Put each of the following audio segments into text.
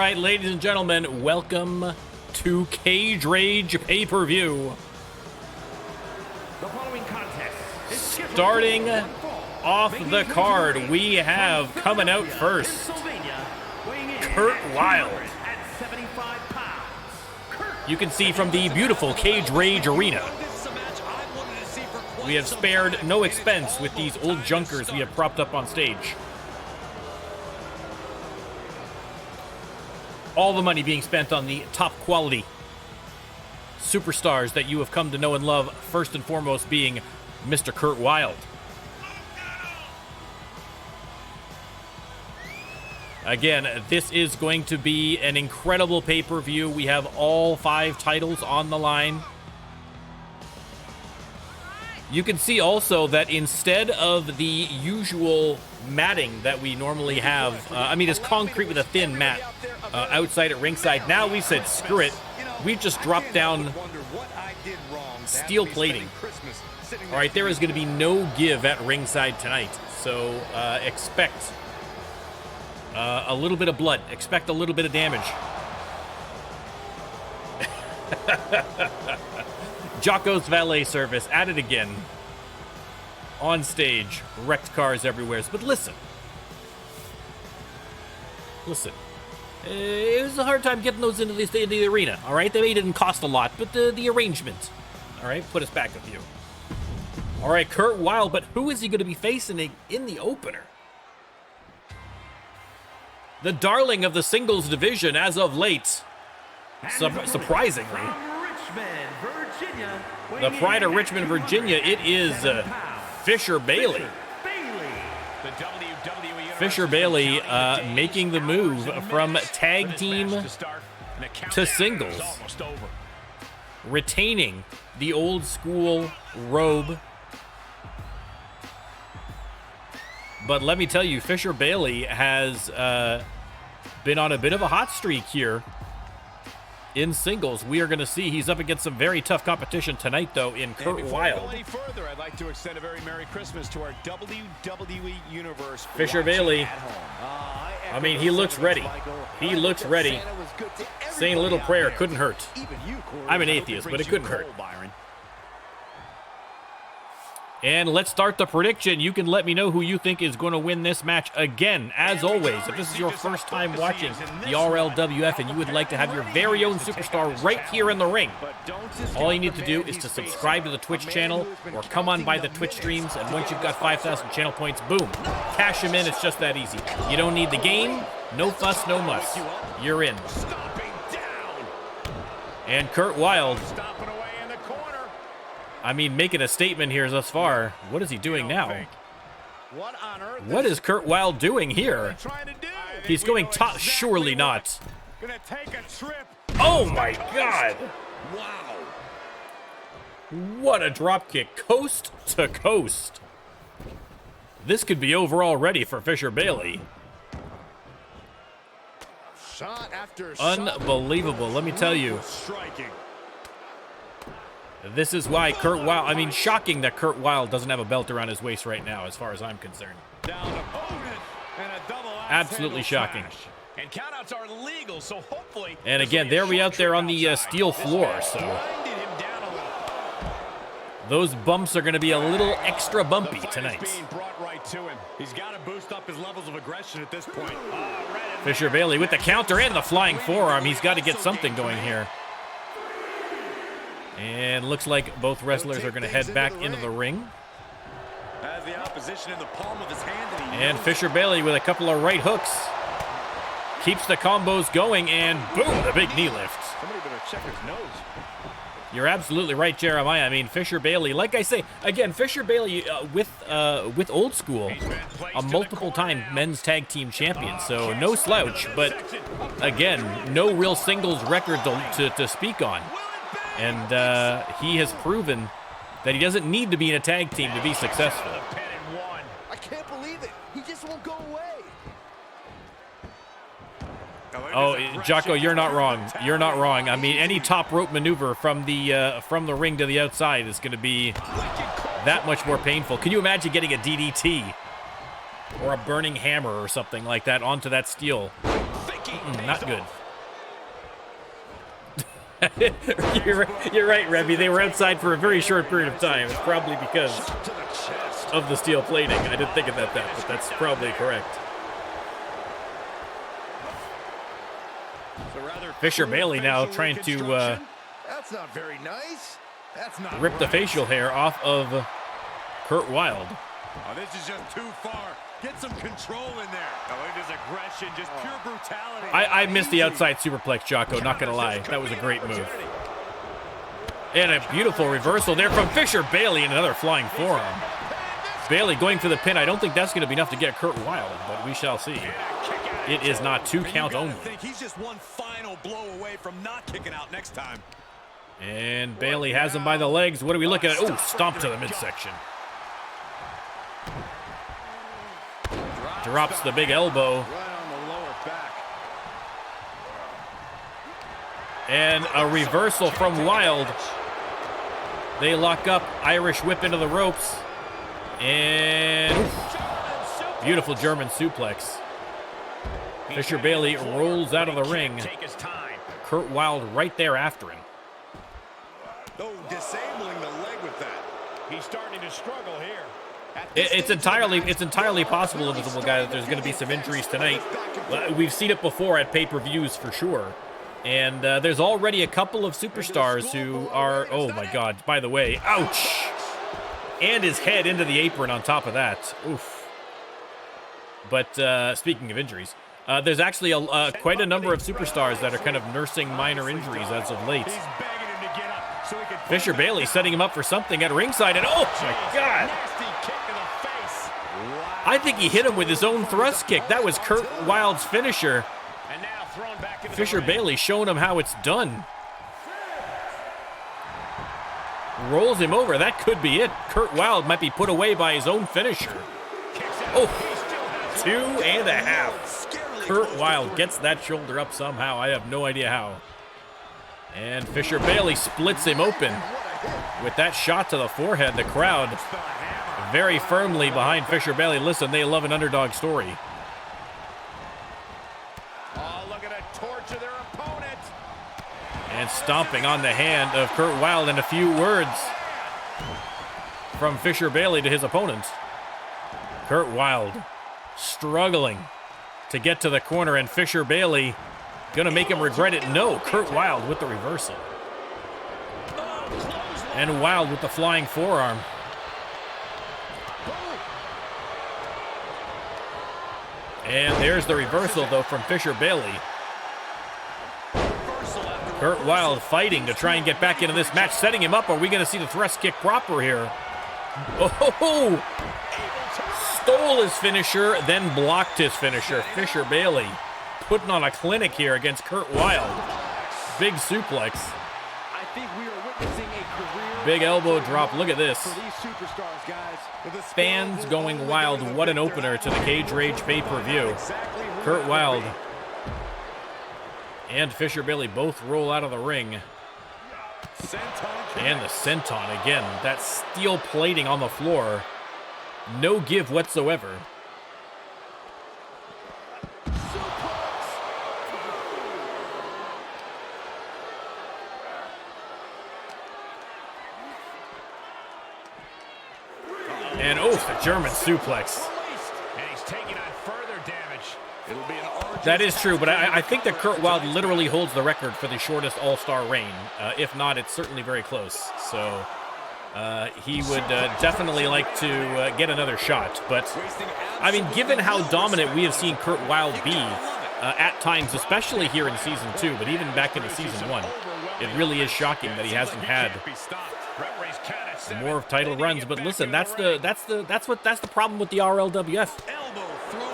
right, ladies and gentlemen, welcome to Cage Rage PPV. The following contest is Starting off the card, we have coming out first, Kurt Wilde. You can see from the beautiful Cage Rage arena, we have spared no expense with these old junkers we have propped up on stage. All the money being spent on the top quality superstars that you have come to know and love, first and foremost being Mr. Kurt Wilde. Again, this is going to be an incredible pay-per-view. We have all 5 titles on the line. You can see also that instead of the usual matting that we normally have, it's concrete with a thin mat outside at ringside. Now we said, screw it. We've just dropped down steel plating. All right, there is going to be no give at ringside tonight. So expect a little bit of blood. Expect a little bit of damage. Jocko's valet service at it again. On stage, wrecked cars everywhere. But listen. It was a hard time getting those into the arena, all right? They didn't cost a lot, but the arrangement, all right, put us back a few. All right, Kurt Wilde, but who is he going to be facing in the opener? The darling of the singles division as of late, surprisingly. The pride of Richmond, Virginia, it is Fisher Bailey. Fisher Bailey making the move from tag team to singles, retaining the old school robe. But let me tell you, Fisher Bailey has been on a bit of a hot streak here in singles. We are going to see he's up against some very tough competition tonight, though, in Kurt Wilde. Further, I'd like to extend a very Merry Christmas to our WWE Universe. Fisher Bailey, I mean, he looks ready. He looks ready. Saying a little prayer couldn't hurt. I'm an atheist, but it couldn't hurt. And let's start the prediction. You can let me know who you think is going to win this match. Again, as always, if this is your first time watching the RLWF and you would like to have your very own superstar right here in the ring, all you need to do is to subscribe to the Twitch channel or come on by the Twitch streams, and once you've got 5,000 channel points, boom, cash them in. It's just that easy. You don't need the game. No fuss, no muss. You're in. And Kurt Wilde, I mean, making a statement here thus far. What is he doing now? What is Kurt Wilde doing here? He's going top. Surely not. Oh my God! Wow! What a drop kick, coast to coast. This could be over already for Fisher Bailey. Unbelievable, let me tell you. This is why Kurt Wilde, I mean, shocking that Kurt Wilde doesn't have a belt around his waist right now, as far as I'm concerned. Absolutely shocking. And countouts are legal, so hopefully. And again, there we out there on the steel floor, so those bumps are going to be a little extra bumpy tonight. He's got to boost up his levels of aggression at this point. Fisher Bailey with the counter and the flying forearm. He's got to get something going here. And looks like both wrestlers are going to head back into the ring. Has the opposition in the palm of his hand, and Fisher Bailey with a couple of right hooks. Keeps the combos going, and boom, the big knee lift. Somebody better check his nose. You're absolutely right, Jeremiah. I mean, Fisher Bailey, like I say, again, Fisher Bailey with Old School, a multiple-time men's tag team champion, so no slouch, but again, no real singles record to speak on. And he has proven that he doesn't need to be in a tag team to be successful. I can't believe it. He just won't go away. Oh, Jocko, you're not wrong. You're not wrong. I mean, any top rope maneuver from the ring to the outside is going to be that much more painful. Can you imagine getting a DDT or a burning hammer or something like that onto that steel? Not good. You're right, Revy. They were outside for a very short period of time. It's probably because of the steel plating. I didn't think of that, but that's probably correct. Fisher Bailey now trying to That's not very nice. That's not rip the facial hair off of Kurt Wilde. Oh, this is just too far. Get some control in there. Oh, it is aggression, just pure brutality. I missed the outside superplex, Jocko, not gonna lie. That was a great move. And a beautiful reversal there from Fisher Bailey and another flying forearm. Bailey going for the pin. I don't think that's going to be enough to get Kurt Wilde, but we shall see. It is not 2 count only. He's just one final blow away from not kicking out next time. And Bailey has him by the legs. What are we looking at? Oh, stomp to the midsection. Drops the big elbow. Right on the lower back. And a reversal from Wilde. They lock up, Irish whip into the ropes. And oof, beautiful German suplex. Fisher Bailey rolls out of the ring. Kurt Wilde right there after him. Oh, disabling the leg with that. He's starting to struggle here. It's entirely possible, Invisible Guy, that there's going to be some injuries tonight. We've seen it before at pay-per-views for sure. And there's already a couple of superstars who are, oh my God, by the way, ouch! And his head into the apron on top of that. Oof. But speaking of injuries, there's actually quite a number of superstars that are kind of nursing minor injuries as of late. Fisher Bailey setting him up for something at ringside, and oh my God! I think he hit him with his own thrust kick. That was Kurt Wilde's finisher. Fisher Bailey showing him how it's done. Rolls him over. That could be it. Kurt Wilde might be put away by his own finisher. Oh, 2.5. Kurt Wilde gets that shoulder up somehow. I have no idea how. And Fisher Bailey splits him open with that shot to the forehead. The crowd very firmly behind Fisher Bailey. Listen, they love an underdog story. Oh, look at a torch of their opponent. And stomping on the hand of Kurt Wilde, and a few words from Fisher Bailey to his opponent. Kurt Wilde struggling to get to the corner, and Fisher Bailey gonna make him regret it. No, Kurt Wilde with the reversal. And Wilde with the flying forearm. And there's the reversal, though, from Fisher Bailey. Kurt Wilde fighting to try and get back into this match, setting him up. Are we going to see the thrust kick proper here? Oh! Stole his finisher, then blocked his finisher. Fisher Bailey putting on a clinic here against Kurt Wilde. Big suplex. I think we are witnessing a career. Big elbow drop. Look at this. For these superstars, guys. Fans going wild. What an opener to the Cage Rage pay-per-view. Kurt Wilde and Fisher Bailey both roll out of the ring. And the senton again. That steel plating on the floor. No give whatsoever. And oh, the German suplex. And he's taking on further damage. It'll be an arduous. That is true, but I think that Kurt Wilde literally holds the record for the shortest All-Star reign. If not, it's certainly very close. So he would definitely like to get another shot. But, I mean, given how dominant we have seen Kurt Wilde be at times, especially here in Season 2, but even back into Season 1, it really is shocking that he hasn't had more title runs. But listen, that's the problem with the RLWF.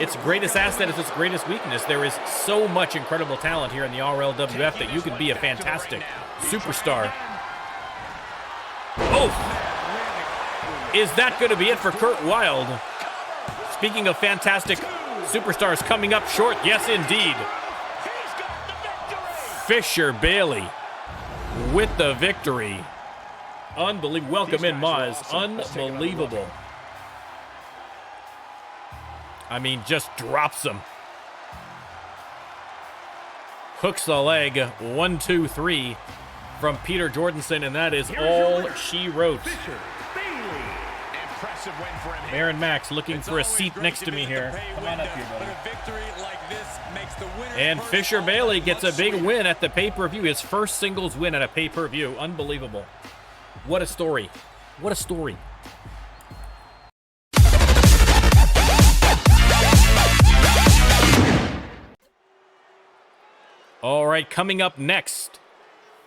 Its greatest asset is its greatest weakness. There is so much incredible talent here in the RLWF that you could be a fantastic superstar. Oh! Is that going to be it for Kurt Wilde? Speaking of fantastic superstars coming up short, yes indeed. Fisher Bailey with the victory. Unbelievable. Welcome in, Maz. Unbelievable. I mean, just drops him. Hooks the leg. 1, 2, 3. from Peter Jordanson, and that is all she wrote. Baron Max looking for a seat next to me here. Come on up here, buddy. And Fisher Bailey gets a big win at the pay-per-view. His first singles win at a pay-per-view. Unbelievable. What a story. What a story. All right, coming up next,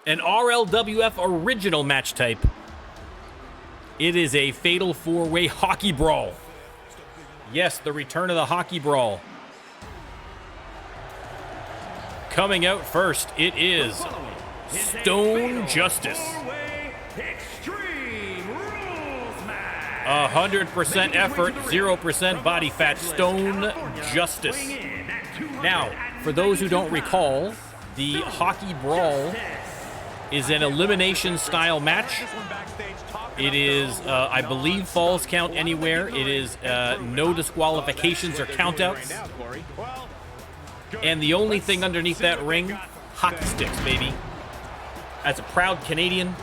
an RLWF original match type. It is a fatal four-way hockey brawl. Yes, the return of the hockey brawl. Coming out first, it is Stone Justice. 100% effort, 0% body fat. Stone Justice. Now, for those who don't recall, the hockey brawl is an elimination style match. It is, I believe, falls count anywhere. It is no disqualifications or countouts. And the only thing underneath that ring, hockey sticks, baby. As a proud Canadian,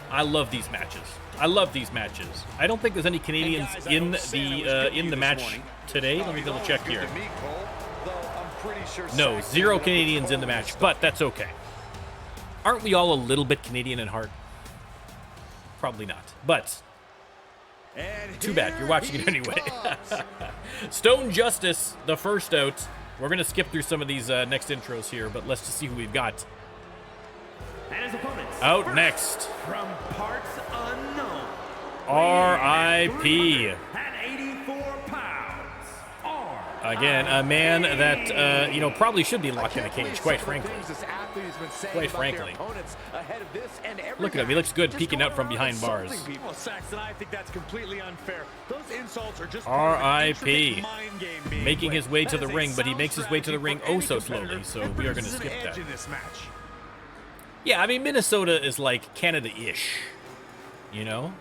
I love these matches. I love these matches. I don't think there's any Canadians in the match today. Let me double check here. No, 0 Canadians in the match, but that's okay. Aren't we all a little bit Canadian at heart? Probably not, but too bad. You're watching it anyway. Stone Justice, the first out. We're going to skip through some of these next intros here, but let's just see who we've got. And his opponents. Out next. From parts unknown. R.I.P. At 84 pounds. Again, a man that, probably should be locked in a cage, quite frankly. Quite frankly. Look at him. He looks good peeking out from behind bars. Well, Saxon, I think that's completely unfair. Those insults are just R.I.P. Making his way to the ring, but he makes his way to the ring oh so slowly, so we are going to skip that. Yeah, I mean, Minnesota is like Canada-ish, you know?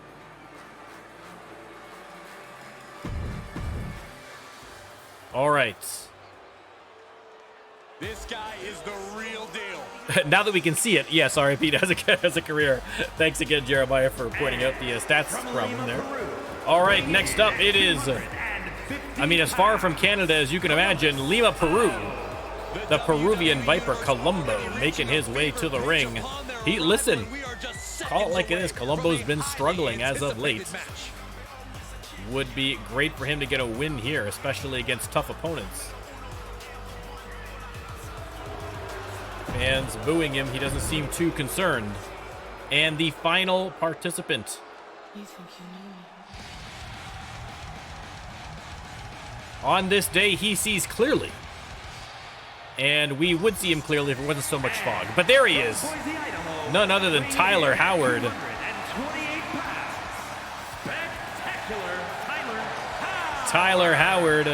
All right. This guy is the real deal. Now that we can see it, yes, RIP has a career. Thanks again, Jeremiah, for pointing out the stats problem there. All right, next up it is, as far from Canada as you can imagine, Lima, Peru. The Peruvian Viper, Colombo, making his way to the ring. Listen, call it like it is. Colombo's been struggling as of late. Would be great for him to get a win here, especially against tough opponents. Fans booing him. He doesn't seem too concerned. And the final participant. You think you know me? On this day, he sees clearly. And we would see him clearly if it wasn't so much fog. But there he is. None other than Tyler Howard. Tyler Howard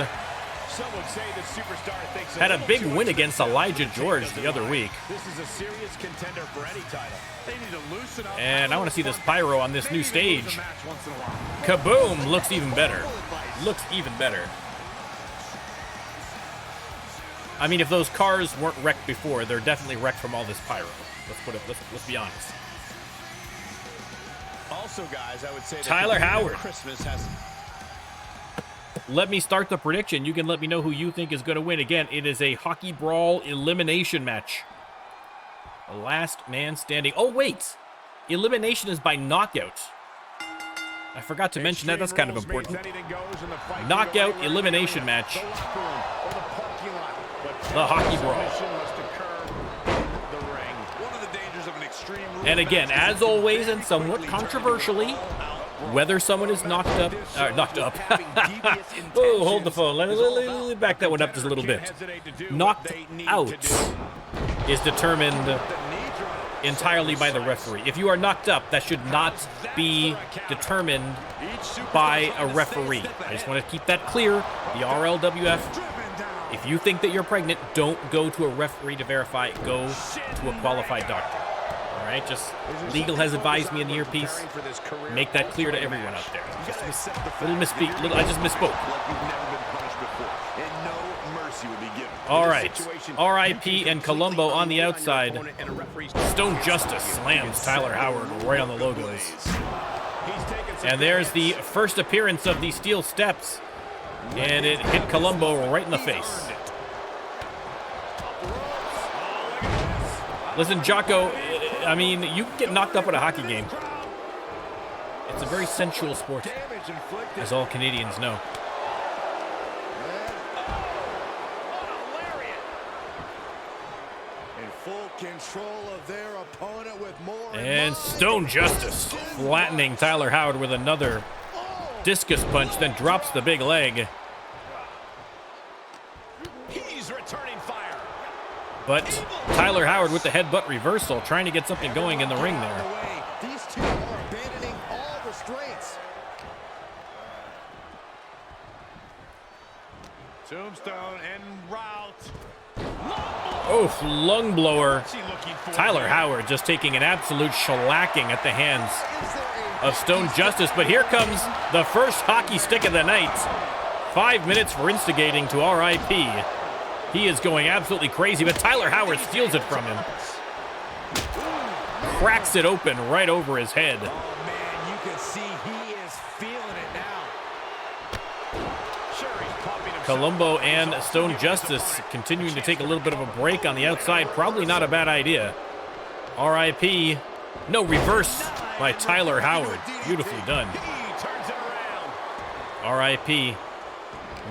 had a big win against Elijah George the other week. This is a serious contender for any title. They need to loosen up. And I want to see this pyro on this new stage. Kaboom! Looks even better. Looks even better. I mean, if those cars weren't wrecked before, they're definitely wrecked from all this pyro. Let's be honest. Also, guys, I would say Tyler Howard. Christmas has. Let me start the prediction. You can let me know who you think is going to win. Again, it is a hockey brawl elimination match. The last man standing. Oh, wait. Elimination is by knockout. I forgot to mention that. That's kind of important. Knockout elimination match. The hockey brawl. And again, as always, and somewhat controversially, whether someone is knocked up. Oh, hold the phone. Let me back that one up just a little bit. Knocked out is determined entirely by the referee. If you are knocked up, that should not be determined by a referee. I just want to keep that clear. The RLWF, if you think that you're pregnant, don't go to a referee to verify. Go to a qualified doctor. All right? Just legal has advised me in the earpiece. Make that clear to everyone out there. Just little misspeak. I just misspoke. All right. RIP and Colombo on the outside. Stone Justice slams Tyler Howard right on the logos. And there's the first appearance of the steel steps. And it hit Colombo right in the face. Listen, Jocko, I mean, you can get knocked up at a hockey game. It's a very sensual sport, as all Canadians know. In full control of their opponent with more. And Stone Justice flattening Tyler Howard with another discus punch, then drops the big leg. He's returning fire. But Tyler Howard with the headbutt reversal, trying to get something going in the ring there. These two are abandoning all restraints. Tombstone and route. Oh, lung blower. Tyler Howard just taking an absolute shellacking at the hands of Stone Justice. But here comes the first hockey stick of the night. 5 minutes for instigating to RIP. He is going absolutely crazy, but Tyler Howard steals it from him. Cracks it open right over his head. Oh, man, you can see he is feeling it now. Sure, he's popping himself. Colombo and Stone Justice continuing to take a little bit of a break on the outside. Probably not a bad idea. RIP. No, reverse by Tyler Howard. Beautifully done. He turns it around. RIP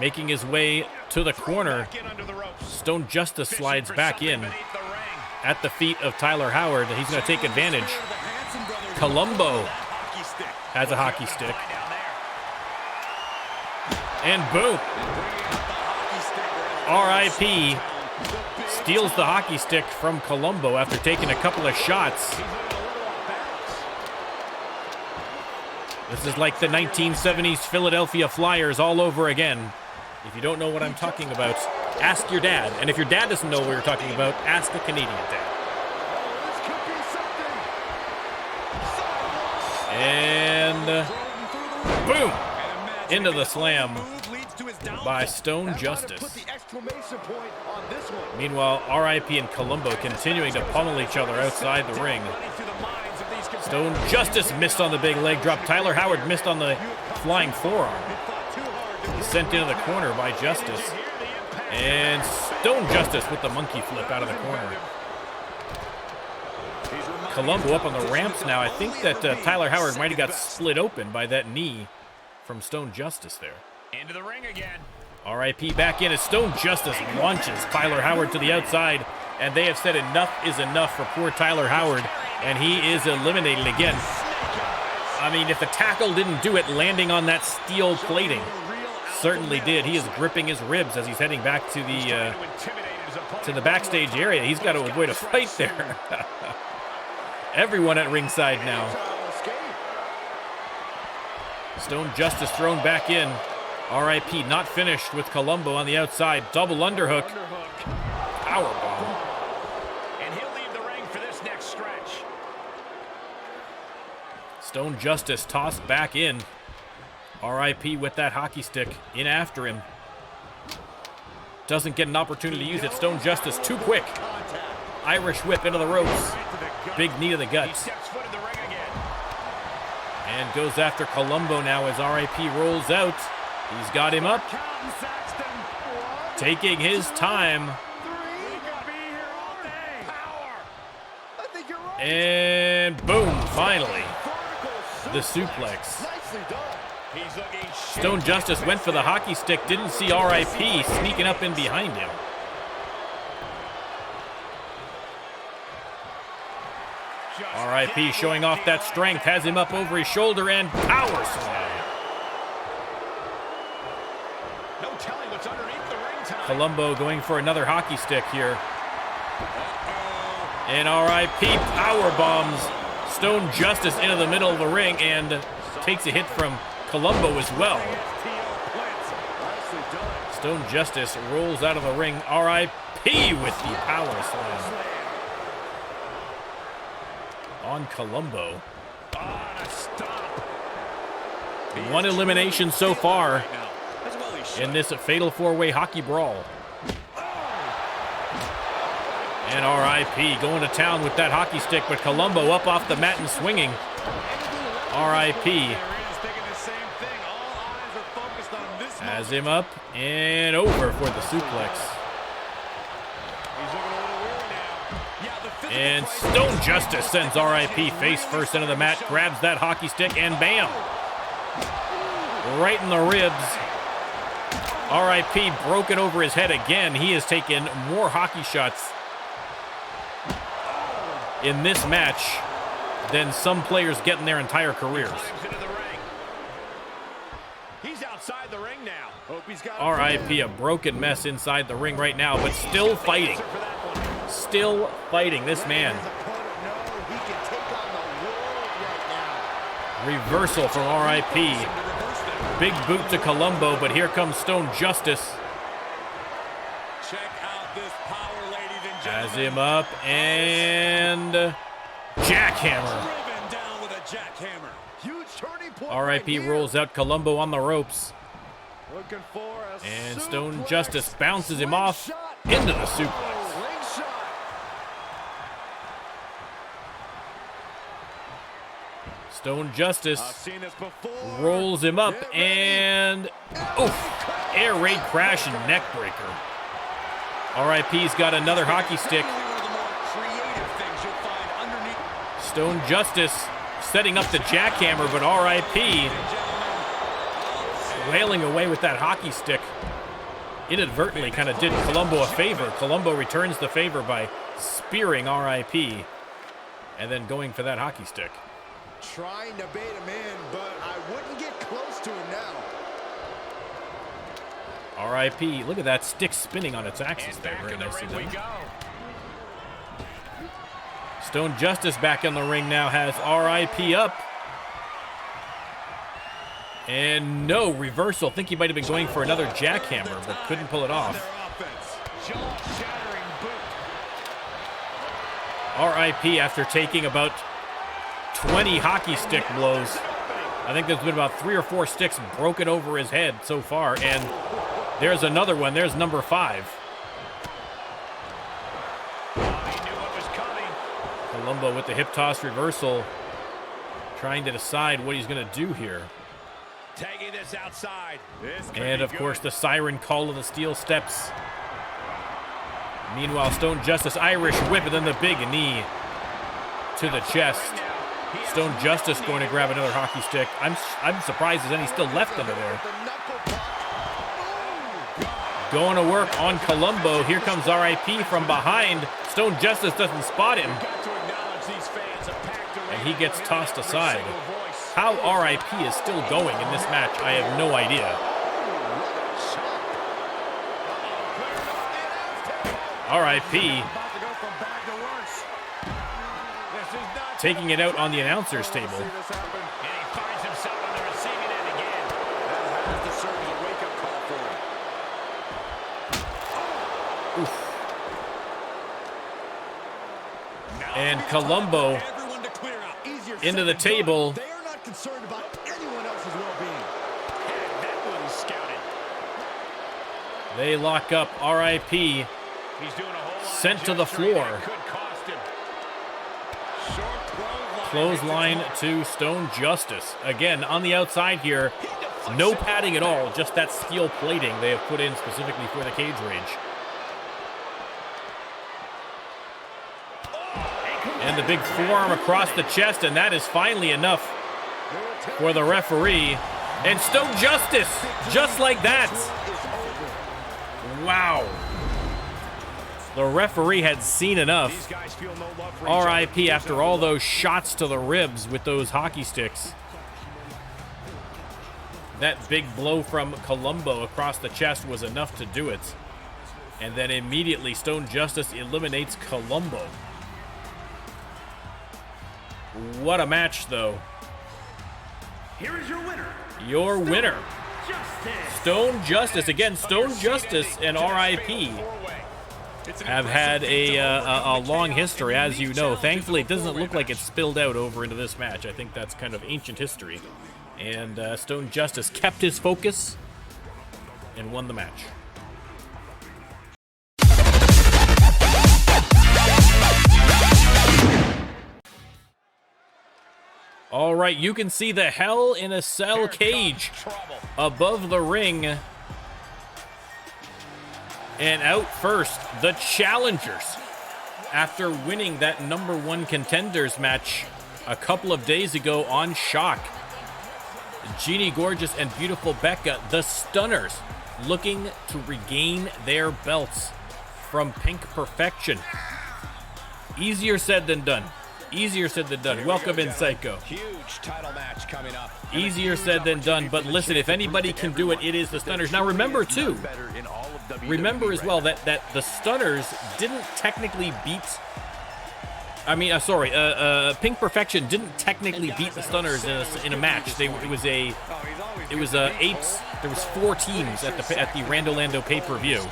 making his way to the corner. Back in under the ropes. Stone Justice slides For back something in beneath the ring. at the feet of Tyler Howard. He's going to take advantage. Colombo Hockey stick. has a hockey stick. Down there. And boom. RIP steals the hockey stick from Colombo after taking a couple of shots. This is like the 1970s Philadelphia Flyers all over again. If you don't know what I'm talking about, ask your dad. And if your dad doesn't know what you're talking about, ask a Canadian dad. And boom! Into the slam by Stone Justice. Meanwhile, RIP and Colombo continuing to pummel each other outside the ring. Stone Justice missed on the big leg drop. Tyler Howard missed on the flying forearm. He's sent into the corner by Justice. And Stone Justice with the monkey flip out of the corner. Colombo up on the ramps now. I think that Tyler Howard might have got split open by that knee from Stone Justice there. Into the ring again. RIP back in as Stone Justice launches Tyler Howard to the outside. And they have said enough is enough for poor Tyler Howard. And he is eliminated again. I mean, if the tackle didn't do it, landing on that steel plating certainly did. He is gripping his ribs as he's heading back to the backstage area. He's got to avoid a fight there. Everyone at ringside now. Stone Justice thrown back in. RIP not finished with Colombo on the outside. Double underhook. Powerbomb. And he'll leave the ring for this next stretch. Stone Justice tossed back in. RIP with that hockey stick in after him. Doesn't get an opportunity to use it. Stone Justice too quick. Irish whip into the ropes. Big knee to the gut. And goes after Colombo now as RIP rolls out. He's got him up. Taking his time. And boom, finally. The suplex. Stone Justice went for the hockey stick, didn't see RIP sneaking up in behind him. RIP showing off that strength, has him up over his shoulder and power slam. No telling what's underneath the ring tonight. Colombo going for another hockey stick here. And RIP power bombs Stone Justice into the middle of the ring and takes a hit from Colombo as well. Stone Justice rolls out of the ring. RIP with the power slam. on Colombo. Oh, and a stomp. One elimination so far Right now. That's well he should. in this fatal four-way hockey brawl. And RIP going to town with that hockey stick, but Colombo up off the mat and swinging. RIP There he is, thinking the same thing. All eyes are focused on this has moment. him up and over for the suplex. He's looking a little weary now. Yeah, the physical And fight- Stone Justice sends RIP face first into the mat, grabs that hockey stick, and bam! Right in the ribs. RIP broke it over his head again. He has taken more hockey shots in this match than some players get in their entire careers. Climbs into the ring. He's outside the ring now. Hope he's got RIP, a broken mess inside the ring right now, but still fighting. for that one. Still fighting, this man. His opponent know he can take on the world right now. Reversal from RIP. To reverse that. Big boot to Colombo, but here comes Stone Justice. Check out this power, ladies and Has gentlemen. him up and jackhammer. Driven down with a jackhammer. Huge turning point. RIP right here. rolls out Colombo on the ropes. Looking for a And Stone suplex. Justice bounces him off Slingshot. into the suplex. Ring shot. Stone Justice I've seen this before. rolls him up Get ready. and oof, air raid crash and neck breaker. RIP's got another hockey stick. Probably one of the more creative things you'll find underneath. Stone Justice setting up the jackhammer, but RIP wailing away with that hockey stick. Inadvertently kind of did Colombo a favor. Colombo returns the favor by spearing RIP and then going for that hockey stick. Trying to bait him in, but I wouldn't get close to him now. RIP, look at that stick spinning on its axis And there. back Very in the nicely ring we done. go. Stone Justice back in the ring now has RIP up. And no reversal. Think he might have been going for another jackhammer, but couldn't pull it Their off. offense. Jaw-shattering boot. RIP after taking about 20 hockey stick blows. I think there's been about 3 or 4 sticks broken over his head so far. And there's another one. There's number 5. Oh, he knew what was coming. Colombo with the hip toss reversal, trying to decide what he's going to do here. Tagging this outside. This could And be of course, good. the siren call of the steel steps. Meanwhile, Stone Justice Irish whip, and then the big knee to the chest. Stone Justice going to grab another hockey stick. I'm surprised there's any still left under there. The knuckle puck. Going to work on Colombo. Here comes RIP from behind. Stone Justice doesn't spot him, Got to acknowledge these fans have packed arena and he gets for him tossed with every aside. single voice. How RIP is still going in this match, I have no idea. RIP About to go from bad to worse. This is not taking it out on the announcer's table. see this happen. And he finds himself on the receiving end again. That has to serve as a wake-up call for him. Now And it's Colombo time for everyone to clear out. Easier into said the than done. table. They are not concerned about anyone else's well-being. Had that one scouted. They lock up. RIP He's doing a whole lot Sent of to the gesturing floor. that could cost him. Short clothesline to Stone Justice. Again, on the outside here, no padding at all, just that steel plating they have put in specifically for the Cage Rage. And the big forearm across the chest, and that is finally enough for the referee. And Stone Justice, just like that. Wow. The referee had seen enough. These guys feel no love for each other. RIP after all those shots to the ribs with those hockey sticks. That big blow from Colombo across the chest was enough to do it. And then immediately Stone Justice eliminates Colombo. What a match, though. Here is your winner, Your winner, Justice. Stone Justice. Again, Stone Justice and RIP. Four-way. have had a long history, as you know. Thankfully, it doesn't look like it's spilled out over into this match. I think that's kind of ancient history. And Stone Justice kept his focus and won the match. All right, you can see the Hell in a Cell cage above the ring. And out first, the challengers. After winning that #1 contenders match a couple of days ago on Shock. Jeannie Gorgeous and Beautiful Becca, the Stunners, looking to regain their belts from Pink Perfection. Easier said than done. Easier said than done. Welcome in, Psycho. Huge title match coming up. Easier said than done, but listen, if anybody can do it, it is the Stunners. Now remember, too, remember as well that the Stunners didn't technically beat... Pink Perfection didn't technically beat the Stunners in a match. There was 4 teams at the Rando Lando pay-per-view.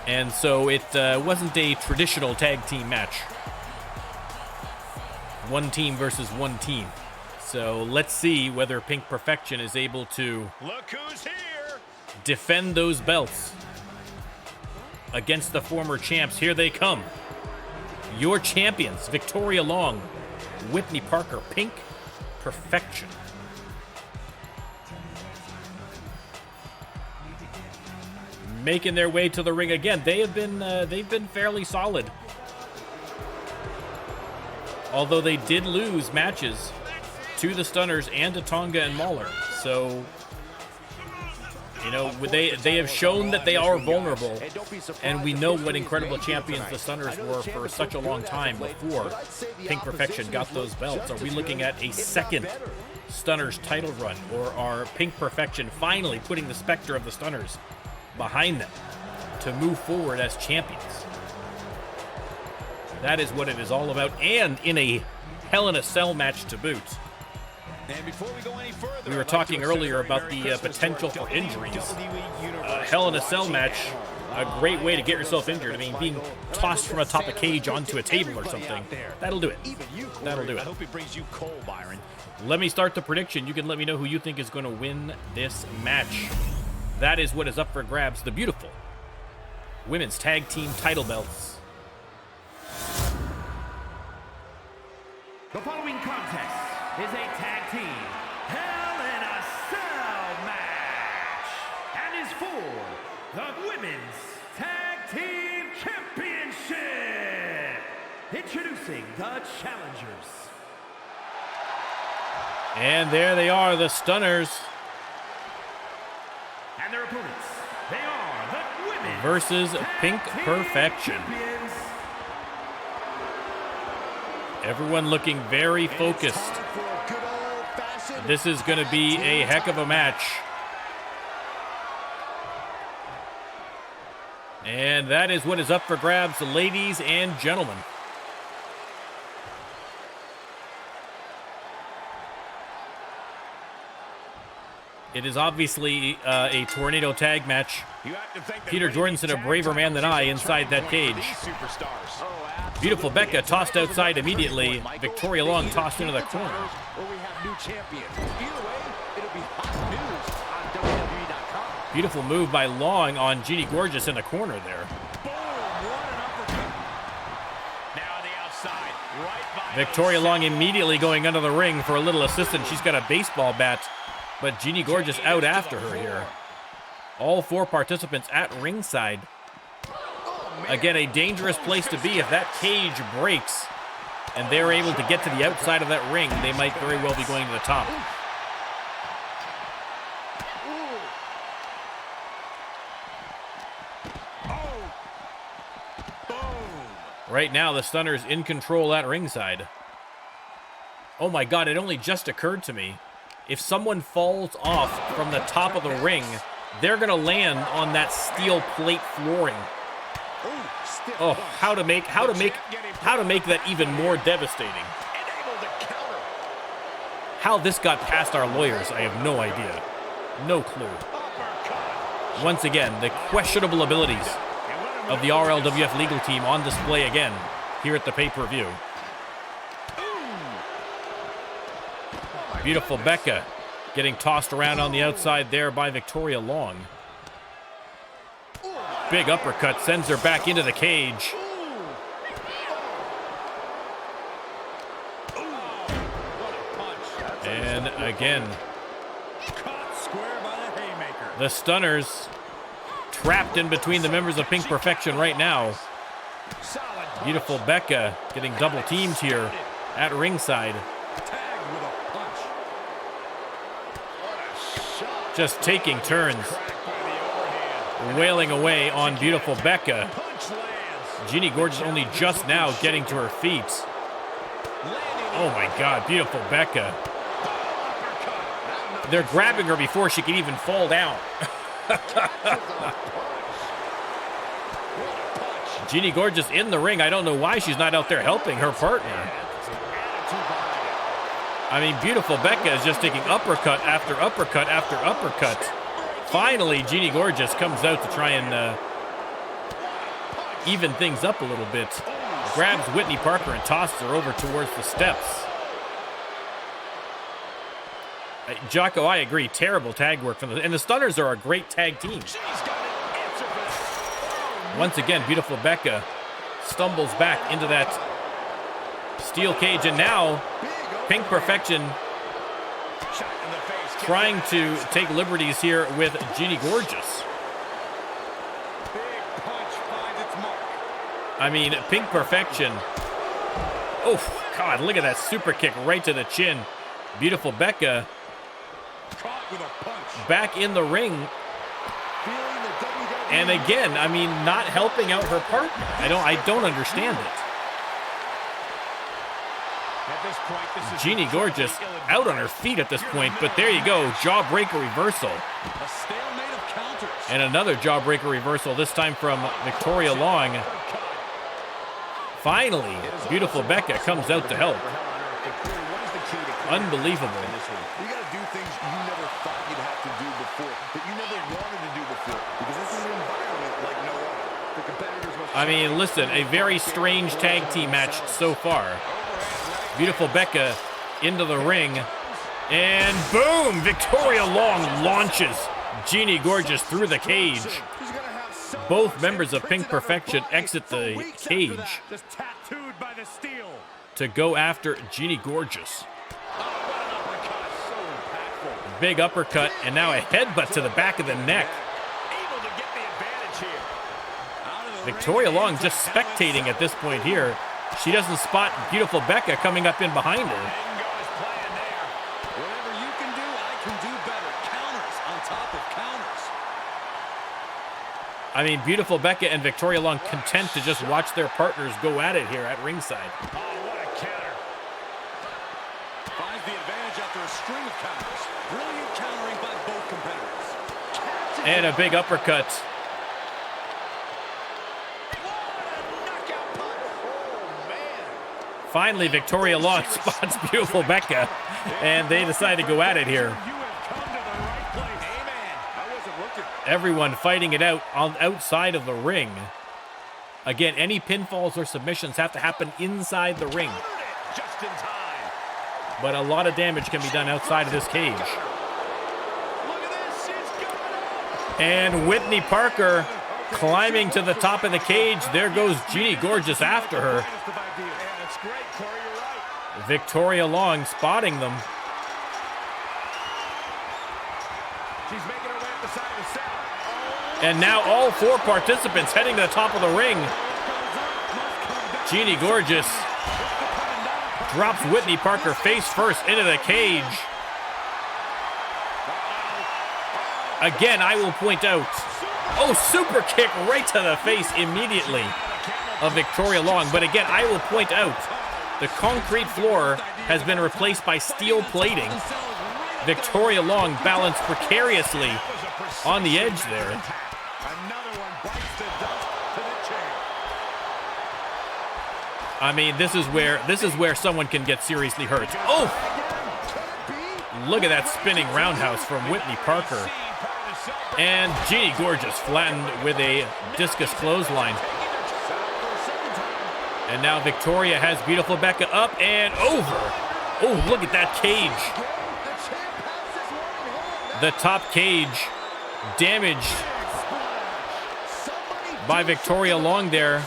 And so it wasn't a traditional tag team match. One team versus one team. So let's see whether Pink Perfection is able to Look who's here. Defend those belts against the former champs. Here they come. Your champions, Victoria Long, Whitney Parker, Pink Perfection. Making their way to the ring again. They've been fairly solid. Although they did lose matches to the Stunners and to Tonga and Mahler. So, you know, they have shown that they are vulnerable, and we know what incredible champions the Stunners were for such a long time before Pink Perfection got those belts. Are we looking at a second Stunners title run, or are Pink Perfection finally putting the specter of the Stunners behind them to move forward as champions? That is what it is all about, and in a Hell in a Cell match to boot. And before we go any further, We were talking earlier about the potential for injuries. Hell in a Cell match, a great way to get yourself injured. I mean, being tossed from atop a cage onto a table or something. That'll do it. That'll do it. I hope it brings you coal, Byron. Let me start the prediction. You can let me know who you think is going to win this match. That is what is up for grabs. The beautiful women's tag team title belts. The following contest is a tag team Hell in a Cell match and is for the Women's Tag Team Championship. Introducing the challengers. And there they are, the Stunners. And their opponents, they are the Women's Versus Pink Tag Team Perfection. Champions. Everyone looking very focused. This is going to be a heck of a match. And that is what is up for grabs, ladies and gentlemen. It is obviously a tornado tag match. Peter Jordanson, a braver man than I, inside that cage. Beautiful Becca tossed outside immediately. Victoria Long tossed into the corner. Beautiful move by Long on Jeannie Gorgeous in the corner there. Victoria Long immediately going under the ring for a little assistance. She's got a baseball bat, but Jeannie Gorgeous out after her here. All 4 participants at ringside. Again, a dangerous place to be. If that cage breaks and they're able to get to the outside of that ring, they might very well be going to the top. Right now, the Stunners in control at ringside. Oh my God, it only just occurred to me. If someone falls off from the top of the ring, they're gonna land on that steel plate flooring. Oh, how to make that even more devastating. How this got past our lawyers, I have no idea. No clue. Once again, the questionable abilities of the RLWF legal team on display again here at the pay-per-view. Beautiful Becca getting tossed around on the outside there by Victoria Long. Big uppercut sends her back into the cage. And again, the stunners trapped in between the members of Pink Perfection right now. Beautiful Becca getting double teamed here at ringside. Just taking turns, wailing away on beautiful Becca. Jeannie Gorgeous only just now getting to her feet. Oh my God, beautiful Becca. They're grabbing her before she can even fall down. Jeannie Gorgeous in the ring. I don't know why she's not out there helping her partner. I mean, beautiful Becca is just taking uppercut after uppercut after uppercut. Finally, Jeannie Gorgeous comes out to try and even things up a little bit. Grabs Whitney Parker and tosses her over towards the steps. Jocko, I agree. Terrible tag work from and the Stunners are a great tag team. Once again, beautiful Becca stumbles back into that steel cage, and now Pink Perfection trying to take liberties here with Jeannie Gorgeous. I mean, Pink Perfection. Oh, God, look at that super kick right to the chin. Beautiful Becca back in the ring. And again, I mean, not helping out her partner. I don't understand it. Jeannie Gorgeous out on her feet at this point, but there you go, jawbreaker reversal. And another jawbreaker reversal, this time from Victoria Long. Finally, beautiful Becca comes out to help. Unbelievable. You got to do things you never thought you'd have to do before, that you never wanted to do before, because this is an environment like no other. The competitors must. I mean, listen, a very strange tag team match so far. Beautiful Becca into the ring, and boom! Victoria Long launches Jeannie Gorgeous through the cage. Both members of Pink Perfection exit the cage to go after Jeannie Gorgeous. Big uppercut, and now a headbutt to the back of the neck. Victoria Long just spectating at this point here. She doesn't spot beautiful Becca coming up in behind her. Whatever you can do, I can do better. Counters on top of counters. I mean, beautiful Becca and Victoria Long content to just watch their partners go at it here at ringside. Oh, what a counter. Finds the advantage after a string of counters. Brilliant countering by both competitors. And a big uppercut. Finally, Victoria Long spots beautiful Becca, and they decide to go at it here. Everyone fighting it out on outside of the ring. Again, any pinfalls or submissions have to happen inside the ring. But a lot of damage can be done outside of this cage. And Whitney Parker climbing to the top of the cage. There goes Jeannie Gorgeous after her. Victoria Long spotting them. And now all four participants heading to the top of the ring. Jeannie Gorgeous drops Whitney Parker face first into the cage. Again, I will point out, oh, super kick right to the face immediately of Victoria Long. But again, I will point out, the concrete floor has been replaced by steel plating. Victoria Long balanced precariously on the edge there. I mean, this is where someone can get seriously hurt. Oh! Look at that spinning roundhouse from Whitney Parker. And Jeannie Gorgeous flattened with a discus clothesline. And now Victoria has beautiful Becca up and over. Oh, look at that cage. The top cage damaged by Victoria Long there.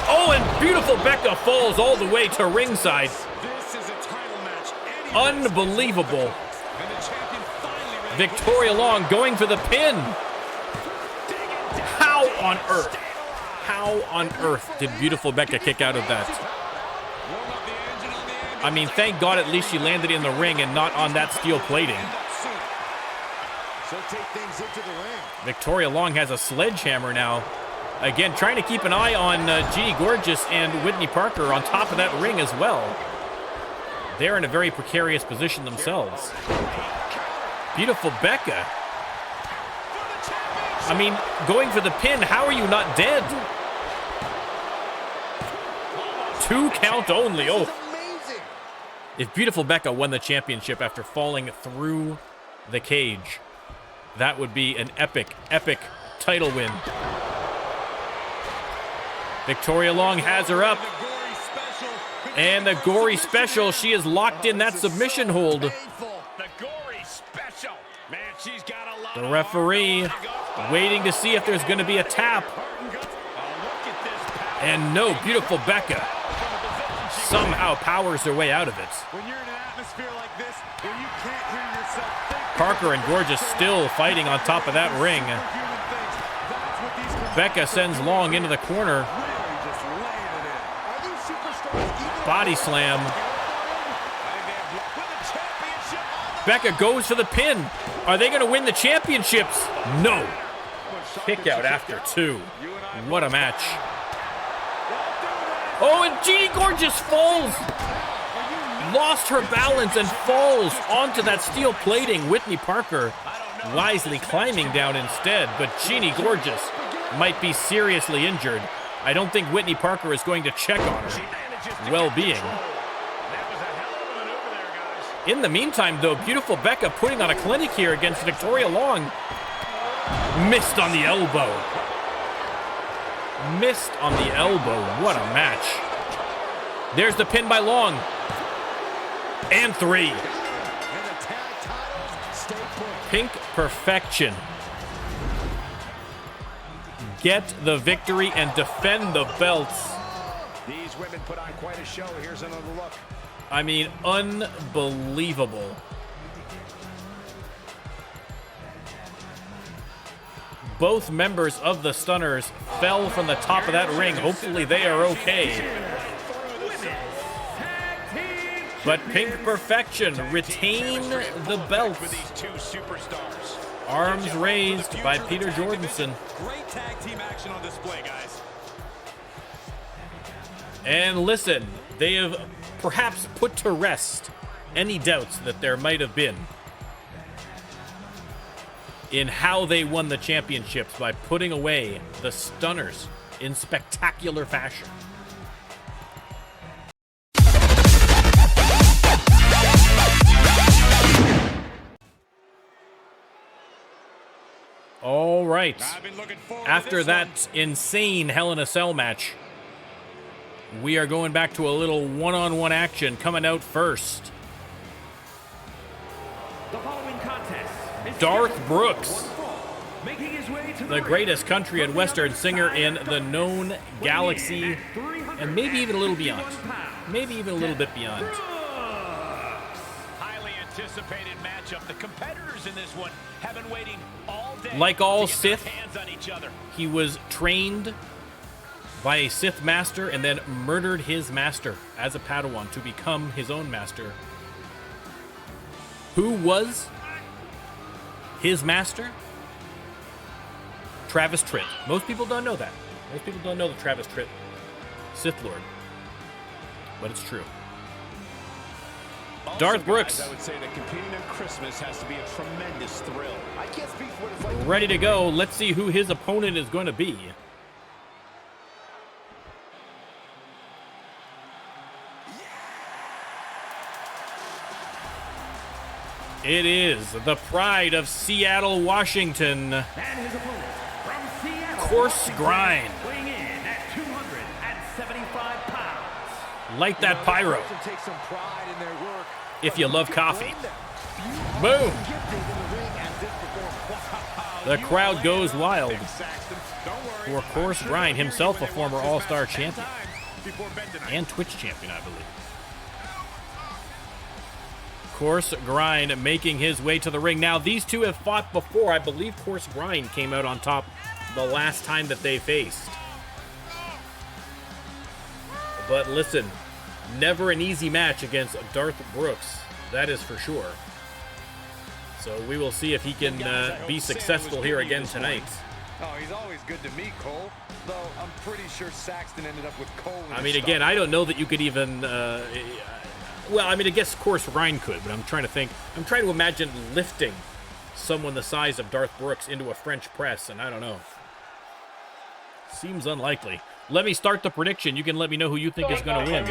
Oh, and beautiful Becca falls all the way to ringside. Unbelievable. Victoria Long going for the pin. How on earth? How on earth did beautiful Becca kick out of that? I mean, thank God at least she landed in the ring and not on that steel plating. Victoria Long has a sledgehammer now. Again, trying to keep an eye on Jeannie Gorgeous and Whitney Parker on top of that ring as well. They're in a very precarious position themselves. Beautiful Becca. I mean, going for the pin, how are you not dead? 2 count only. Oh. If beautiful Becca won the championship after falling through the cage, that would be an epic, epic title win. Victoria Long has her up. And the gory special, she is locked in that submission hold. The referee waiting to see if there's going to be a tap. And no, beautiful Becca somehow powers her way out of it. Parker and Gorgeous still fighting on top of that ring. Becca sends Long into the corner. Body slam. Becca goes for the pin. Are they going to win the championships? No. Kick out after 2. What a match. Oh, and Jeannie Gorgeous falls. Lost her balance and falls onto that steel plating. Whitney Parker wisely climbing down instead, but Jeannie Gorgeous might be seriously injured. I don't think Whitney Parker is going to check on her well-being. In the meantime, though, beautiful Becca putting on a clinic here against Victoria Long. Missed on the elbow. Missed on the elbow. What a match. There's the pin by Long. And 3. Pink Perfection. Get the victory and defend the belts. These women put on quite a show. Here's another look. I mean, unbelievable. Both members of the Stunners fell from the top of that ring. Hopefully they are okay. But Pink Perfection retain the belts. Arms raised by Peter Jordanson. Great tag team action on display, guys. And listen, they have perhaps put to rest any doubts that there might have been in how they won the championships by putting away the Stunners in spectacular fashion. All right. After that insane Hell in a Cell match, we are going back to a little one-on-one action. Coming out first, The following contest is Darth Brooks, making his way to the greatest country and western singer in the known galaxy, and maybe even a little beyond. Maybe even a little bit beyond. Highly anticipated matchup. The competitors in this one have been waiting all day. Like all to get their Sith, hands on each other. he was trained by a Sith master and then murdered his master as a Padawan to become his own master. Who was his master? Travis Tritt. Most people don't know that. Most people don't know the Travis Tritt Sith Lord. But it's true. Also, Darth Brooks. guys, I would say that competing on Christmas has to be a tremendous thrill. I can't speak for what it's like. Ready to go. Let's see who his opponent is going to be. It is the pride of Seattle, Washington, And his opponent from Seattle, Course Grind. weighing in at 275 pounds. Light that pyro Take some pride in their work. if you love coffee. Boom! The crowd goes wild for Course Grind, himself a former All-Star champion and Twitch champion, I believe. Course Grind making his way to the ring. Now, these two have fought before. I believe Course Grind came out on top the last time that they faced. But listen, never an easy match against Darth Brooks. That is for sure. So we will see if he can be successful here again tonight. Oh, he's always good to me, Cole. Though I'm pretty sure Saxton ended up with Cole. I mean, again, I don't know that you could even. Well, I mean, I guess Course Grind could, but I'm trying to think. I'm trying to imagine lifting someone the size of Darth Brooks into a French press, and I don't know. Seems unlikely. Let me start the prediction. You can let me know who you think is going to win.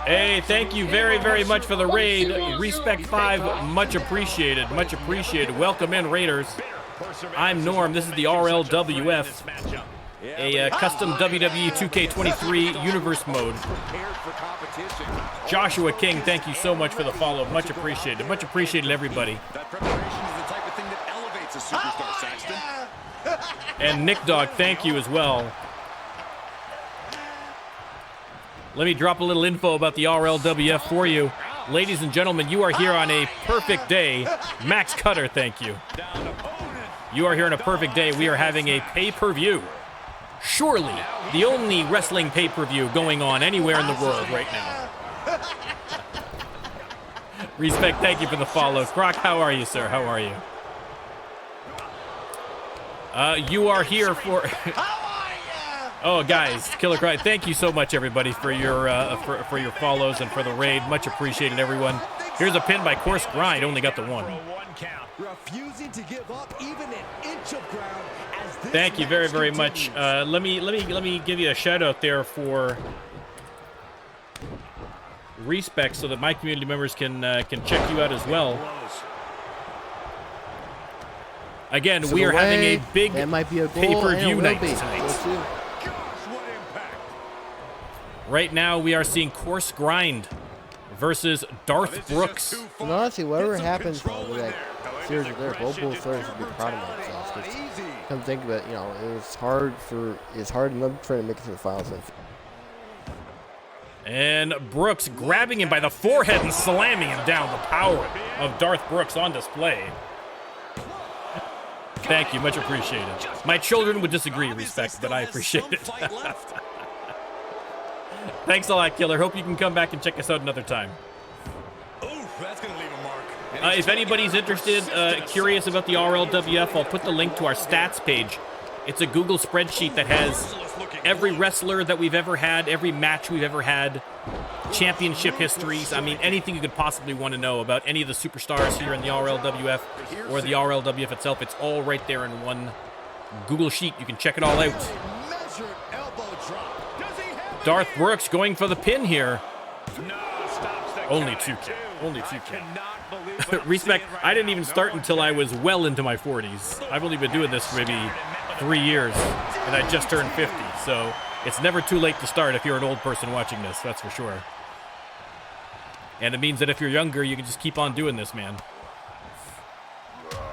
Hey, thank you very, very much for the raid. Respect 5, much appreciated, much appreciated. Welcome in, Raiders. I'm Norm. This is the RLWF, a custom WWE 2K23 Universe Mode. Joshua King, thank you so much for the follow. Much appreciated. Much appreciated, everybody. That preparation is the type of thing that elevates a superstar, Saxton. And Nick Dog, thank you as well. Let me drop a little info about the RLWF for you. Ladies and gentlemen, you are here on a perfect day. Max Cutter, thank you. You are here on a perfect day. We are having a pay-per-view. Surely the only wrestling pay-per-view going on anywhere in the world right now. Respect, thank you for the follow. Croc, how are you, sir? How are you? You are here for... Oh, guys, Killer Cry, thank you so much, everybody, for your for your follows and for the raid. Much appreciated, everyone. Here's a pin by Course Grind. Only got the one. Refusing to give up even an inch of ground as this Thank you very, match very much. continues. Let me give you a shout out there for respect, so that my community members can check you out as well. Again, we are having a big pay-per-view night tonight. Right now, we are seeing Course Grind versus Darth Brooks. And honestly, whatever happens with that series there, both players should be proud of themselves. Because come think of it, you know, it's hard enough trying to make it to the finals. And Brooks grabbing him by the forehead and slamming him down. The power of Darth Brooks on display. Thank you, much appreciated. My children would disagree, Respect, but I appreciate it. Thanks a lot, Killer. Hope you can come back and check us out another time. That's gonna leave a mark. If anybody's interested, curious about the RLWF, I'll put the link to our stats page. It's a Google spreadsheet that has every wrestler that we've ever had, every match we've ever had, championship histories. I mean, anything you could possibly want to know about any of the superstars here in the RLWF or the RLWF itself. It's all right there in one Google sheet. You can check it all out. Darth Brooks going for the pin here. Only 2K. Only 2K. Respect, I didn't even start until I was well into my 40s. I've only been doing this for maybe 3 years, and I just turned 50. So it's never too late to start if you're an old person watching this, that's for sure. And it means that if you're younger, you can just keep on doing this, man.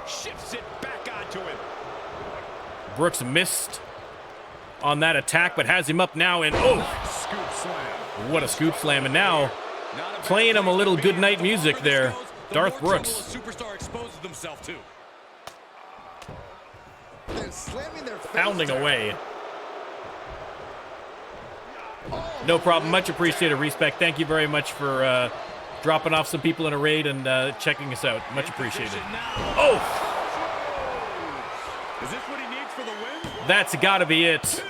Shifts it back onto him. Brooks missed on that attack, but has him up now, and oh! Scoop slam. What a scoop slam, and now playing him a little goodnight music there. Darth Brooks. Superstar exposes themselves to. Pounding away. No problem. Much appreciated, Respect. Thank you very much for dropping off some people in a raid and checking us out. Much appreciated. Oh! Is this what he needs for the win? That's got to be it.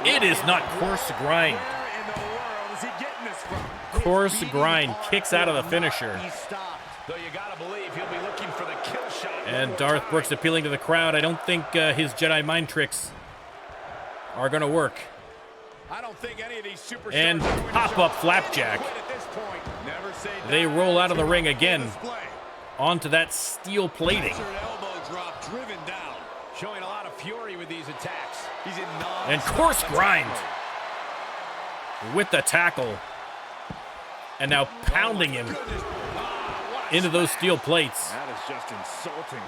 It is not Course Grind. Where in the world is he getting this from? Course Grind kicks out of the finisher. He stopped. Though you gotta believe he'll be looking for the kill shot. And Darth Brooks appealing to the crowd. I don't think his Jedi mind tricks are going to work. I don't think any of these superstars And pop-up flapjack. They roll out of the ring again onto that steel plating. Elbow drop driven down, showing a lot of fury with these attacks. He's in And course grind with the tackle. And now pounding him into those steel plates. That is just insulting.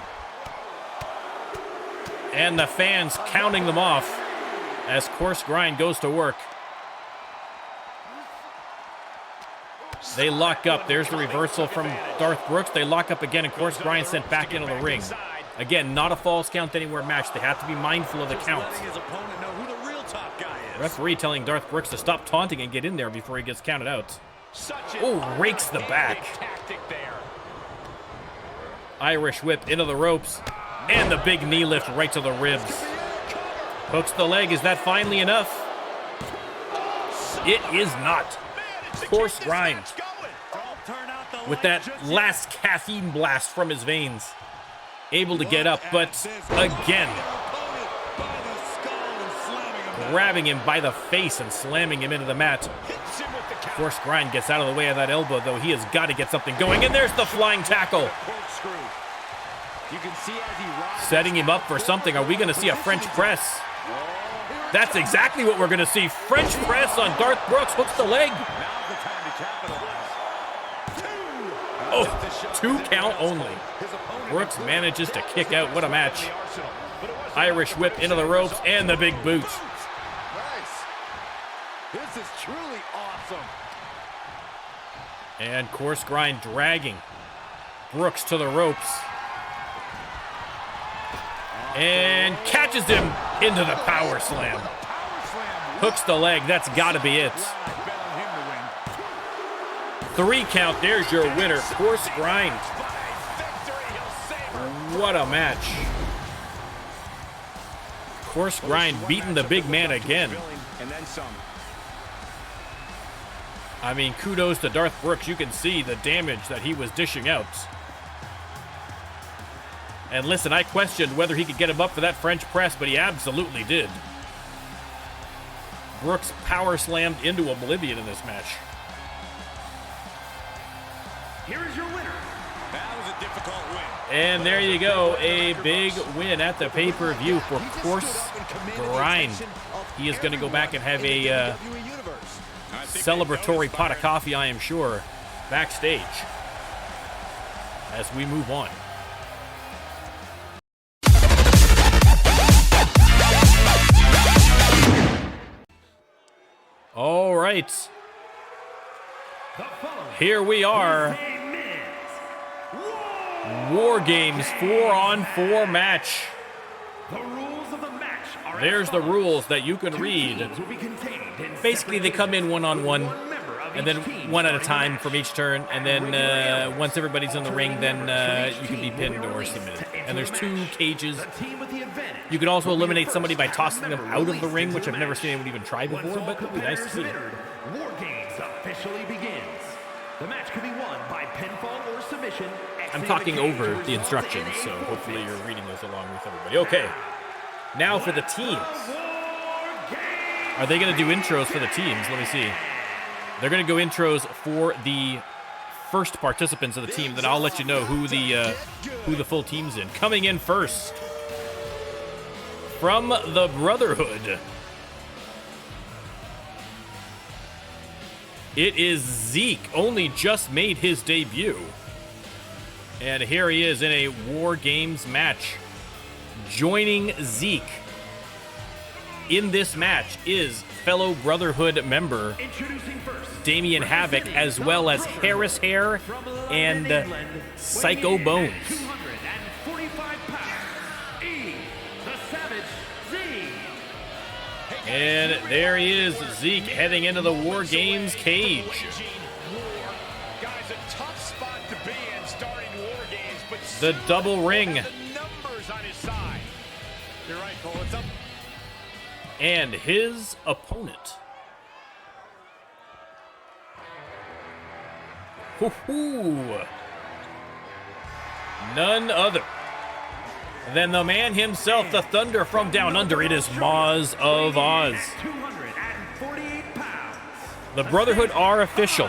And the fans counting them off as course grind goes to work. They lock up. There's the reversal from Darth Brooks. They lock up again, and course grind sent back into the ring. Again, not a falls count anywhere match. They have to be mindful of the counts. Referee telling Darth Brooks to stop taunting and get in there before he gets counted out. Oh, rakes the back. Irish whip into the ropes. And the big knee lift right to the ribs. Hooks the leg. Is that finally enough? It is not. Course grind. With that last caffeine blast from his veins. Able to get up, but again. Grabbing him by the face and slamming him into the mat. Course grind gets out of the way of that elbow, though. He has got to get something going. And there's the flying tackle. Setting him up for something. Are we going to see a French press? That's exactly what we're going to see. French press on Darth Brooks. Hooks the leg. Oh, 2 count only. Brooks manages to kick out. What a match. Irish whip into the ropes and the big boot. This is truly awesome. And course grind dragging Brooks to the ropes. And catches him into the power slam. Hooks the leg. That's got to be it. 3 count. There's your winner. Course grind. What a match. Course grind beating the big man again. I mean, kudos to Darth Brooks. You can see the damage that he was dishing out. And listen, I questioned whether he could get him up for that French press, but he absolutely did. Brooks power slammed into oblivion in this match. Here is your winner. That was a difficult win. And there you go, a big win at the pay-per-view for Course Grind. He is going to go back and have a celebratory pot of coffee, I am sure, backstage as we move on. All right. Here we are. War Games 4-on-4 match. There's the rules that you can read. Basically, they come in one-on-one, and then one at a time from each turn, and then once everybody's in the ring, then you can be pinned or submitted. And there's 2 cages. You can also eliminate somebody by tossing them out of the ring, which I've never seen anyone even try before, but it'd be nice to see. War Games officially begins. The match can be won by pinfall or submission. I'm talking over the instructions, so hopefully you're reading those along with everybody. Okay, now for the teams. Are they going to do intros for the teams? Let me see. They're going to go intros for the first participants of the team, then I'll let you know who the full team's in. Coming in first, from the Brotherhood, it is Zeke. Only just made his debut. And here he is in a War Games match. Joining Zeke in this match is fellow Brotherhood member Damian Havoc, as well as Harris Hair and Psycho Bones. And there he is, Zeke, heading into the War Games cage. The double ring. And his opponent. None other than the man himself, the Thunder from Down Under. It is Maz of Oz. The Brotherhood are official.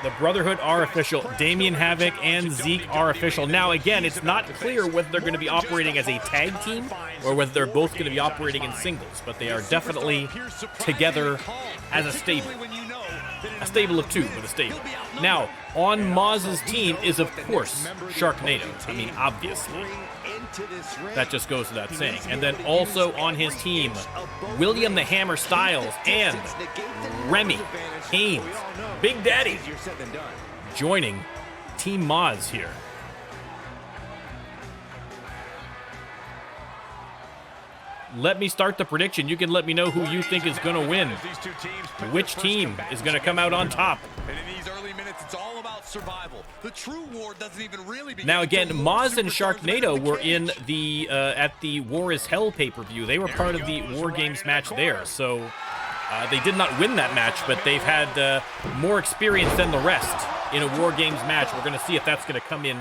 The Brotherhood are official. Damian Havoc and Zeke are official. Now, again, it's not clear whether they're going to be operating as a tag team or whether they're both going to be operating in singles, but they are definitely together as a stable. A stable of two, but a stable. Now, on Maz's team is, of course, Sharknado. I mean, obviously. That just goes without saying. And then also on his team, William the Hammer Styles and Remy Haynes, Big Daddy, joining Team Maz here. Let me start the prediction. You can let me know who you think is going to win. Which team is going to come out on top? And in these early minutes, it's all about survival. The true war doesn't even really begin. Now again, Maz and Sharknado were in the at the War is Hell pay-per-view. They were part of the War Games match there, so they did not win that match, but they've had more experience than the rest in a War Games match. We're going to see if that's going to come in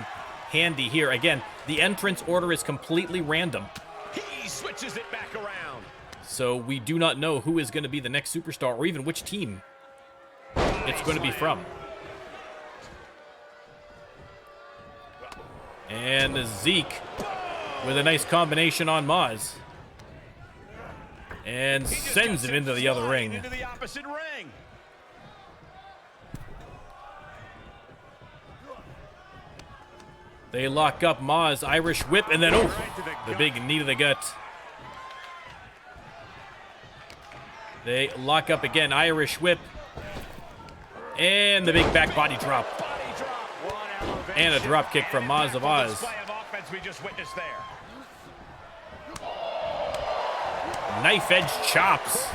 handy here. Again, the entrance order is completely random. He switches it back around. So we do not know who is going to be the next superstar or even which team it's going to be from. And Zeke with a nice combination on Maz. And sends him into the other ring. Into the opposite ring. They lock up Maz, Irish whip, and then, oh, the big knee to the gut. They lock up again, Irish whip. And the big back body drop. And a drop kick from Maz of Oz. Knife edge chops.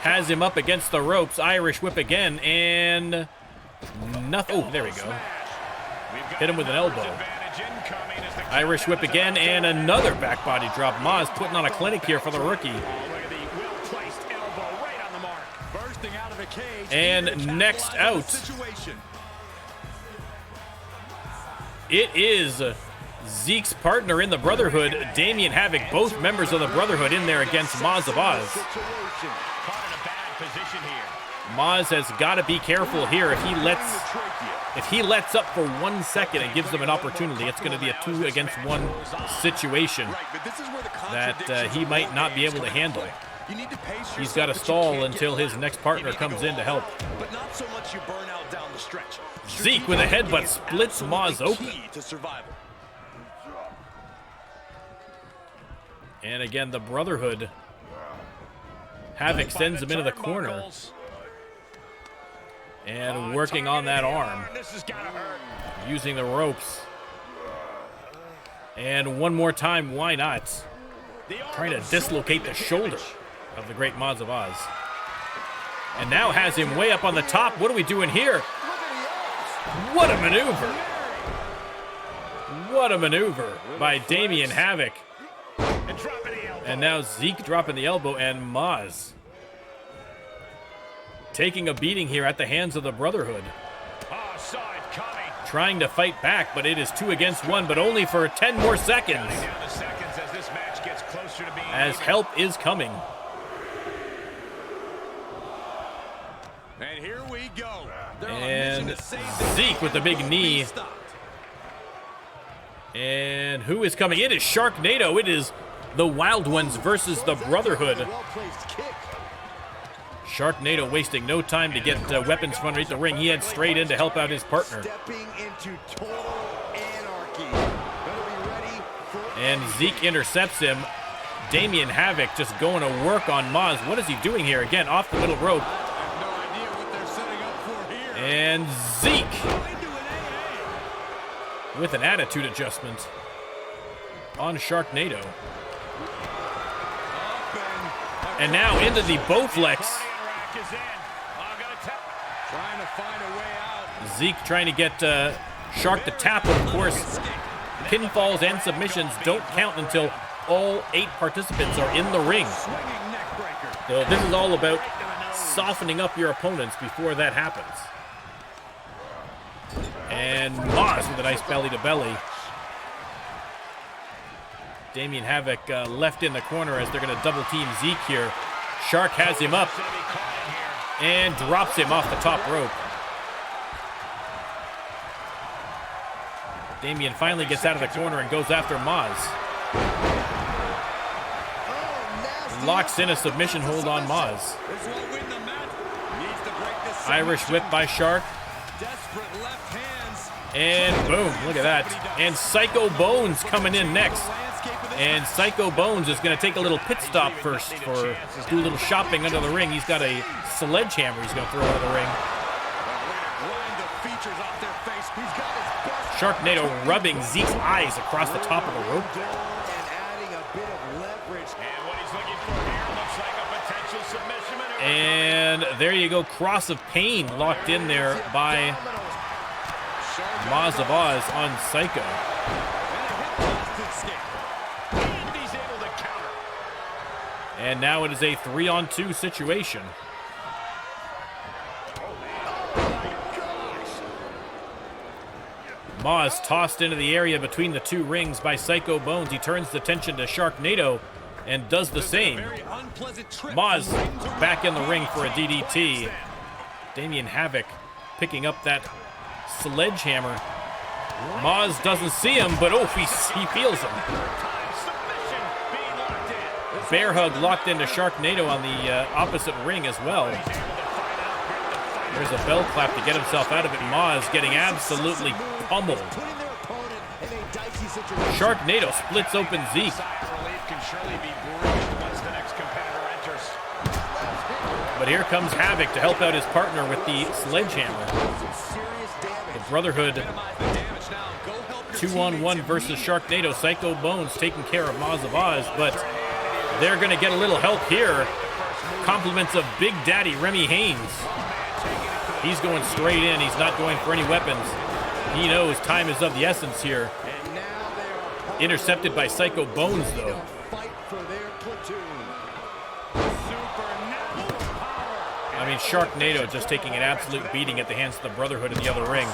Has him up against the ropes. Irish whip again. And nothing. Oh, there we go. Hit him with an elbow. Irish whip again. And another back body drop. Maz putting on a clinic here for the rookie. And next out, it is Zeke's partner in the Brotherhood, Damian Havoc, both members of the Brotherhood in there against Maz of Oz. Maz has got to be careful here. If he lets up for 1 second and gives them an opportunity, it's going to be a 2 against 1 situation that he might not be able to handle. He's got to stall until his next partner comes in to help. But not so much you burn out down the stretch. Zeke with a headbutt splits Maz open. And again, the Brotherhood. Havoc sends him into the corner. And working on that arm. Using the ropes. And one more time, why not? Trying to dislocate the shoulder of the great Maz of Oz. And now has him way up on the top. What are we doing here? What a maneuver. What a maneuver by Damian Havoc. And now Zeke dropping the elbow and Maz taking a beating here at the hands of the Brotherhood. Trying to fight back, but it is 2 against 1, but only for 10 more seconds. As help is coming. And here we go. And Zeke with the big knee. And who is coming? It is Sharknado. It is the Wild Ones versus the Brotherhood. Sharknado wasting no time to get weapons from underneath the ring. He heads straight in to help out his partner. And Zeke intercepts him. Damian Havoc just going to work on Maz. What is he doing here? Again, off the middle rope. And Zeke with an attitude adjustment on Sharknado. And now into the Bowflex. Zeke trying to get Shark to tap, but of course, pinfalls and submissions don't count until all 8 participants are in the ring. So this is all about softening up your opponents before that happens. And Maz with a nice belly-to-belly. Damian Havoc left in the corner as they're going to double-team Zeke here. Shark has him up. and drops him off the top rope. Damian finally gets out of the corner and goes after Maz. Locks in a submission hold on Maz. Irish whip by Shark. And boom, look at that. And Psycho Bones coming in next. And Psycho Bones is going to take a little pit stop first for do a little shopping under the ring. He's got a sledgehammer he's going to throw out of the ring. Sharknado rubbing Zeke's eyes across the top of the rope. And there you go, Cross of Pain locked in there by Maz of Oz on Psycho. And now it is a 3-on-2 situation. Maz tossed into the area between the two rings by Psycho Bones. He turns the attention to Sharknado and does the same. Maz back in the ring for a DDT. Damien Havoc picking up that sledgehammer. Maz doesn't see him, but oh, he feels him. Bear hug locked into Sharknado on the opposite ring as well. There's a bell clap to get himself out of it. Maz getting absolutely pummeled. Sharknado splits open Zeke. But here comes Havoc to help out his partner with the sledgehammer. The Brotherhood 2-on-1 versus Sharknado. Psycho Bones taking care of Maz of Oz, but they're going to get a little help here. Compliments of Big Daddy Remy Haynes. He's going straight in. He's not going for any weapons. He knows time is of the essence here. Intercepted by Psycho Bones, though. I mean, Sharknado just taking an absolute beating at the hands of the Brotherhood in the other ring.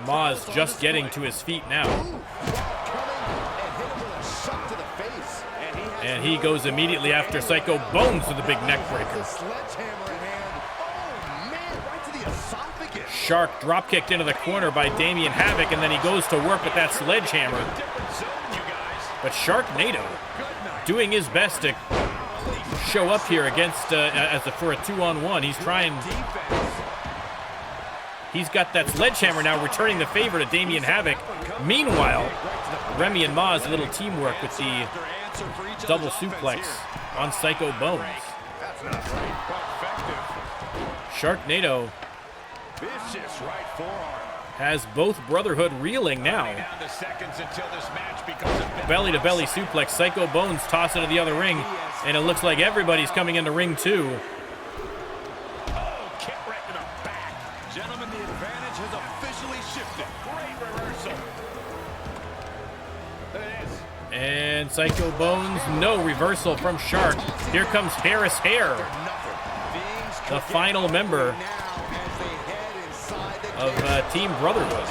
Maz just getting to his feet now. And he goes immediately after Psycho Bones with a big neck breaker. Shark drop kicked into the corner by Damien Havoc, and then he goes to work with that sledgehammer. But Sharknado doing his best to show up here against for a 2-on-1. He's trying. He's got that sledgehammer now, returning the favor to Damien Havoc. Meanwhile, Remy and Maz, a little teamwork with the double suplex on Psycho Bones. Sharknado has both Brotherhood reeling now. Belly to belly suplex. Psycho Bones toss into the other ring, and it looks like everybody's coming into ring two. And Psycho Bones, no reversal from Shark. Here comes Harris Hare, the final member of Team Brotherhood.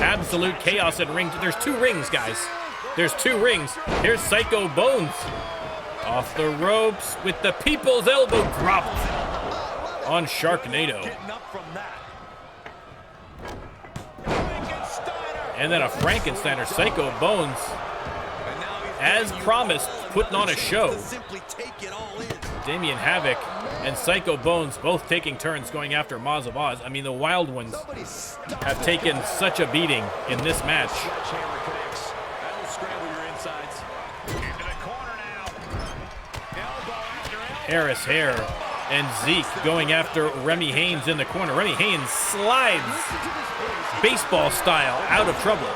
Absolute chaos in ring. There's two rings, guys. There's two rings. Here's Psycho Bones. Off the ropes with the people's elbow dropped on Sharknado. And then a Frankensteiner. Psycho Bones, as promised, putting on a show. Damien Havoc and Psycho Bones both taking turns going after Maz of Oz. I mean, the Wild Ones have taken such a beating in this match. Harris Hare and Zeke going after Remy Haynes in the corner. Remy Haynes slides baseball style out of trouble.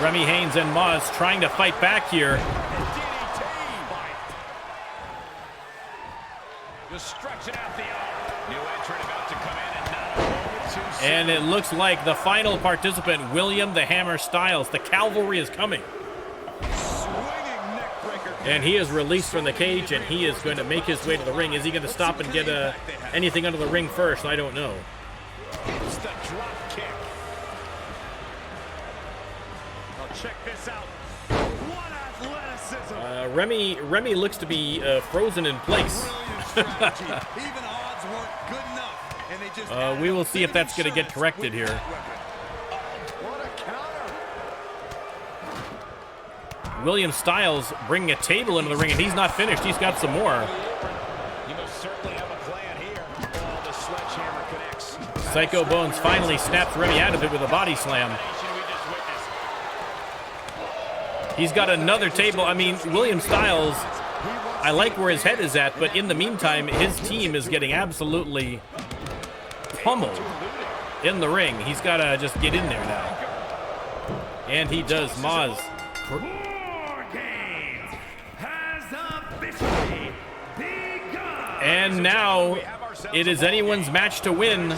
Remy Haynes and Maz trying to fight back here. And it looks like the final participant, William the Hammer Styles. The cavalry is coming. And he is released from the cage, and he is going to make his way to the ring. Is he going to stop and get anything under the ring first? I don't know. Check this out. What athleticism. Remy looks to be frozen in place. Even odds weren't good enough, and they just We will see if that's going to get corrected here. What a counter. William Styles bringing a table into the ring, and he's not finished. He's got some more. You most certainly have a plan here. Oh, the sledgehammer connects. Psycho Bones finally snaps Remy out of it with a body slam. He's got another table. I mean, William Styles, I like where his head is at, but in the meantime, his team is getting absolutely pummeled in the ring. He's got to just get in there now. And he does. Maz. War Games has officially begun. And now it is anyone's match to win.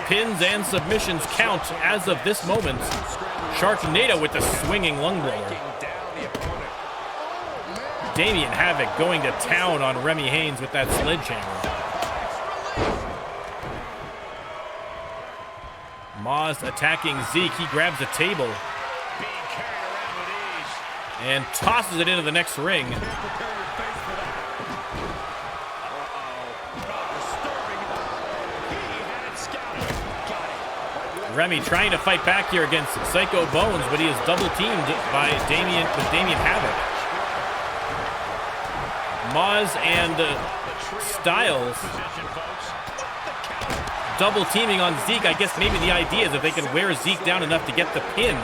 Pins and submissions count as of this moment. Sharknado with the swinging lung blower. Damian Havoc going to town on Remy Haynes with that sledgehammer. Maz attacking Zeke. He grabs a table and tosses it into the next ring. Remy trying to fight back here against Psycho Bones, but he is double teamed by Damian Havoc. Maz and Styles double teaming on Zeke. I guess maybe the idea is if they can wear Zeke down enough to get the pin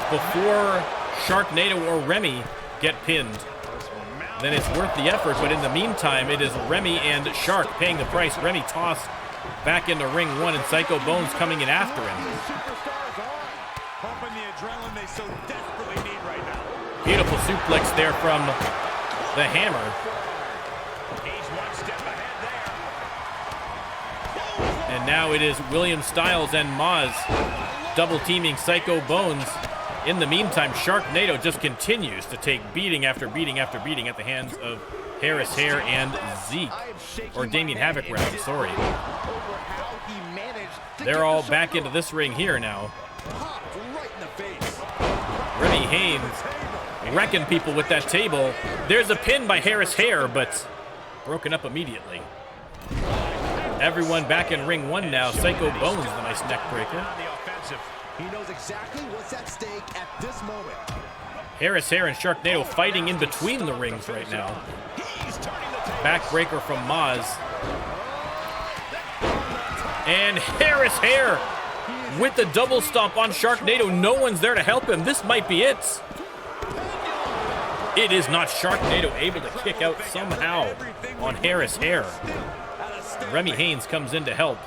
before Sharknado or Remy get pinned, then it's worth the effort. But in the meantime, it is Remy and Shark paying the price. Remy tossed back into ring one, and Psycho Bones coming in after him. Beautiful suplex there from the Hammer. And now it is William Styles and Maz double teaming Psycho Bones. In the meantime, Sharknado just continues to take beating after beating after beating at the hands of Harris Hare and Zeke. Or Damian Havoc, rather, sorry. They're all back into this ring here now. Remy Haynes wrecking people with that table. There's a pin by Harris Hare, but broken up immediately. Everyone back in ring one now. Psycho Bones, the nice neck breaker. He knows exactly what's at stake at this moment. Harris Hare and Sharknado fighting in between the rings right now. Backbreaker from Maz. And Harris Hare with the double stomp on Sharknado. No one's there to help him. This might be it. It is not. Sharknado able to kick out somehow on Harris Hare. Remy Haynes comes in to help.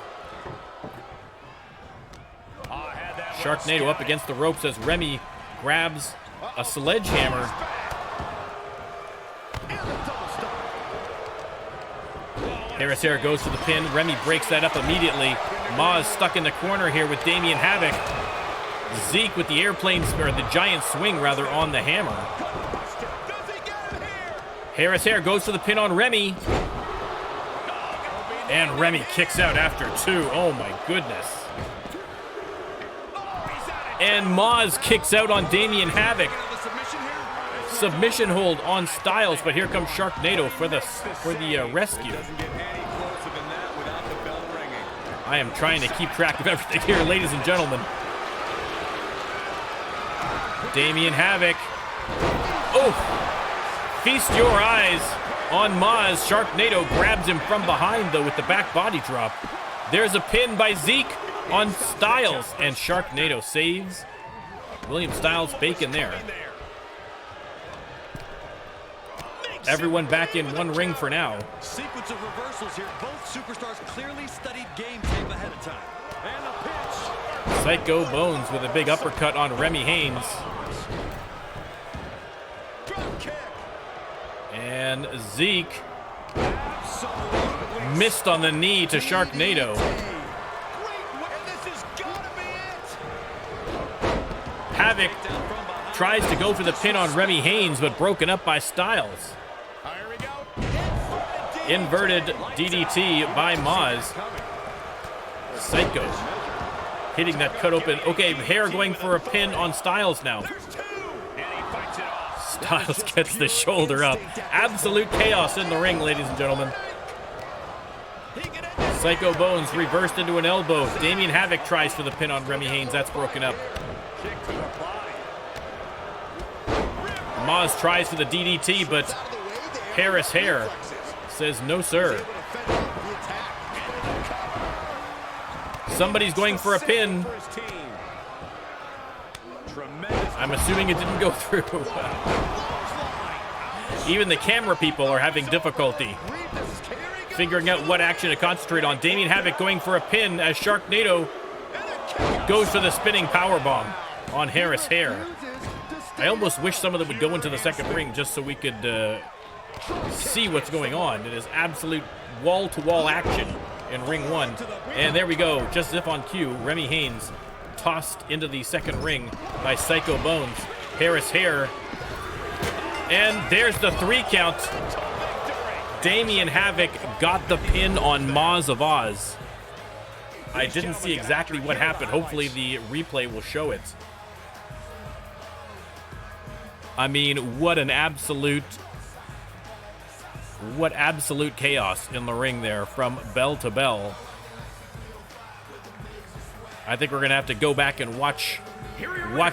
Sharknado up against the ropes as Remy grabs a sledgehammer. Harris Hare goes to the pin. Remy breaks that up immediately. Maz stuck in the corner here with Damian Havoc. Zeke with the airplane, or the giant swing rather, on the Hammer. Harris Hare goes to the pin on Remy. And Remy kicks out after two. Oh my goodness. And Maz kicks out on Damian Havoc. Submission hold on Styles, but here comes Sharknado for the rescue. I am trying to keep track of everything here, ladies and gentlemen. Damian Havoc. Oh! Feast your eyes on Maz. Sharknado grabs him from behind, though, with the back body drop. There's a pin by Zeke on Styles, and Sharknado saves William Styles bacon there. Everyone back in one ring for now. Sequence of reversals here. Both superstars clearly studied game tape ahead of time. And a pitch. Psycho Bones with a big uppercut on Remy Haynes. And Zeke missed on the knee to Sharknado. Havoc tries to go for the pin on Remy Haynes, but broken up by Styles. Inverted DDT by Maz. Psycho hitting that cut open. Okay, Hair going for a pin on Styles now. Styles gets the shoulder up. Absolute chaos in the ring, ladies and gentlemen. Psycho Bones reversed into an elbow. Damien Havoc tries for the pin on Remy Haynes. That's broken up. Maz tries for the DDT, but Harris Hair says no, sir. Somebody's going for a pin. I'm assuming it didn't go through. Even the camera people are having difficulty figuring out what action to concentrate on. Damien Havoc going for a pin as Sharknado goes for the spinning powerbomb on Harris Hair. I almost wish some of them would go into the second ring just so we could see what's going on. It is absolute wall-to-wall action in ring one. And there we go, just as if on cue, Remy Haynes tossed into the second ring by Psycho Bones. Harris Hair. And there's the 3 count. Damien Havoc got the pin on Maz of Oz. I didn't see exactly what happened. Hopefully the replay will show it. I mean, what absolute chaos in the ring there from bell to bell. I think we're going to have to go back and watch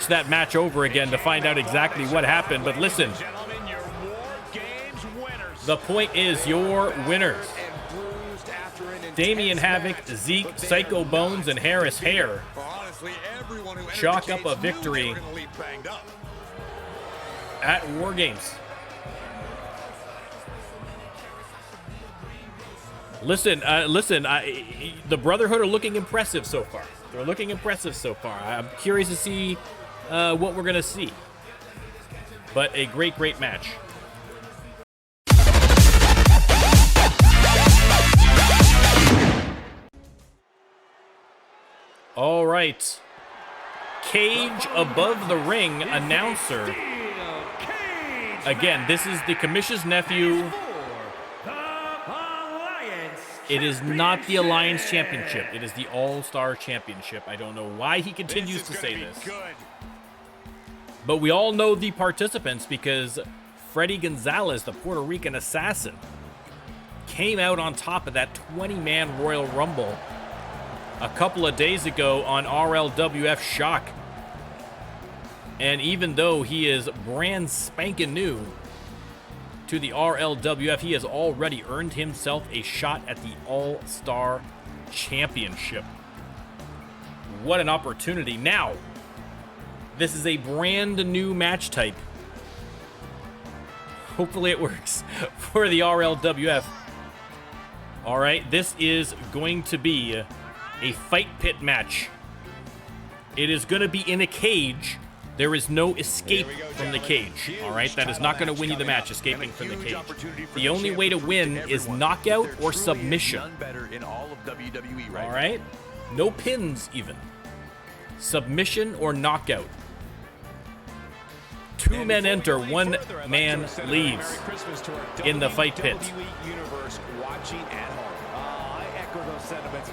that match over again to find out exactly what happened. But listen, the point is your winners. Damien Havoc, Zeke, Psycho Bones, and Harris Hair chalk up a victory at War Games. Listen, the Brotherhood are looking impressive so far. They're looking impressive so far. I'm curious to see what we're going to see. But a great, great match. All right. Cage above the ring announcer. Again, this is the Commissioner's nephew. It is not the Alliance Championship. It is the All-Star Championship. I don't know why he continues to say this. But we all know the participants because Freddy Gonzalez, the Puerto Rican assassin, came out on top of that 20-man Royal Rumble a couple of days ago on RLWF Shock. And even though he is brand spanking new to the RLWF, he has already earned himself a shot at the All-Star Championship. What an opportunity. Now, this is a brand new match type. Hopefully it works for the RLWF. All right, this is going to be a fight pit match. It is going to be in a cage. There is no escape from the cage, all right? That is not going to win you the match, escaping from the cage. The only way to win is knockout or submission, all right? No pins, even. Submission or knockout. 2 men enter, 1 man leaves in the fight pit.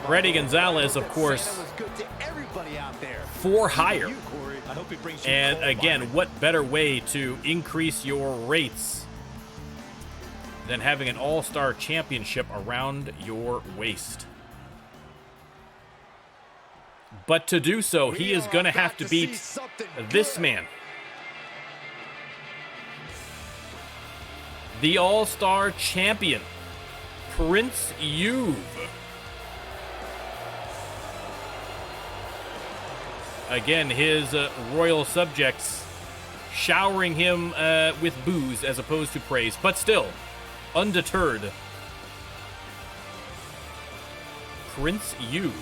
Freddy Gonzalez, of course, 4 higher. And again, what better way to increase your rates than having an All-Star Championship around your waist? But to do so, he is going to have to beat this man. The All-Star Champion, Prince Youve. Again, his royal subjects showering him with boos as opposed to praise, but still, undeterred. Prince Youve.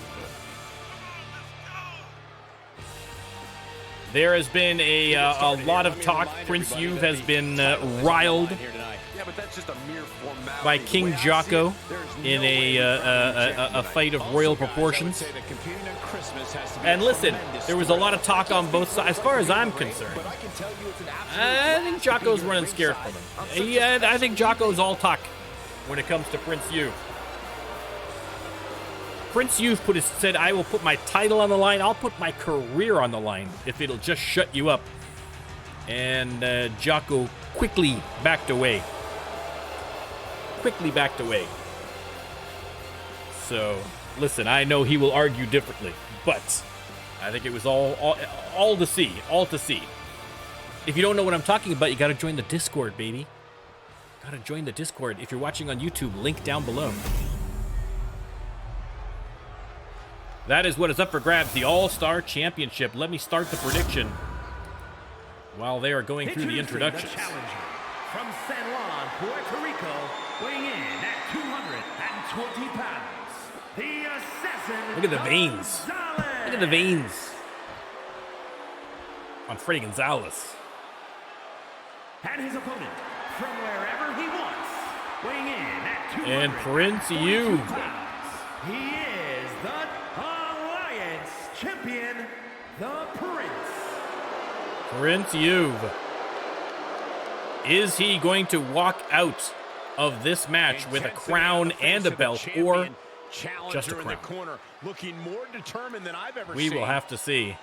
There has been a lot of talk. Prince Youve has been riled by King Jocko in a fight of royal proportions. And listen, there was a lot of talk on both sides. As far as I'm concerned, I think Jocko's running scared from him. I think Jocko's all talk when it comes to Prince Youve. Prince Youth said, I will put my title on the line. I'll put my career on the line if it'll just shut you up. And Jocko quickly backed away. So, listen, I know he will argue differently, but I think it was all to see. If you don't know what I'm talking about, you got to join the Discord, baby. Got to join the Discord. If you're watching on YouTube, link down below. That is what is up for grabs, the All-Star Championship. Let me start the prediction while they are going through the introductions. The challenger from San Juan, Puerto Rico, weighing in at 220 pounds, the assassin. Look at the veins. Gonzalez. Look at the veins on Freddy Gonzalez. And his opponent from wherever he wants, weighing in at 200 And Prince Yu. pounds. He is the Alliance Champion, the Prince. Prince Yu. Is he going to walk out of this match with a crown and a belt, or just a crown? Looking more determined than I've ever We seen. will have to see.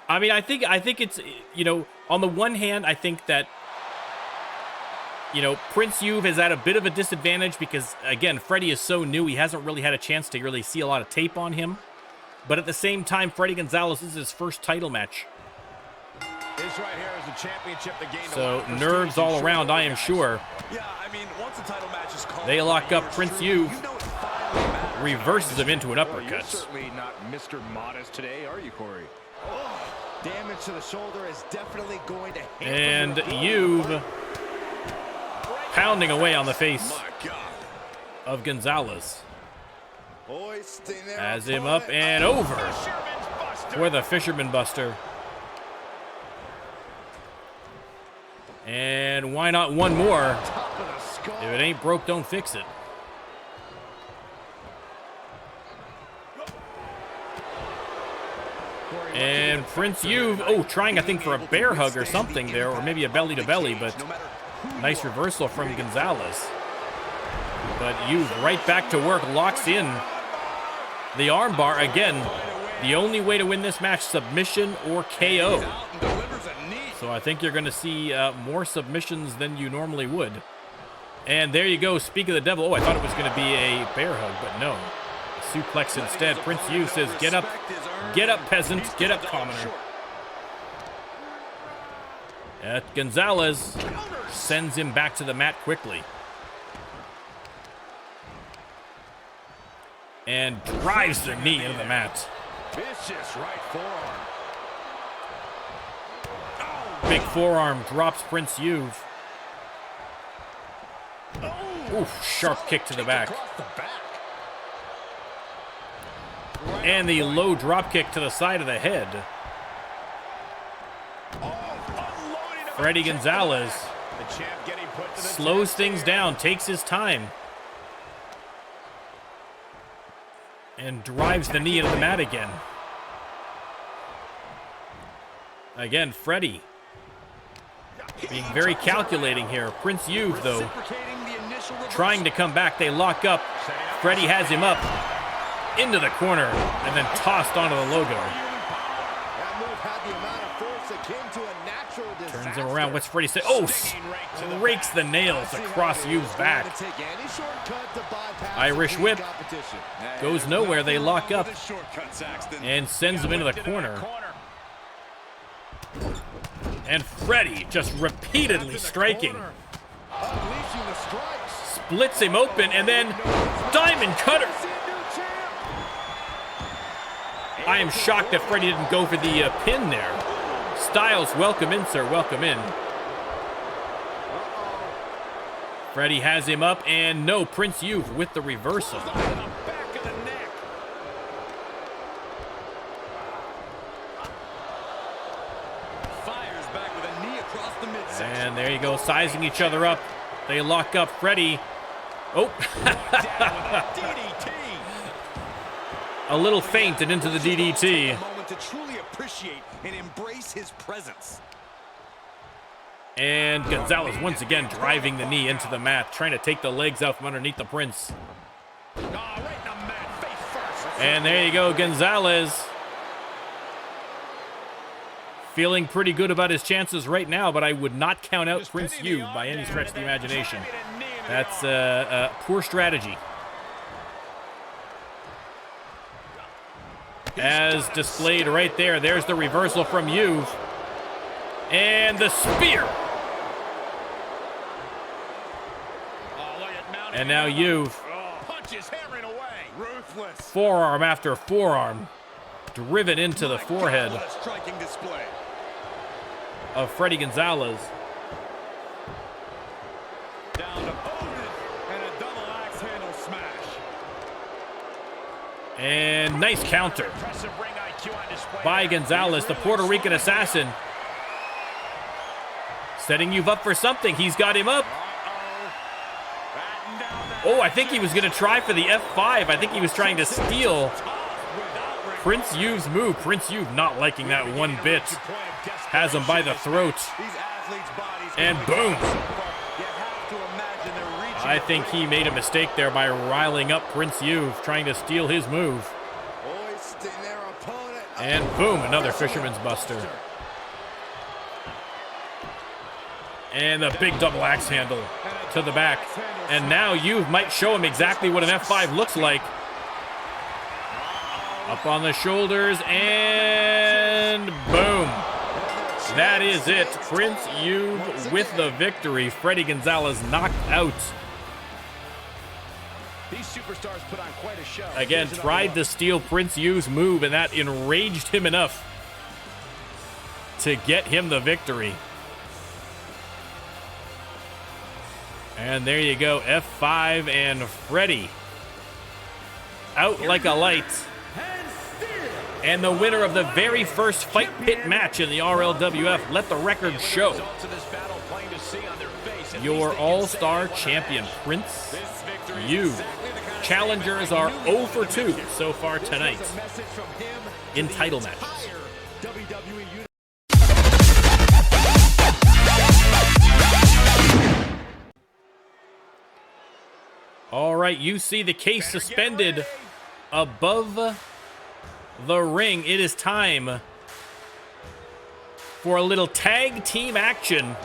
I mean, I think it's, you know, on the one hand, I think that, you know, Prince Yu is at a bit of a disadvantage because, again, Freddy is so new, he hasn't really had a chance to really see a lot of tape on him. But at the same time, Freddy Gonzalez is his first title match. This right here is the championship that gained So, nerves all around, I am sure. Yeah, I mean, once the title match is called, They lock up Prince Yu, you know it finally matters. reverses him into an Well, you're uppercut. certainly not Mr. Modest today, are you, Corey? Damage to the shoulder is definitely going to hamper And your ability. Yu pounding away on the face My God. of Gonzalez. Hoisting their Has him up opponent and over Fisherman's Buster. for the Fisherman Buster. And why not one more? Top of the skull. If it ain't broke, don't fix it. And Prince Yu, oh, trying, I think, for a bear hug or something there, or maybe a belly-to-belly, but nice reversal from Gonzalez. But Yu right back to work, locks in the armbar. Again, the only way to win this match, submission or KO. Delivers a knee. So I think you're going to see more submissions than you normally would. And there you go, speak of the devil. Oh, I thought it was going to be a bear hug, but no. Suplex instead. Prince Yu says, get up, peasant, get up, commoner. Gonzalez sends him back to the mat quickly. And drives the knee into the mat. Vicious right forearm. Big forearm drops Prince Yu. Oof, sharp kick to the back. Across the back. And the low drop kick to the side of the head. Unloading of Freddy a kick. Gonzalez The champ getting put to the slows test things here. down, takes his time. And drives the knee into the mat again. Again, Freddy being very calculating here. Prince Yu, though, Reciprocating the initial reversal. trying to come back. They lock up. Freddy has him up into the corner and then tossed onto the logo. That move had the amount of force akin to a natural disaster. Turns him around. What's Freddy say? Oh, rakes the nails across Yu's back. Irish whip. Goes nowhere. They lock up and sends him into the corner. And Freddy just repeatedly striking. Splits him open and then Diamond Cutter. I am shocked that Freddy didn't go for the pin there. Styles, welcome in, sir. Welcome in. Freddy has him up, and no, Prince Yu with the reversal. And there you go, sizing each other up. They lock up Freddy. Oh. A little feint and into the DDT. A moment to truly appreciate and embrace his presence. And Gonzalez once again driving the knee into the mat, trying to take the legs out from underneath the Prince. And there you go, Gonzalez. Feeling pretty good about his chances right now, but I would not count out Prince Yu by any stretch of the imagination. That's a poor strategy. As displayed right there, there's the reversal from Yu. And the spear. And now Yu. Forearm after forearm. Driven into the forehead of Freddy Gonzalez. Down to Odin and a double axe handle smash. And nice counter by Gonzalez, the Puerto Rican assassin. Setting you up for something. He's got him up. Oh, I think he was going to try for the F5. I think he was trying to steal Prince Yu's move. Prince Yu not liking that one bit. Has him by the throat. And boom. I think he made a mistake there by riling up Prince Yu, trying to steal his move. And boom, another Fisherman's Buster. And a big double axe handle to the back. And now Yu might show him exactly what an F5 looks like. Up on the shoulders, and boom. That is it. Prince Yu with the victory. Freddy Gonzalez knocked out. These superstars put on quite a show. Again, tried to steal Prince Yu's move, and that enraged him enough to get him the victory. And there you go, F5 and Freddy out like a light. And the winner of the very first Fight Pit match in the RLWF, let the record show. Your all-star champion, Prince Yu. Challengers are 0 for 2 so far tonight in title matches. All right, you see the case suspended above the ring. It is time for a little tag team action.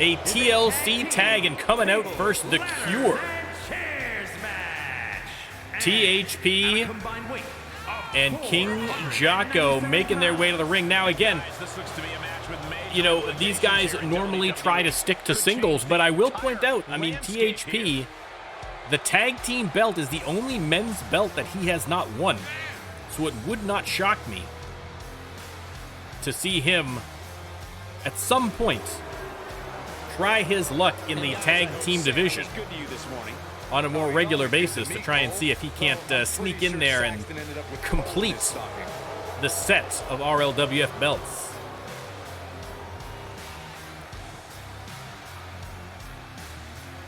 A TLC tag, and coming out first, The Cure. THP and King Jocko making their way to the ring. Now again, you know, these guys normally try to stick to singles, but I will point out, I mean, THP, the tag team belt is the only men's belt that he has not won. So it would not shock me to see him at some point try his luck in the tag team division on a more regular basis to try and see if he can't sneak in there and complete the set of RLWF belts.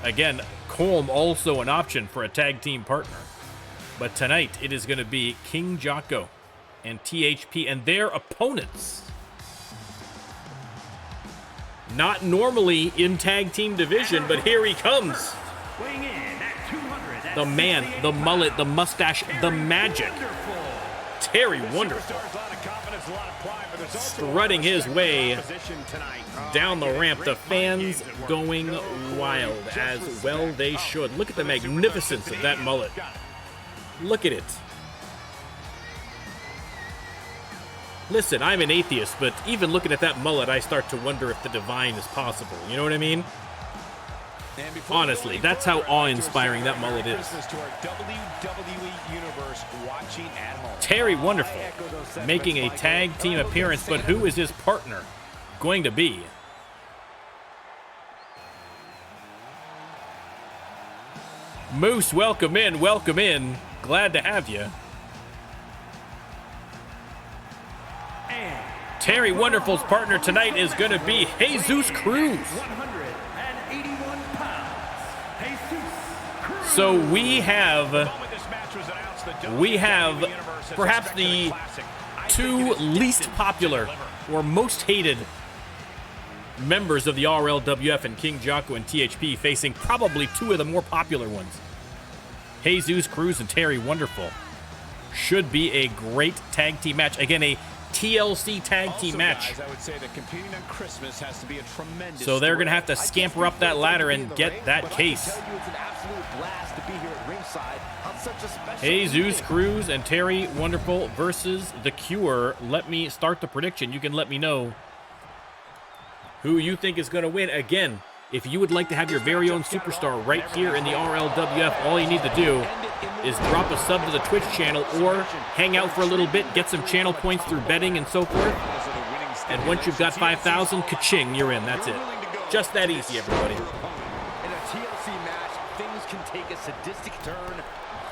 Again, Colm also an option for a tag team partner. But tonight, it is going to be King Jocko and THP and their opponents. Not normally in tag team division, but here he comes. The man, the mullet, the mustache, the magic. Terry Wonderful. Strutting his way down the ramp. The fans going wild, as well they should. Look at the magnificence of that mullet. Look at it. Listen, I'm an atheist, but even looking at that mullet, I start to wonder if the divine is possible. You know what I mean? Honestly, that's how awe-inspiring that mullet is. Terry Wonderful making a tag team appearance, but who is his partner going to be? Moose, welcome in, welcome in. Glad to have you. Terry Wonderful's partner tonight is going to be Jesus Cruz. So we have perhaps the two least popular or most hated members of the RLWF and King Jocko and THP facing probably two of the more popular ones. Jesus Cruz and Terry Wonderful. Should be a great tag team match. Again, a TLC tag team match. Guys, I would say that competing on Christmas has to be a tremendous So they're going to have to story. scamper up that ladder and get that case. It's an absolute blast to be here at ringside on such a special Jesus evening. Cruz and Terry Wonderful versus The Cure. Let me start the prediction. You can let me know who you think is going to win. Again, if you would like to have your very own superstar right here in the RLWF, all you need to do is drop a sub to the Twitch channel or hang out for a little bit, get some channel points through betting and so forth. And once you've got 5,000, ka-ching, you're in. That's it. Just that easy, everybody. In a TLC match, things can take a sadistic turn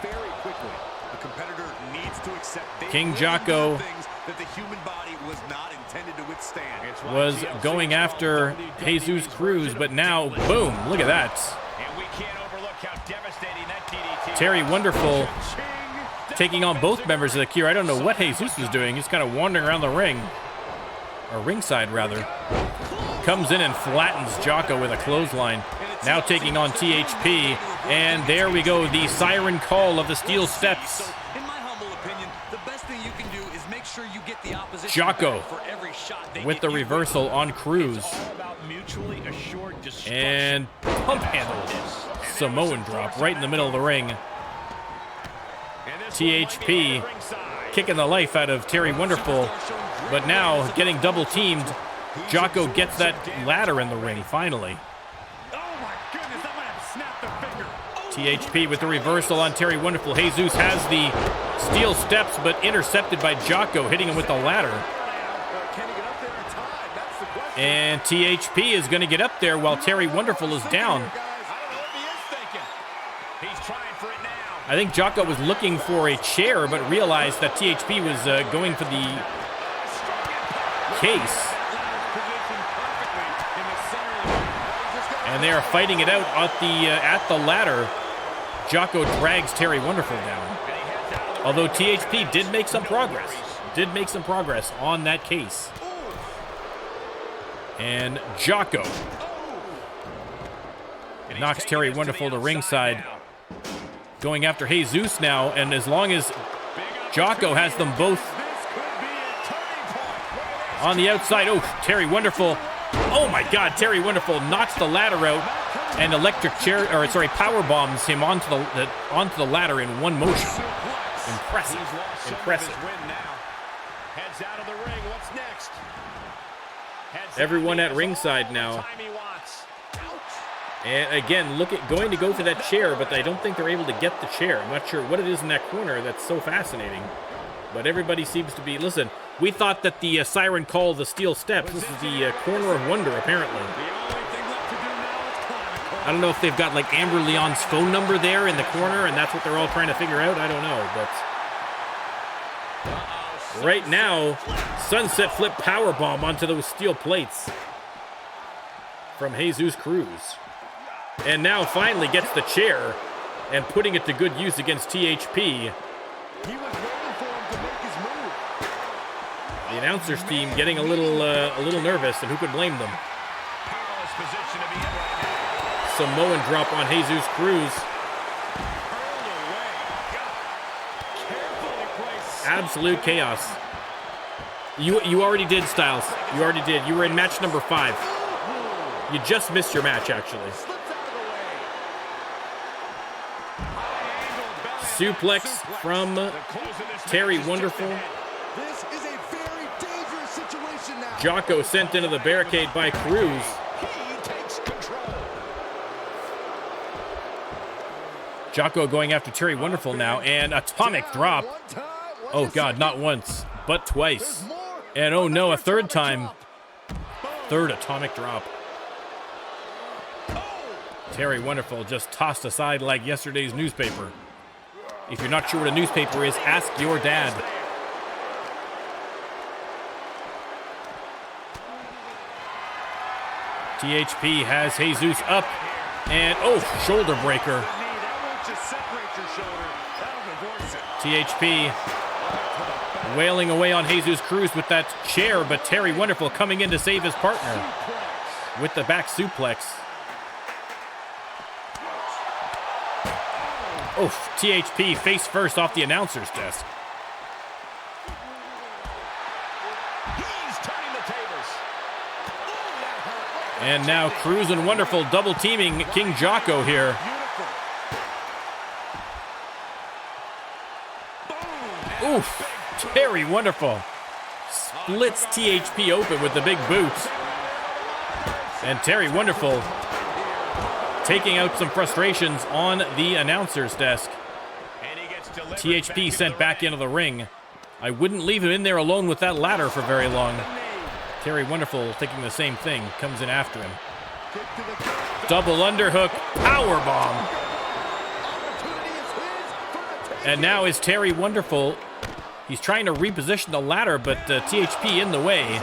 very quickly. The competitor needs to accept King Jocko things that the human body was not intended to withstand. was going after Jesus Cruz, but now, boom, look at that. And we can't overlook how devastating that DDT. Terry Wonderful taking on both members of the Cure. I don't know what Jesus was doing. He's kind of wandering around the ring, or ringside rather. Comes in and flattens Jocko with a clothesline. Now taking on THP, and there we go, the siren call of the steel steps. In my humble opinion, the best thing you can do is make sure you get the opposition Jocko for every shot they with get the you reversal on Cruz. All about mutually assured destruction. And pump handle. Samoan drop right in the middle of the ring. THP kicking the life out of Terry Wonderful, but now getting double teamed. Jocko gets that ladder in the ring finally. Oh my goodness, that might have snapped their finger. THP with the reversal on Terry Wonderful. Jesus has the steel steps, but intercepted by Jocko, hitting him with the ladder. Can he get up there in time? That's the question. And THP is going to get up there while Terry Wonderful is down. I don't know what he is thinking. He's trying for it now. I think Jocko was looking for a chair, but realized that THP was going for the case. And they are fighting it out at the ladder. Jocko drags Terry Wonderful down. Although THP did make some progress. On that case. And Jocko knocks Terry Wonderful to ringside. Going after Jesus now, and as long as Jocko has them both on the outside. Oh, Terry Wonderful. Oh my God, Terry Wonderful knocks the ladder out and power bombs him onto the ladder in one motion. Impressive. Heads out of the ring. What's next? Everyone at ringside now. And again, going to go for that chair, but I don't think they're able to get the chair. I'm not sure what it is in that corner that's so fascinating. But everybody seems to be... Listen, we thought that the siren called the steel steps. This is the corner of wonder, apparently. I don't know if they've got, like, Amber Leon's phone number there in the corner, and that's what they're all trying to figure out. I don't know, but... Right now, sunset flip powerbomb onto those steel plates from Jesus Cruz. And now finally gets the chair and putting it to good use against THP. He was waiting for him to make his move. The announcers team getting a little nervous, and who could blame them? Powerless position to be in right now. Samoan drop on Jesus Cruz. Absolute chaos. You already did, Styles. You already did. You were in match number 5. You just missed your match, actually. Suplex from Terry Wonderful. This is a very dangerous situation now. Jocko sent into the barricade by Cruz. He takes control. Jocko going after Terry Wonderful now, and atomic drop. Oh God, not once, but twice. And oh no, a third time. Third atomic drop. Terry Wonderful just tossed aside like yesterday's newspaper. If you're not sure what a newspaper is, ask your dad. THP has Jesus up, and oh, shoulder breaker. THP wailing away on Jesus Cruz with that chair, but Terry Wonderful coming in to save his partner. with the back suplex. Oof, THP face first off the announcer's desk. He's turning the tables. And now Cruisin' Wonderful double teaming King Jocko here. Oof, Terry Wonderful splits THP open with the big boot. And Terry Wonderful taking out some frustrations on the announcer's desk. THP sent back into the ring. I wouldn't leave him in there alone with that ladder for very long. Terry Wonderful thinking the same thing, comes in after him. Double underhook, powerbomb. And now is Terry Wonderful. He's trying to reposition the ladder, but THP in the way.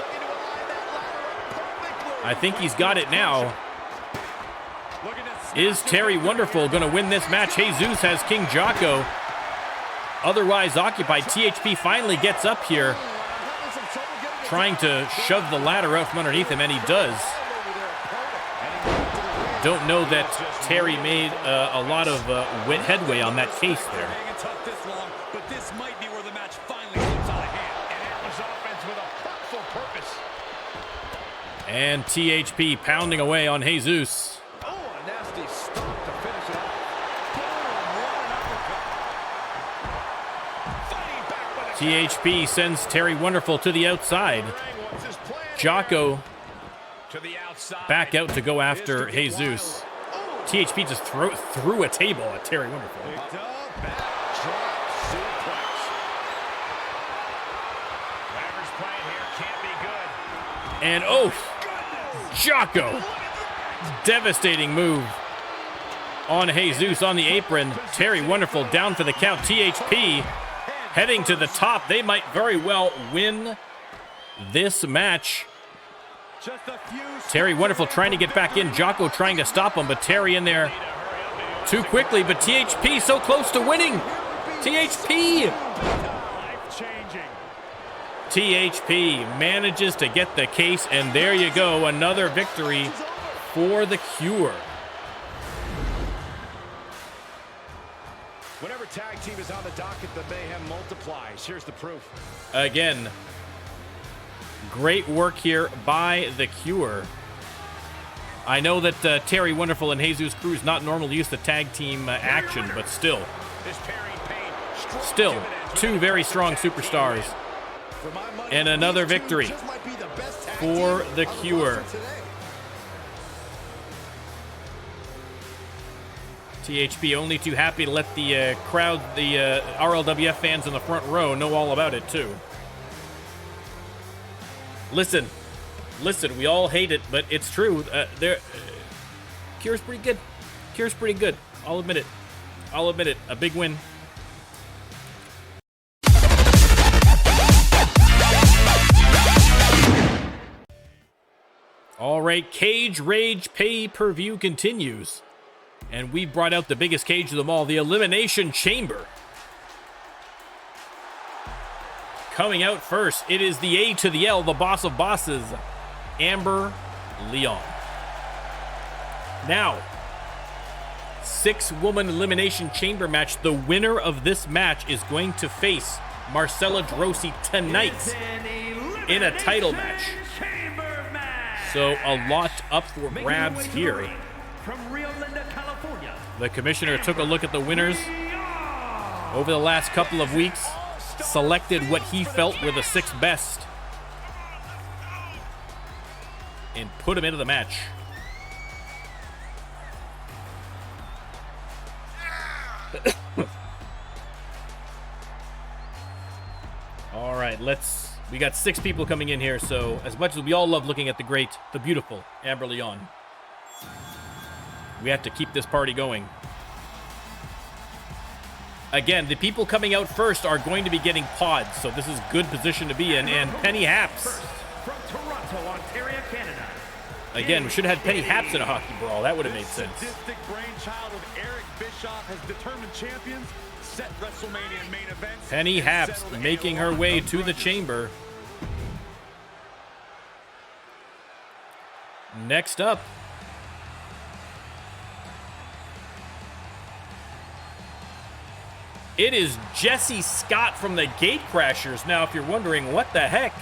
I think he's got it now. Is Terry Wonderful going to win this match? Jesus has King Jocko otherwise occupied. THP finally gets up here, trying to shove the ladder out from underneath him, and he does. Don't know that Terry made a lot of headway on that case there. But this might be where the match finally slips out of hand. And Atlas offense with a hurtful purpose. And THP pounding away on Jesus. Oh, a nasty stop to finish it off. THP sends Terry Wonderful to the outside. Jocko back out to go after Jesus. THP just threw a table at Terry Wonderful. And oh, Jocko, devastating move on Jesus on the apron. Terry Wonderful down for the count. THP heading to the top. They might very well win this match. Terry Wonderful trying to get back in. Jocko trying to stop him, but Terry in there too quickly. But THP so close to winning. THP manages to get the case, and there you go. Another victory for the Cure. Whenever tag team is on the docket, the mayhem multiplies. Here's the proof. Again, great work here by the Cure. I know that Terry Wonderful and Jesus Cruz not normally used to tag team action, but still, two very strong superstars. And another victory for the Cure. THP only too happy to let the crowd, the RLWF fans in the front row know all about it too. Listen, we all hate it, but it's true. Cure's pretty good. Cure's pretty good. I'll admit it. A big win. All right, Cage Rage pay-per-view continues. And we brought out the biggest cage of them all, the Elimination Chamber. Coming out first, it is the A to the L, the boss of bosses, Amber Leon. Now, 6-woman Elimination Chamber match. The winner of this match is going to face Marcella Drosy tonight in a title match. So a lot up for grabs here. The commissioner took a look at the winners over the last couple of weeks, selected what he felt were the 6 best, and put them into the match. All right, we got 6 people coming in here, so as much as we all love looking at the great, the beautiful Amber Leon, we have to keep this party going. Again, the people coming out first are going to be getting pods, so this is good position to be in. And Penny Haps. From Toronto, Ontario, Canada. Again, we should have had Penny Haps in a hockey brawl. That would have made sense. Sadistic brainchild of Eric Bischoff has determined champions, set WrestleMania main events. Penny Haps making her way to the chamber. Next up, it is Jesse Scott from the Gatecrashers. Now, if you're wondering what the heck,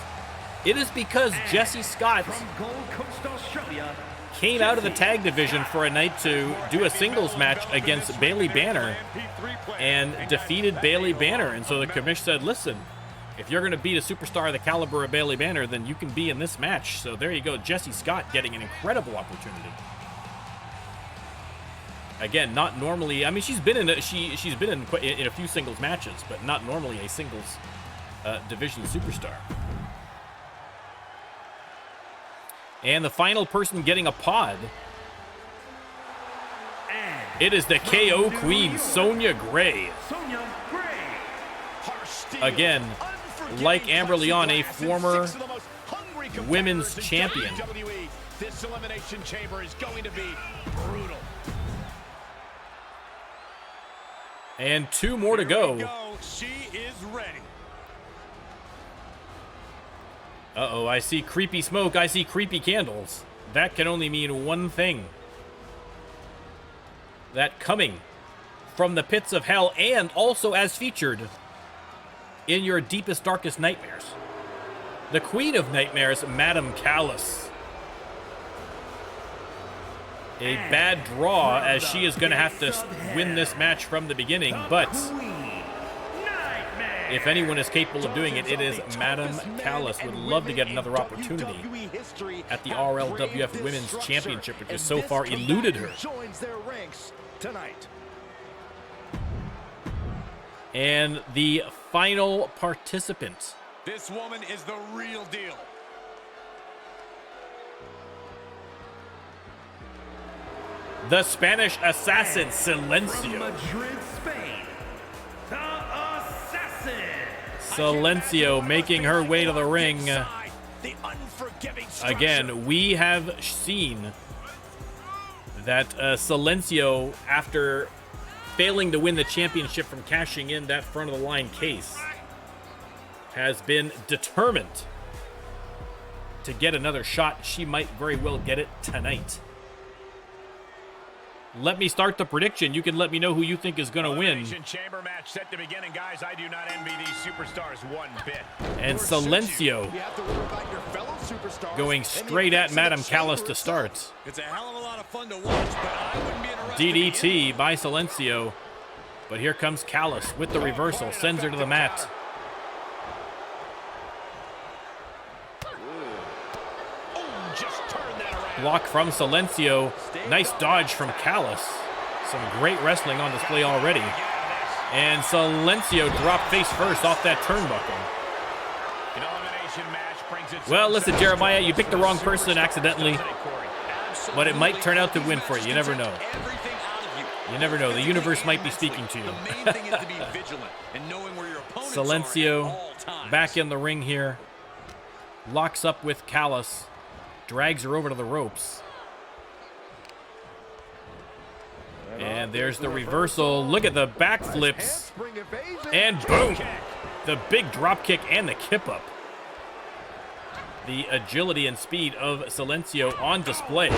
it is because Jesse Scott From Gold Coast, Australia, came out of the tag division for a night to do a singles match against Bailey Banner and defeated Bailey Banner. And so the commission said, listen, if you're going to beat a superstar of the caliber of Bailey Banner, then you can be in this match. So there you go, Jesse Scott getting an incredible opportunity. Again, not normally. I mean, she's been in a few singles matches, but not normally a singles division superstar. And the final person getting a pod, it is the KO Queen, Sonya Gray. Sonya Gray. Again, like Amber Leon, a former women's champion. This Elimination Chamber is going to be brutal. And 2 more to go. She is ready. Uh-oh, I see creepy smoke, I see creepy candles. That can only mean one thing. That coming from the pits of hell, and also as featured in your deepest, darkest nightmares, the Queen of Nightmares, Madam Callis. A bad draw, as she is going to have to win this match from the beginning, but if anyone is capable of doing it, it is Madam Callis. Would love to get another opportunity at the RLWF Women's Championship, which has so far eluded her. And the final participant. This woman is the real deal. The Spanish assassin, From Silencio. Madrid, Spain, the Assassin. Silencio making her way to the ring. The unforgiving structure. Again, we have seen that Silencio, after failing to win the championship from cashing in that front of the line case, has been determined to get another shot. She might very well get it tonight. Let me start the prediction. You can let me know who you think is going to win. Elimination Chamber match set to begin, and guys, I do not envy these superstars one bit. And Silencio going straight at Madam Callis to start. It's a hell of a lot of fun to watch, but I wouldn't be interested. DDT by Silencio. But here comes Callis with the reversal. Sends her to the mat. Just turn that around. Block from Silencio. Nice dodge from Callis. Some great wrestling on display already. And Silencio dropped face first off that turnbuckle. An elimination match brings its Well, own listen, set of Jeremiah, you picked the wrong person accidentally, Absolutely. but it might turn out to win for you. You never know. Everything out of you. You never know. The universe might be speaking to you. The main thing is to be vigilant and knowing where your opponents are at Silencio all times. back in the ring here. Locks up with Callis. Drags her over to the ropes. And there's the reversal. Look at the backflips. And boom! The big drop kick and the kip up. The agility and speed of Silencio on display.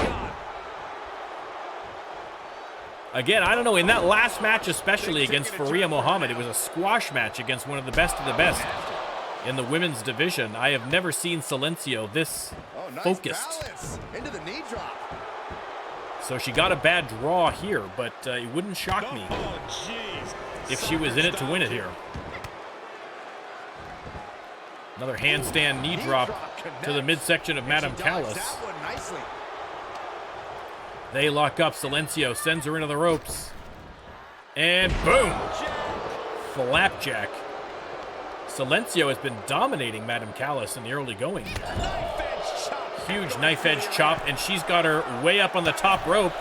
Again, I don't know, in that last match especially against Faria Muhammad, it was a squash match against one of the best in the women's division. I have never seen Silencio this focused. Into the knee drop. So she got a bad draw here, but it wouldn't shock me Oh, jeez. if she was in it to win it here. Another handstand knee drop to the midsection of Madam Callis. They lock up. Silencio sends her into the ropes. And boom! Flapjack. Silencio has been dominating Madam Callis in the early going. Huge knife edge chop, and she's got her way up on the top rope.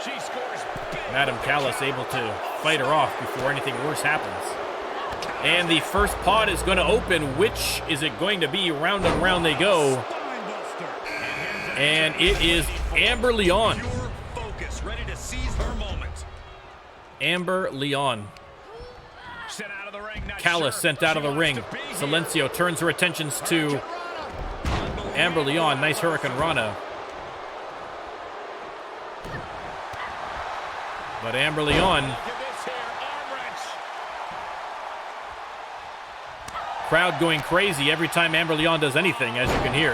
She scores big. Madam Callis able to fight her off before anything worse happens. And the first pod is going to open. Which is it going to be? Round and round they go. And it is Amber Leon. Pure focus, ready to seize her moment. Amber Leon. Sent out of the ring, not Callis sure sent out of she the wants ring. to be here. Silencio turns her attentions to Amber Leon. Nice Hurricane Rana. But Amber Leon, crowd going crazy every time Amber Leon does anything, as you can hear.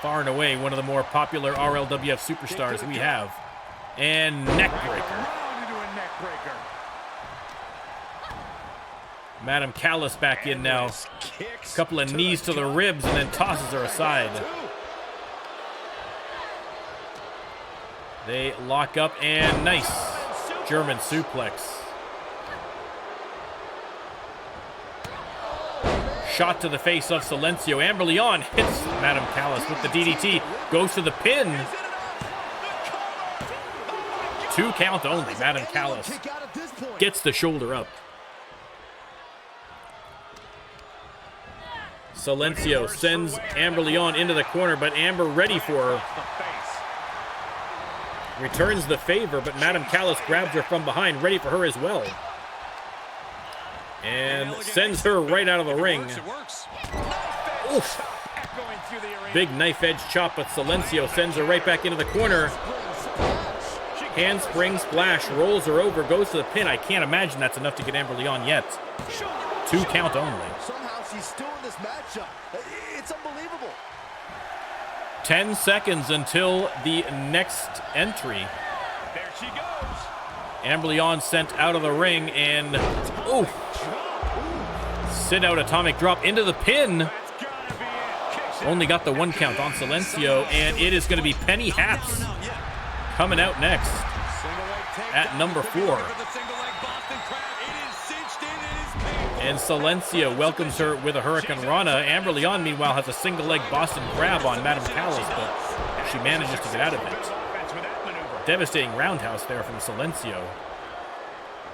Far and away, one of the more popular RLWF superstars we have. And neckbreaker. Madam Callis back in now. Couple of knees to the ribs and then tosses her aside. They lock up and nice German suplex. Shot to the face of Silencio. Amber Leon hits Madam Callis with the DDT. Goes to the pin. 2 count only. Madam Callis gets the shoulder up. Silencio sends Amber Leon into the corner, but Amber ready for her. Returns the favor, but Madam Callis grabs her from behind, ready for her as well. And sends her right out of the ring. Oof. Big knife edge chop, but Silencio sends her right back into the corner. Handspring splash, rolls her over, goes to the pin. I can't imagine that's enough to get Amber Leon yet. 2 count only. Somehow she's still in this matchup. It's unbelievable. 10 seconds until the next entry. There she goes. Amber Leon sent out of the ring and oof. Sit out atomic drop into the pin. Only got the 1 count on Silencio, and it is going to be Penny Haps coming out next at number 4. And Silencio welcomes her with a Hurricane Rana. Amber Leon, meanwhile, has a single leg Boston Crab on Madam Callis, but she manages to get out of it. Devastating roundhouse there from Silencio.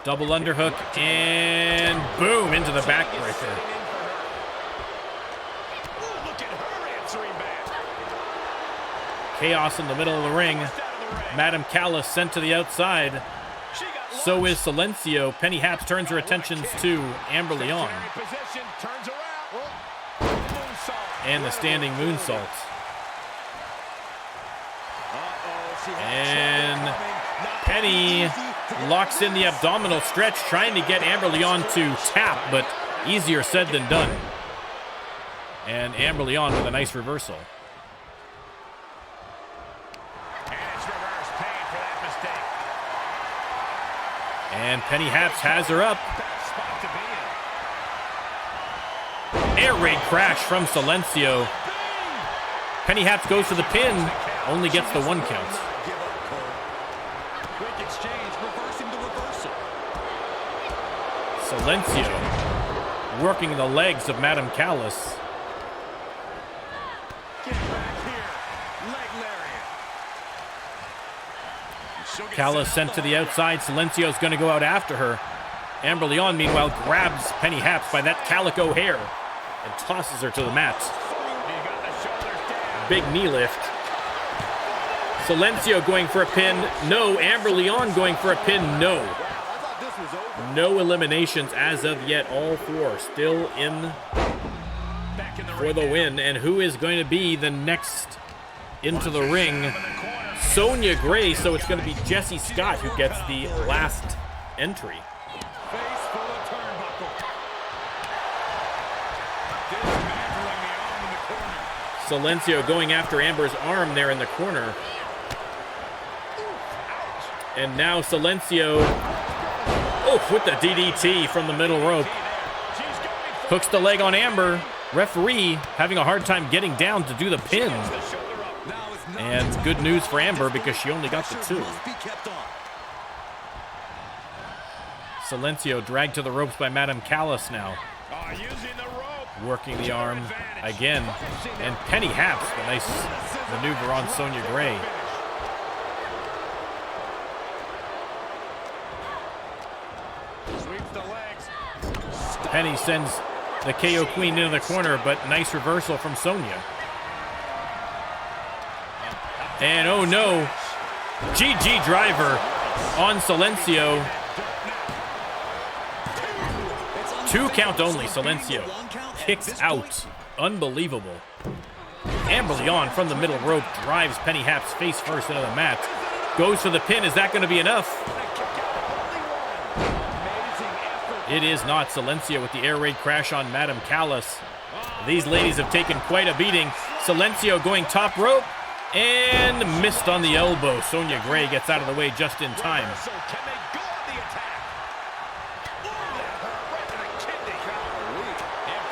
Double underhook, and boom, into the backbreaker. Chaos in the middle of the ring. Madam Callis sent to the outside. So is Silencio. Penny Haps turns her attentions to Amber Leon. And the standing moonsault. And Penny locks in the abdominal stretch, trying to get Amber Leon to tap, but easier said than done. And Amber Leon with a nice reversal. And Penny Haps has her up. Air raid crash from Silencio. Penny Haps goes to the pin, only gets the 1 count. Silencio working the legs of Madam Callis. Callis sent to the outside. Silencio's going to go out after her. Amber Leon, meanwhile, grabs Penny Haps by that calico hair and tosses her to the mat. Big knee lift. Silencio going for a pin. No. Amber Leon going for a pin. No. No eliminations as of yet. All 4 still in for the win. And who is going to be the next into the ring? Sonya Gray, so it's going to be Jessie Scott who gets the last entry. Silencio going after Amber's arm there in the corner. And now Silencio, with the DDT from the middle rope. Hooks the leg on Amber. Referee having a hard time getting down to do the pin. And good news for Amber because she only got the 2. Silencio dragged to the ropes by Madam Callis now. Working the arm again. And Penny Haps, a nice maneuver on Sonya Gray. Penny sends the KO Queen into the corner, but nice reversal from Sonya. And oh no, GG driver on Silencio. 2 count only. Silencio kicks out. Unbelievable. Amber Leon from the middle rope drives Penny Haps face first into the mat. Goes for the pin. Is that going to be enough? It is not. Silencio with the air raid crash on Madam Callis. These ladies have taken quite a beating. Silencio going top rope and missed on the elbow. Sonya Gray gets out of the way just in time.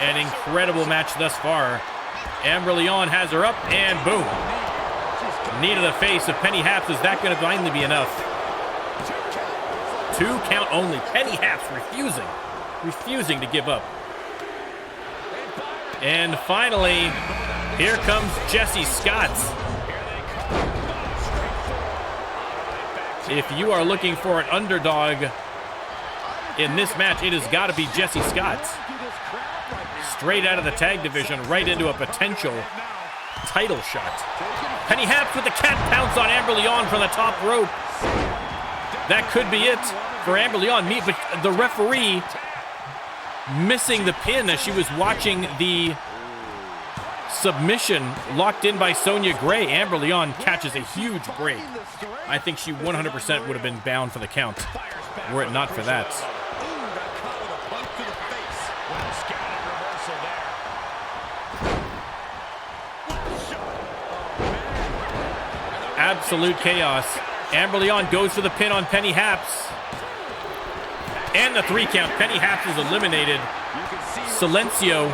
An incredible match thus far. Amber Leon has her up and boom. Knee to the face of Penny Haps. Is that going to finally be enough? 2 count only. Penny Haps refusing to give up. And finally, here comes Jessie Scott. If you are looking for an underdog in this match, it has got to be Jessie Scott. Straight out of the tag division, right into a potential title shot. Penny Haps with the cat pounce on Amber Leon from the top rope. That could be it for Amber Leon. But the referee missing the pin as she was watching the submission locked in by Sonya Gray. Amber Leon catches a huge break. I think she 100% would have been bound for the count were it not for that. Absolute chaos. Amber Leon goes for the pin on Penny Haps. And the 3 count. Penny Haps is eliminated. Silencio,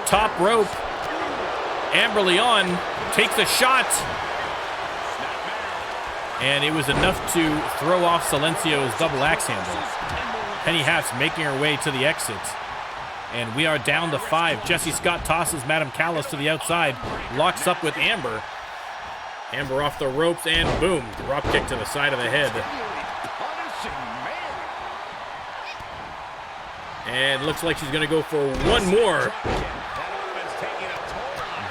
top rope. Amber Leon takes a shot. And it was enough to throw off Silencio's double axe handle. Penny Haps making her way to the exit. And we are down to 5. Jessie Scott tosses Madam Callis to the outside. Locks up with Amber. Amber off the ropes and boom. Drop kick to the side of the head. And looks like she's going to go for one more.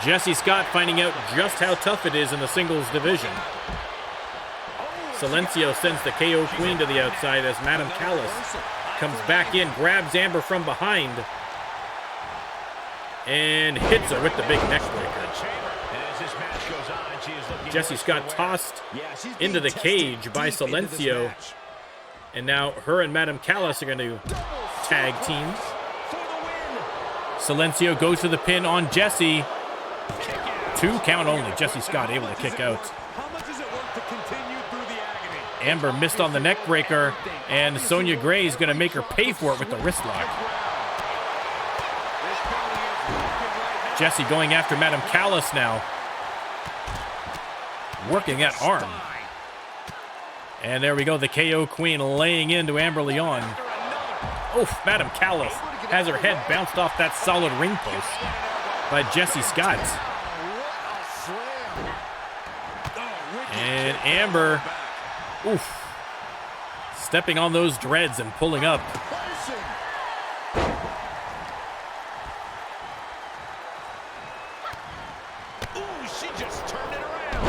Jessie Scott finding out just how tough it is in the singles division. Silencio sends the KO Queen to the outside as Madam Callis comes back in, grabs Amber from behind, and hits her with the big neck breaker. Jessie Scott tossed into the cage by Silencio. And now her and Madam Callis are going to tag team. Silencio goes for the pin on Jessie. 2 count only. Jessie Scott able to kick out. Amber missed on the neck breaker, and Sonya Gray is going to make her pay for it with the wrist lock. Jessie going after Madam Callis now. Working that arm. And there we go, the KO Queen laying into Amber Leon. Oof, Madam Callis has her head bounced off that solid ring post by Jessie Scott. And Amber, oof, stepping on those dreads and pulling up.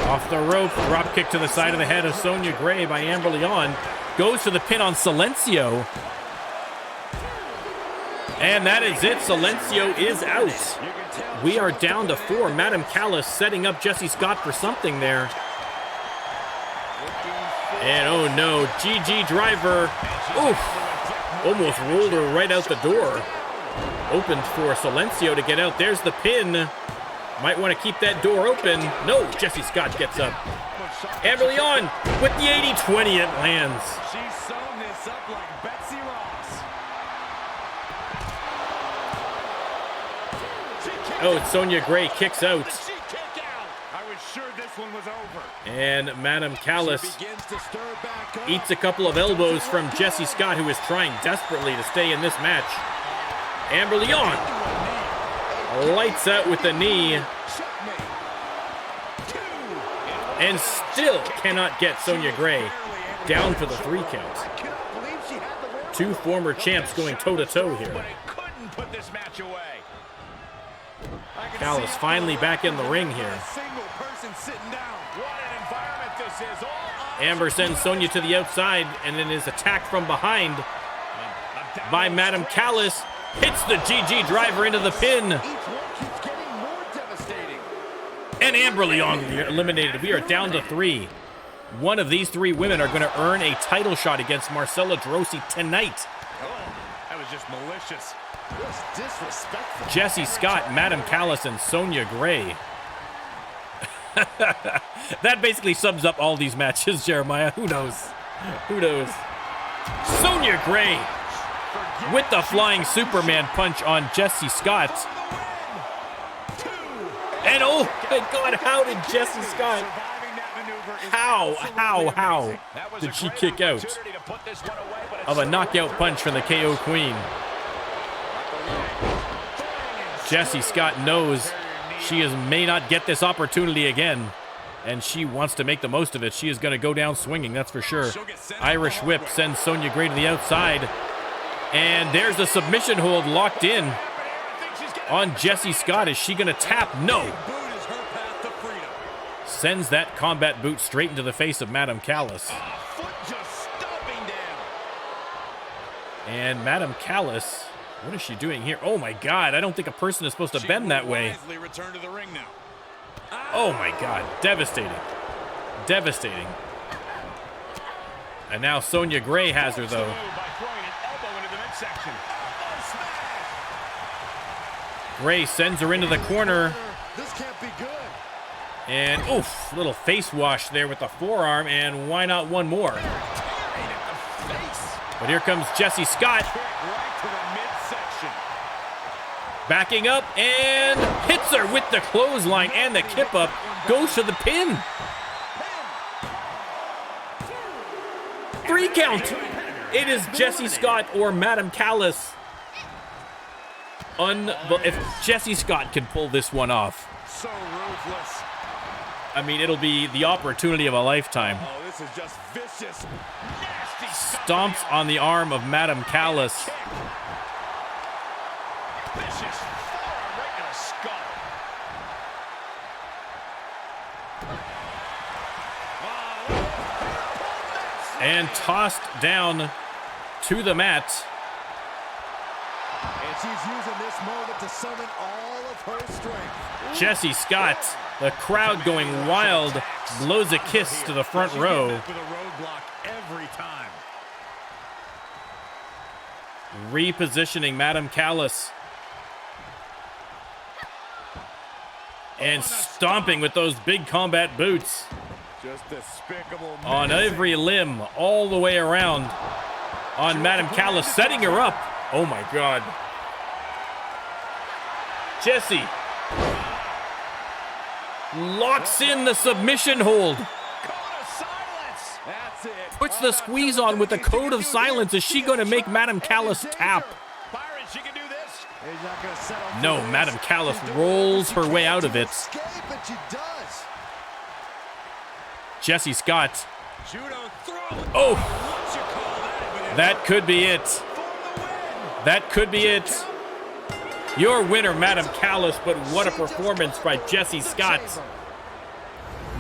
Off the rope, drop kick to the side of the head of Sonya Gray by Amber Leon. Goes for the pin on Silencio. And that is it. Silencio is out. We are down to 4. Madam Callis setting up Jessie Scott for something there. And oh no, GG driver. Oof. Almost rolled her right out the door. Opened for Silencio to get out. There's the pin. Might want to keep that door open. No, Jessie Scott gets up. Amber Leon with the 80-20, it lands. She's sewn this up like Betsy Ross. Oh, Sonya Gray kicks out. I was sure this one was over. And Madam Callis eats a couple of elbows from Jessie Scott, who is trying desperately to stay in this match. Amber Leon lights out with the knee. And still cannot get Sonya Gray down for the 3 count. 2 former champs going toe-to-toe here. Callis finally back in the ring here. Amber sends Sonya to the outside and then is attacked from behind by Madam Callis. Hits the GG driver into the pin. And Amber Leon eliminated. We are down to 3. One of these three women are going to earn a title shot against Marcella Drosy tonight. Oh, that was just malicious. It was disrespectful. Jessie Scott, Madam Callis, and Sonya Gray. That basically sums up all these matches, Jeremiah. Who knows? Who knows? Sonya Gray with the flying Superman punch on Jessie Scott. And oh my God, how did Jessie Scott? How did she kick out of a knockout punch from the KO Queen? Jessie Scott knows she may not get this opportunity again, and she wants to make the most of it. She is going to go down swinging, that's for sure. Irish whip sends Sonya Gray to the outside, and there's the submission hold locked in on Jessie Scott. Is she going to tap? No. Sends that combat boot straight into the face of Madam Callis. And Madam Callis, what is she doing here? Oh my God, I don't think a person is supposed to bend that way. Oh my God, devastating. Devastating. And now Sonya Gray has her though. Gray sends her into the corner. This can't be good. And oof, little face wash there with the forearm, and why not one more? But here comes Jessie Scott. Backing up and hits her with the clothesline and the kip up. Goes to the pin. 3 count. It is Jessie Scott or Madam Callis. If Jessie Scott can pull this one off, So ruthless. I mean, it'll be the opportunity of a lifetime. Oh, this is just vicious. Nasty Stomps on the arm of Madam Callis. vicious forearm right in the skull. And tossed down to the mat. And she's using this moment to summon all of her strength. Jessie Scott, the crowd going wild, blows a kiss to the front row. With a roadblock every time. Repositioning Madam Callis. And stomping with those big combat boots Just despicable. on every limb, all the way around on Madam Callis, setting her up. Oh my God. Jessie locks in the submission hold. That's it. Puts the squeeze on with the code of silence. Is she going to make Madam Callis tap? Byron, she can do this. He's not gonna settle for No, this. Madam Callis rolls her way out of it. Escape, and she does. Jessie Scott. Judo throw. Oh, What you call that? that could be it. That could be it. Your winner, Madam Callis, but what a performance by Jessie Scott.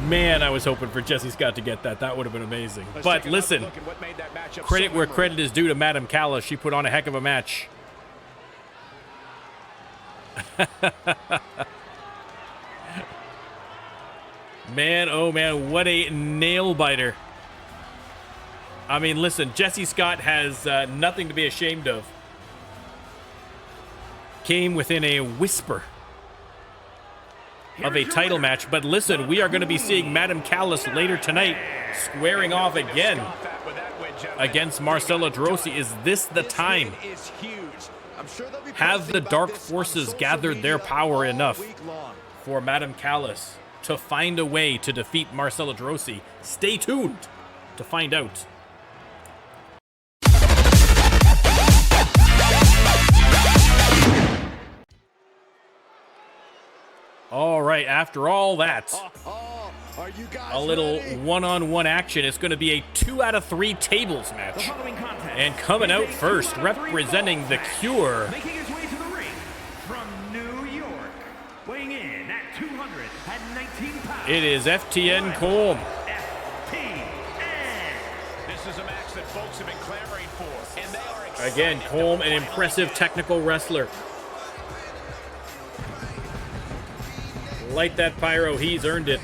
Man, I was hoping for Jessie Scott to get that. That would have been amazing. But listen, credit where credit is due to Madam Callis. She put on a heck of a match. Man, oh man, what a nail biter. I mean, listen, Jessie Scott has nothing to be ashamed of. Came within a whisper of a title match. But listen, we are going to be seeing Madam Callis later tonight squaring off again against Marcella Drosy. Is this the time? Is huge. I'm sure they'll be Have posting the about dark this on forces social gathered their media power all enough week long. for Madam Callis to find a way to defeat Marcella Drosy? Stay tuned to find out. All right, after all that, Oh, are you guys a little ready? one-on-one action. It's going to be a 2 out of 3 tables match. Following contest And coming is out a first, 2 out of 3 representing falls The match. Cure. Making his way to the ring from New York, weighing in at 219 pounds. It is FTN Colm. FTN. This is a match that folks have been clamoring for, and they are excited. Again, Colm, an impressive technical wrestler. Light that pyro, he's earned it.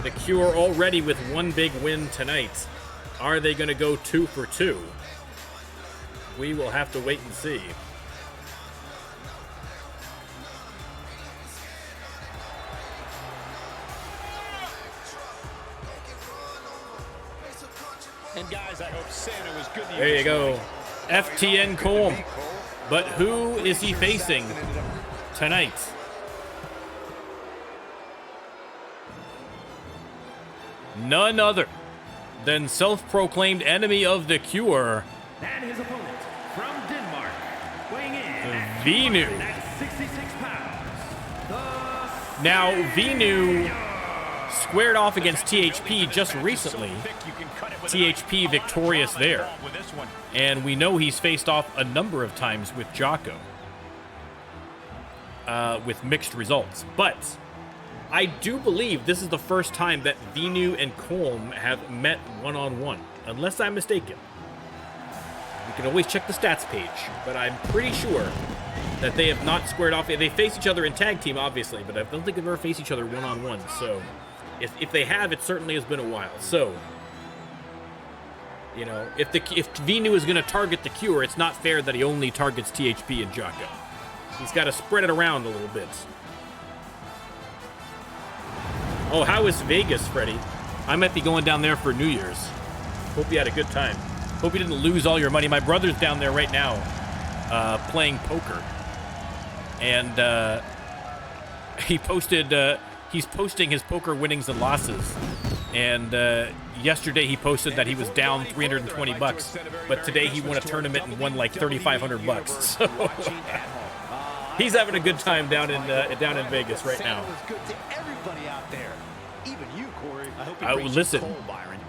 The Cure already with one big win tonight. Are they going to go 2 for 2? We will have to wait and see. And guys, I hope Santa was good. There you go. FTN CAW. But who is he facing tonight? None other than self-proclaimed enemy of the Cure, And his opponent from Denmark, weighing in at Venu. 66 pounds. Now, Venu squared off against THP just recently. THP victorious there. And we know he's faced off a number of times with Jocko. With mixed results. But I do believe this is the first time that Venu and CAW have met one-on-one. Unless I'm mistaken. We can always check the stats page. But I'm pretty sure that they have not squared off. They face each other in tag team, obviously. But I don't think they've ever faced each other one-on-one. So if they have, it certainly has been a while. So, you know, if Venu is going to target the Cure, it's not fair that he only targets THP and Jocko. He's got to spread it around a little bit. Oh, how is Vegas, Freddie? I might be going down there for New Year's. Hope you had a good time. Hope you didn't lose all your money. My brother's down there right now playing poker. And he posted... he's posting his poker winnings and losses. And yesterday he posted that he was down 320 bucks, but today he won a tournament and won like 3,500 bucks. So he's having a good time down in Vegas right now. Listen,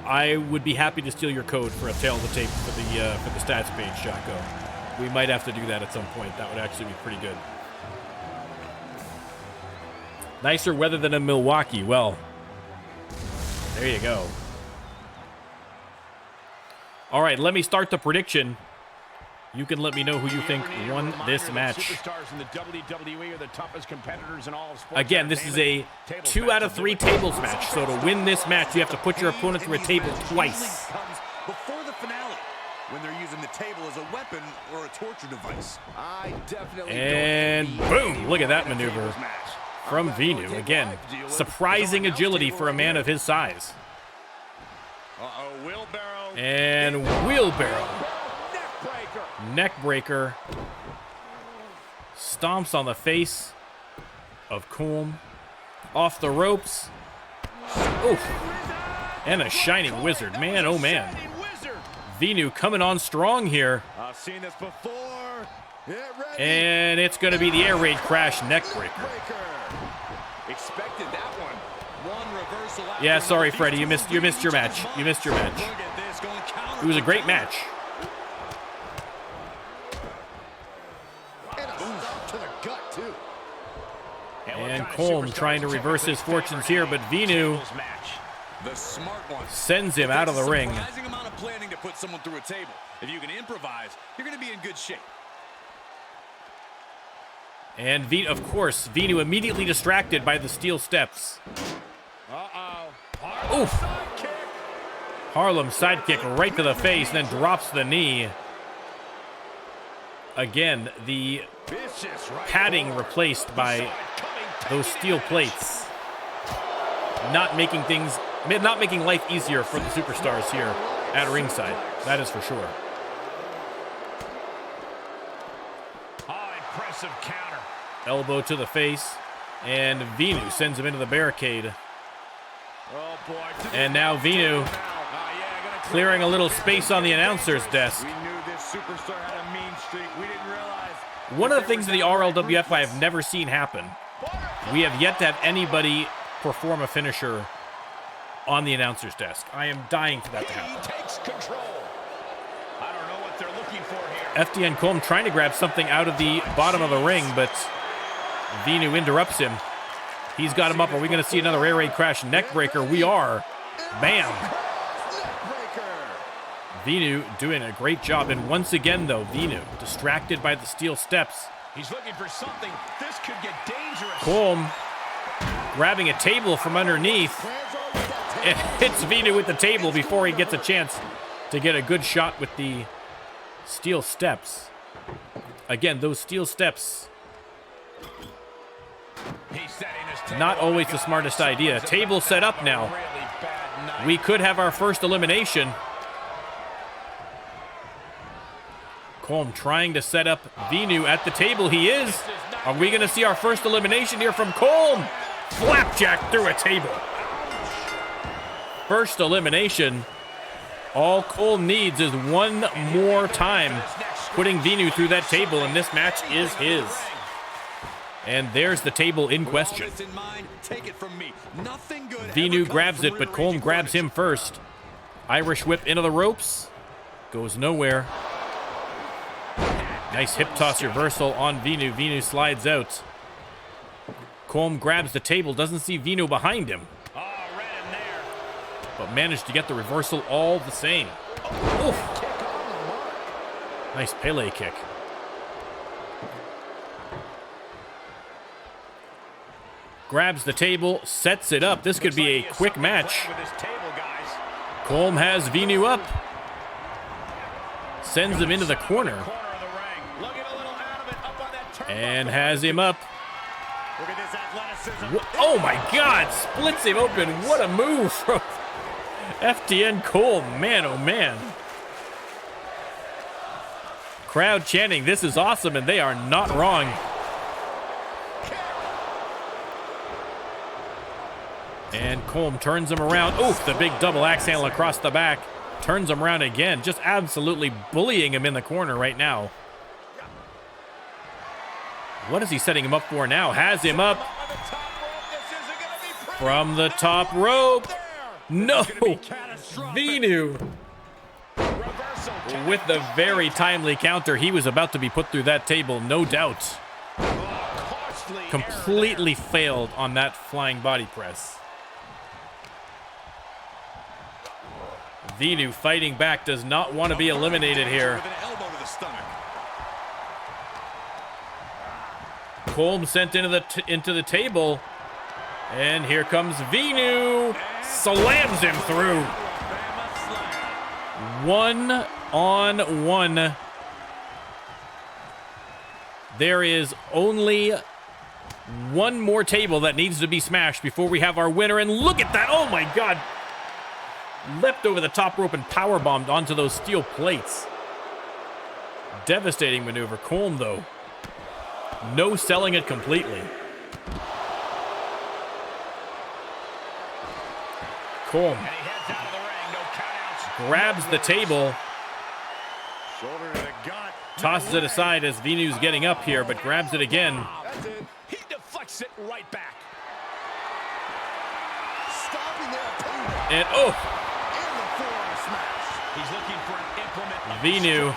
I would be happy to steal your code for a tail of the tape for the stats page, Jocko. We might have to do that at some point. That would actually be pretty good. Nicer weather than in Milwaukee. Well, there you go. All right, let me start the prediction. You can let me know who you think won this match. Again, this is a 2 out of 3 tables match. So to win this match, you have to put your opponent through a table twice. Before the finale, when they're using the table as a weapon or a torture device. And boom, look at that maneuver from Venu. Again, surprising agility for a man of his size. And wheelbarrow. Neckbreaker. Stomps on the face of CAW. Off the ropes. Oof. And a shining wizard. Man, oh man. Venu coming on strong here. I've seen this before. And it's going to be the air raid crash neckbreaker. Expected that one. Reversal. Yeah, sorry, Freddie. You missed your match. You missed your match. It was a great match. And CAW trying to reverse his fortunes here, but Venu sends him out of the ring. Surprising amount of planning to put someone through a table. If you can improvise, you're going to be in good shape. And of course, Venu immediately distracted by the steel steps. Oof. Harlem sidekick right to the face, then drops the knee. Again, the padding replaced by those steel plates. Not making life easier for the superstars here at ringside. That is for sure. Impressive counter. Elbow to the face, and Venu sends him into the barricade. And now Venu clearing a little space on the announcer's desk. We knew this superstar had a mean streak. We didn't realize. One of the things in the RLWF I have never seen happen, we have yet to have anybody perform a finisher on the announcer's desk. I am dying for that to happen. Takes control. I don't know what they're looking for here. FTN CAW trying to grab something out of the bottom of the ring, but Venu interrupts him. He's got him up. Are we going to see another air raid crash neckbreaker? We are. Bam. Venu doing a great job. And once again, though, Venu distracted by the steel steps. He's looking for something. This could get dangerous. CAW grabbing a table from underneath. and hits Vinu with the table before he gets a chance to get a good shot with the steel steps. Again, those steel steps, not always the smartest idea. Table set up now. We could have our first elimination. Colm trying to set up Vinu at the table. He is. Are we going to see our first elimination here from Colm? Flapjack through a table. First elimination. All Colm needs is one more time putting Vinu through that table, and this match is his. And there's the table in question. Vinu grabs it, but Colm grabs him first. Irish whip into the ropes. Goes nowhere. Nice hip toss reversal on Vinu. Vinu slides out. Colm grabs the table, doesn't see Vinu behind him. But managed to get the reversal all the same. Oof. Nice Pele kick. Grabs the table, sets it up. This could be a quick match. Colm has Vinu up. Sends him into the corner. And has him up. Oh my God, splits him open. What a move from FTN Colm. Man, oh man. Crowd chanting, this is awesome, and they are not wrong. And Colm turns him around. Oof, the big double axe handle across the back. Turns him around again. Just absolutely bullying him in the corner right now. What is he setting him up for now? Has him up. From the top rope. No. Vinu. With the very timely counter. He was about to be put through that table, no doubt. Completely failed on that flying body press. Vinu fighting back, does not want to be eliminated here. Colm sent into the table, and here comes Vinu. Slams him through. 1-on-1. There is only one more table that needs to be smashed before we have our winner, and look at that! Oh my God! Leapt over the top rope and powerbombed onto those steel plates. Devastating maneuver. Colm, though, no selling it completely. Colm grabs the table, tosses it aside as Vinu's getting up here, but grabs it again. He deflects it right back. And oh! He's looking for an implement. Vinu,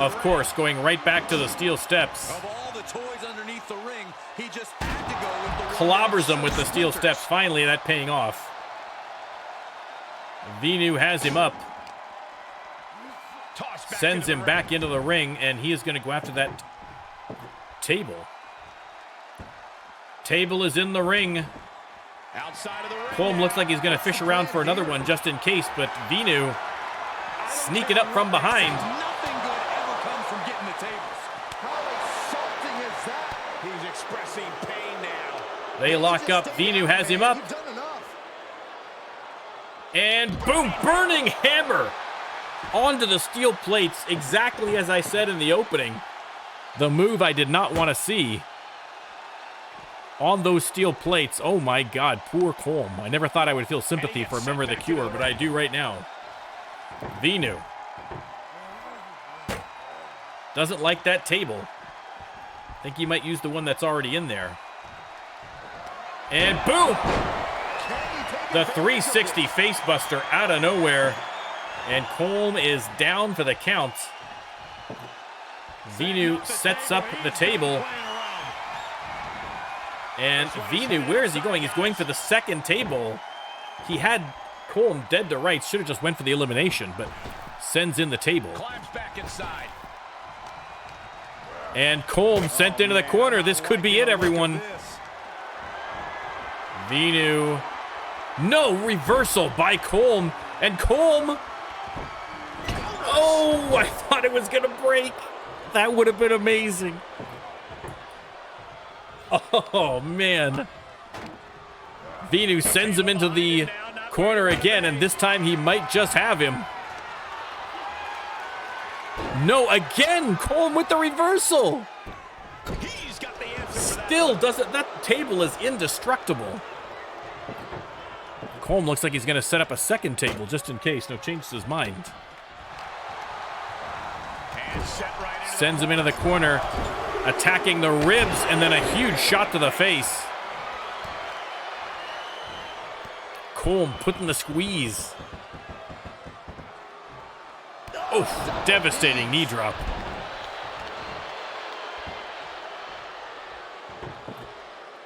of course, going right back to the steel steps. Of all the toys underneath the ring, he just had to go with the Clobbers him with the steel steps. Finally, that paying off. Vinu has him up. Sends him back into the ring, and he is going to go after that table. Table is in the ring. outside of the ring. Colm looks like he's going to fish around for another one just in case, but Vinu sneaking up from behind. Nothing good ever comes from getting the tables. How insulting is that? He's expressing pain now. They lock up. Vinu has him up. And boom, burning hammer onto the steel plates, exactly as I said in the opening. The move I did not want to see. On those steel plates. Oh my God, poor Colm. I never thought I would feel sympathy for a member of the Cure, but I do right now. Vinu doesn't like that table. I think he might use the one that's already in there. And boom! The 360 facebuster out of nowhere. And Colm is down for the count. Vinu sets up the table. And Vinu, where is he going? He's going for the second table. He had Colm dead to rights. Should have just went for the elimination, but sends in the table. Climbs back inside. And Colm sent into the corner. This could be it, everyone. Vinu No, reversal by Colm. And Colm. Oh, I thought it was going to break. That would have been amazing. Oh, man. Venu sends him into the corner again, and this time he might just have him. No, again, Colm with the reversal. He's got the answer. Still doesn't, that table is indestructible. Colm looks like he's going to set up a second table just in case. No, changes his mind. Sends him into the corner, attacking the ribs, and then a huge shot to the face. Colm putting the squeeze. Oof, devastating knee drop.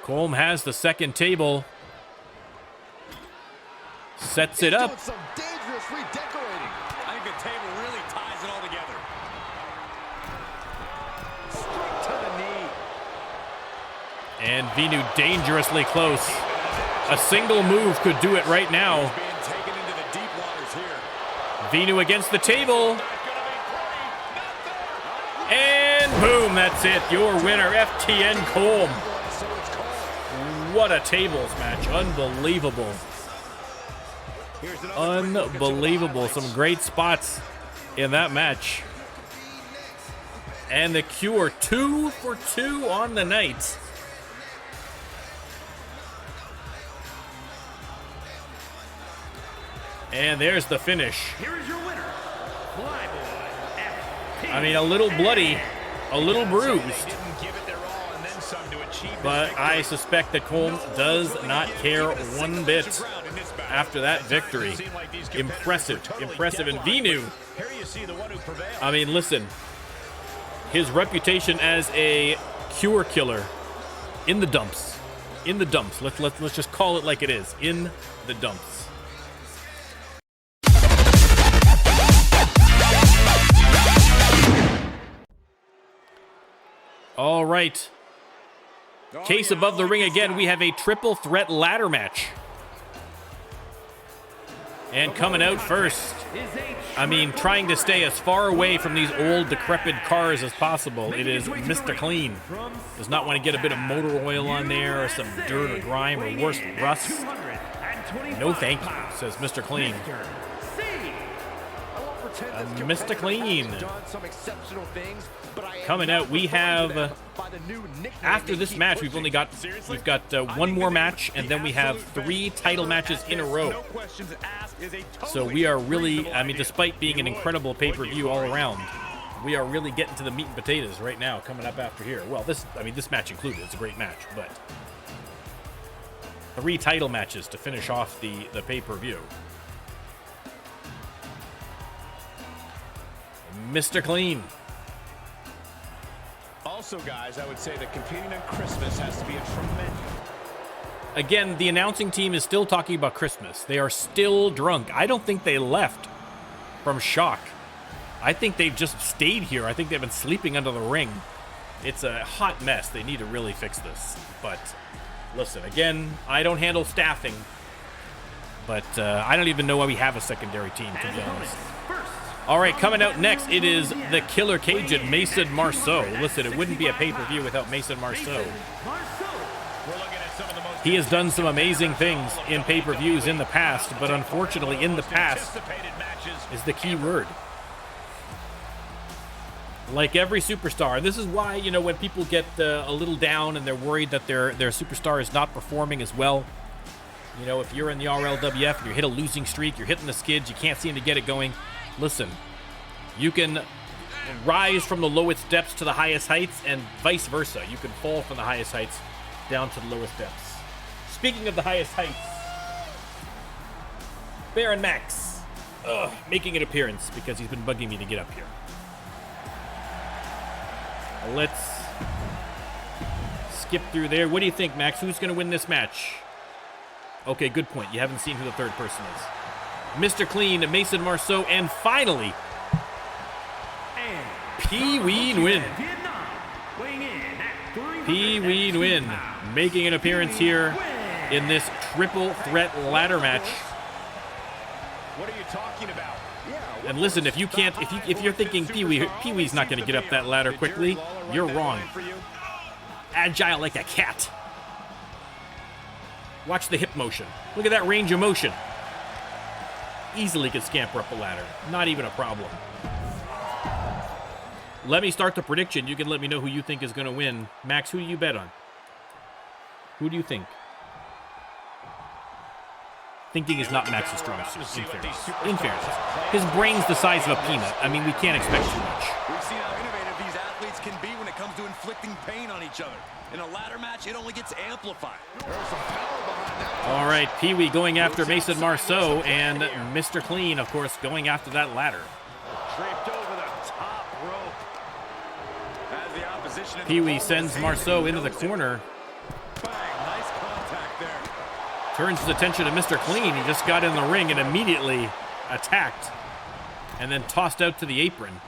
Colm has the second table. Sets it up. Some dangerous redecorating. I think the table really ties it all together. Straight to the knee. And Venu dangerously close. A single move could do it right now. Being taken into the deep waters here. Venu against the table. And boom, that's it. Your winner, FTN Colm. What a tables match. Unbelievable. Unbelievable. Some great spots in that match. And the Cure 2 for 2 on the night. And there's the finish. Here is your winner, Flyboy. I mean, a little bloody, a little bruised. But I suspect that Colm does not care one bit after that victory. Impressive, impressive. And Venu, I mean, listen, his reputation as a cure killer in the dumps. In the dumps. Let's just call it like it is. In the dumps. All right. Case above the ring again. We have a triple threat ladder match. And coming out first, I mean, trying to stay as far away from these old decrepit cars as possible, it is Mr. Clean. Does not want to get a bit of motor oil on there or some dirt or grime or worse, rust. No thank you, says Mr. Clean. Mr. Clean. Coming out, we have, after this match, we've got one more match, and then we have 3 title matches in a row. So we are really, I mean, despite being an incredible pay-per-view all around, we are really getting to the meat and potatoes right now, coming up after here. Well, this match included, it's a great match, but 3 title matches to finish off the pay-per-view. Mr. Clean. Also, guys, I would say that competing on Christmas has to be a tremendous... Again, the announcing team is still talking about Christmas. They are still drunk. I don't think they left from shock. I think they've just stayed here. I think they've been sleeping under the ring. It's a hot mess. They need to really fix this. But listen, again, I don't handle staffing. But I don't even know why we have a secondary team, to be honest. All right, coming out next, it is the Killer Cajun, Mason Marceau. Listen, it wouldn't be a pay-per-view without Mason Marceau. He has done some amazing things in pay-per-views in the past, but unfortunately, in the past is the key word. Like every superstar, and this is why, you know, when people get a little down and they're worried that their superstar is not performing as well, you know, if you're in the RLWF and you hit a losing streak, you're hitting the skids, you can't seem to get it going, listen, you can rise from the lowest depths to the highest heights and vice versa. You can fall from the highest heights down to the lowest depths. Speaking of the highest heights, Baron Max making an appearance because he's been bugging me to get up here. Let's skip through there. What do you think, Max? Who's going to win this match? Okay, good point. You haven't seen who the third person is. Mr. Clean, Mason Marceau, and finally, Pee Wee Nguyen. Pee Wee Nguyen making an appearance here in this triple threat ladder match. What are you talking about? And listen, if you can't, if you're thinking Pee-wee's not going to get up that ladder quickly, you're wrong. Agile like a cat. Watch the hip motion. Look at that range of motion. Easily could scamper up a ladder. Not even a problem. Let me start the prediction. You can let me know who you think is going to win. Max, who do you bet on? Who do you think? Thinking is not Max's strong suit, in fairness. His brain's the size of a peanut. I mean, we can't expect too much. We've seen how innovative these athletes can be when it comes to inflicting pain on each other. In a ladder match, it only gets amplified. There's some power behind that. All right, Pee-wee going after Mason Marceau, and Mr. Clean, of course, going after that ladder. Draped over the top rope. As the opposition Pee-wee sends Marceau into the corner. Bang, nice contact there. Turns his attention to Mr. Clean. He just got in the ring and immediately attacked and then tossed out to the apron.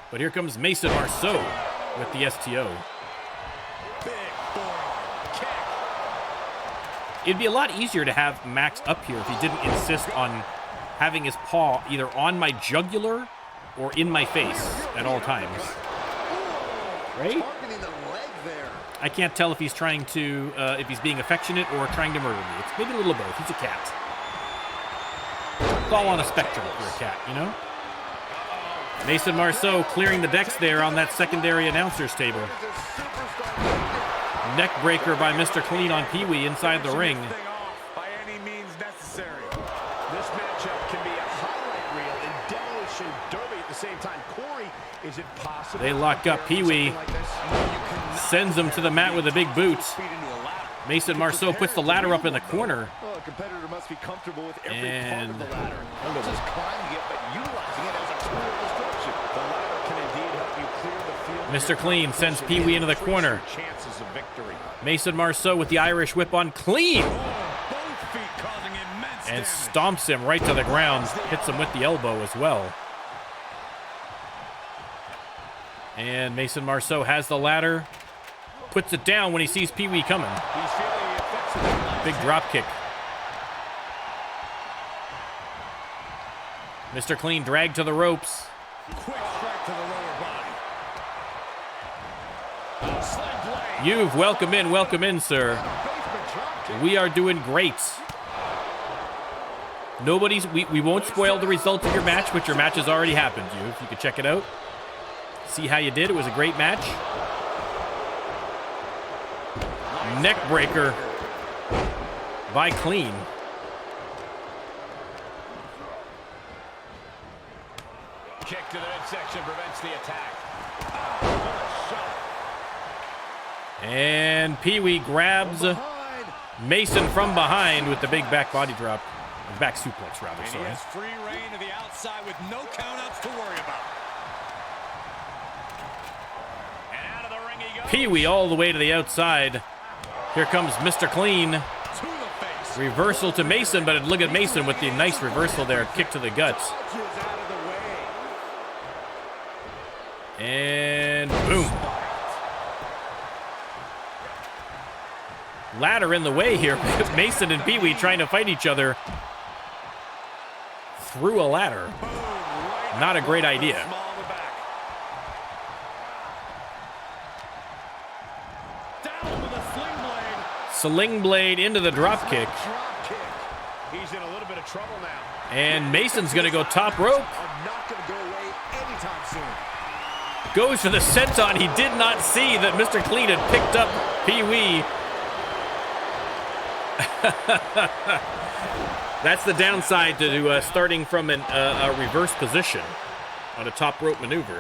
But here comes Mason Marceau with the STO. Big forearm kick. It'd be a lot easier to have Max up here if he didn't insist on having his paw either on my jugular or in my face at all times. Right? Targeting the leg there. I can't tell if he's trying to, if he's being affectionate or trying to murder me. It's maybe a little of both. He's a cat. It's all on a spectrum for a cat, you know? Mason Marceau clearing the decks there on that secondary announcer's table. Neck breaker by Mr. Clean on Pee-wee inside the ring. Thing off by any means necessary. This matchup can be a highlight reel and demolition derby at the same time. Corey, is it possible? They lock up Pee-wee. Sends him to the mat with a big boot. Feet into a ladder. Mason Marceau puts the ladder up in the corner. Well, a competitor must be comfortable with every And- part of the ladder. Not just climbing it, but utilizing it as a tool of destruction. The ladder can indeed help you clear the field. Mr. Clean sends Pee-wee into the corner. Chances of victory. Mason Marceau with the Irish whip on Clean. Both feet causing immense And damage. stomps him right to the ground. Hits him with the elbow as well. And Mason Marceau has the ladder. Puts it down when he sees Pee-wee coming. He's feeling the effects of that. Big drop kick. Mr. Clean dragged to the ropes. Quick strike to the lower body. Sling blade. You've welcome in, sir. Basement drop kick. We are doing great. We won't spoil the result of your match, but your match has already happened. If you could check it out. See how you did. It was a great match. Neck breaker by Clean. Kick to the midsection prevents the attack. And Pee-wee grabs Mason from behind with the big back body drop. Back suplex, rather, And he sorry. has free reign to the outside with no countouts to worry about. And out of the ring he goes. Pee-wee all the way to the outside. Here comes Mr. Clean. To the face. Reversal to Mason, but look at Mason with the nice reversal there. Kick to the guts. Dodges out of the way. And boom. Ladder in the way here. Mason and Pee-wee trying to fight each other through a ladder. Not a great idea. Small on the back. Down with a sling blade. Sling blade into the drop kick. Drop kick. He's in a little bit of trouble now. And Mason's going to go top rope. Are not going to go away anytime soon. Goes for the senton. He did not see that Mr. Clean had picked up Pee-wee. That's the downside to starting from a reverse position on a top rope maneuver.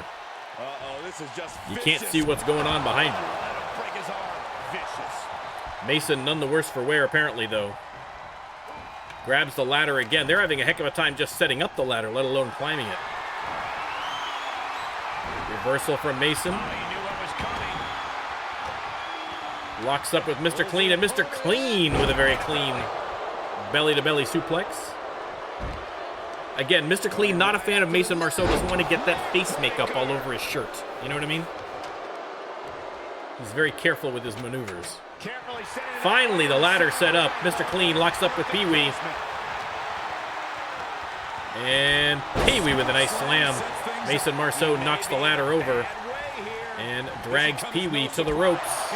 Uh-oh, this is just You can't see what's going on behind you. That'll break his arm. Vicious. Mason none the worse for wear, apparently, though. Grabs the ladder again. They're having a heck of a time just setting up the ladder, let alone climbing it. Reversal from Mason. He knew what was coming. Locks up with Mr. Clean, and Mr. Clean with a very clean belly-to-belly suplex. Again, Mr. Clean, not a fan of Mason Marceau, doesn't want to get that face makeup all over his shirt. You know what I mean? He's very careful with his maneuvers. Finally, the ladder set up. Mr. Clean locks up with Pee Wee. And Pee Wee with a nice slam. Mason Marceau knocks the ladder over and drags Pee Wee to the ropes.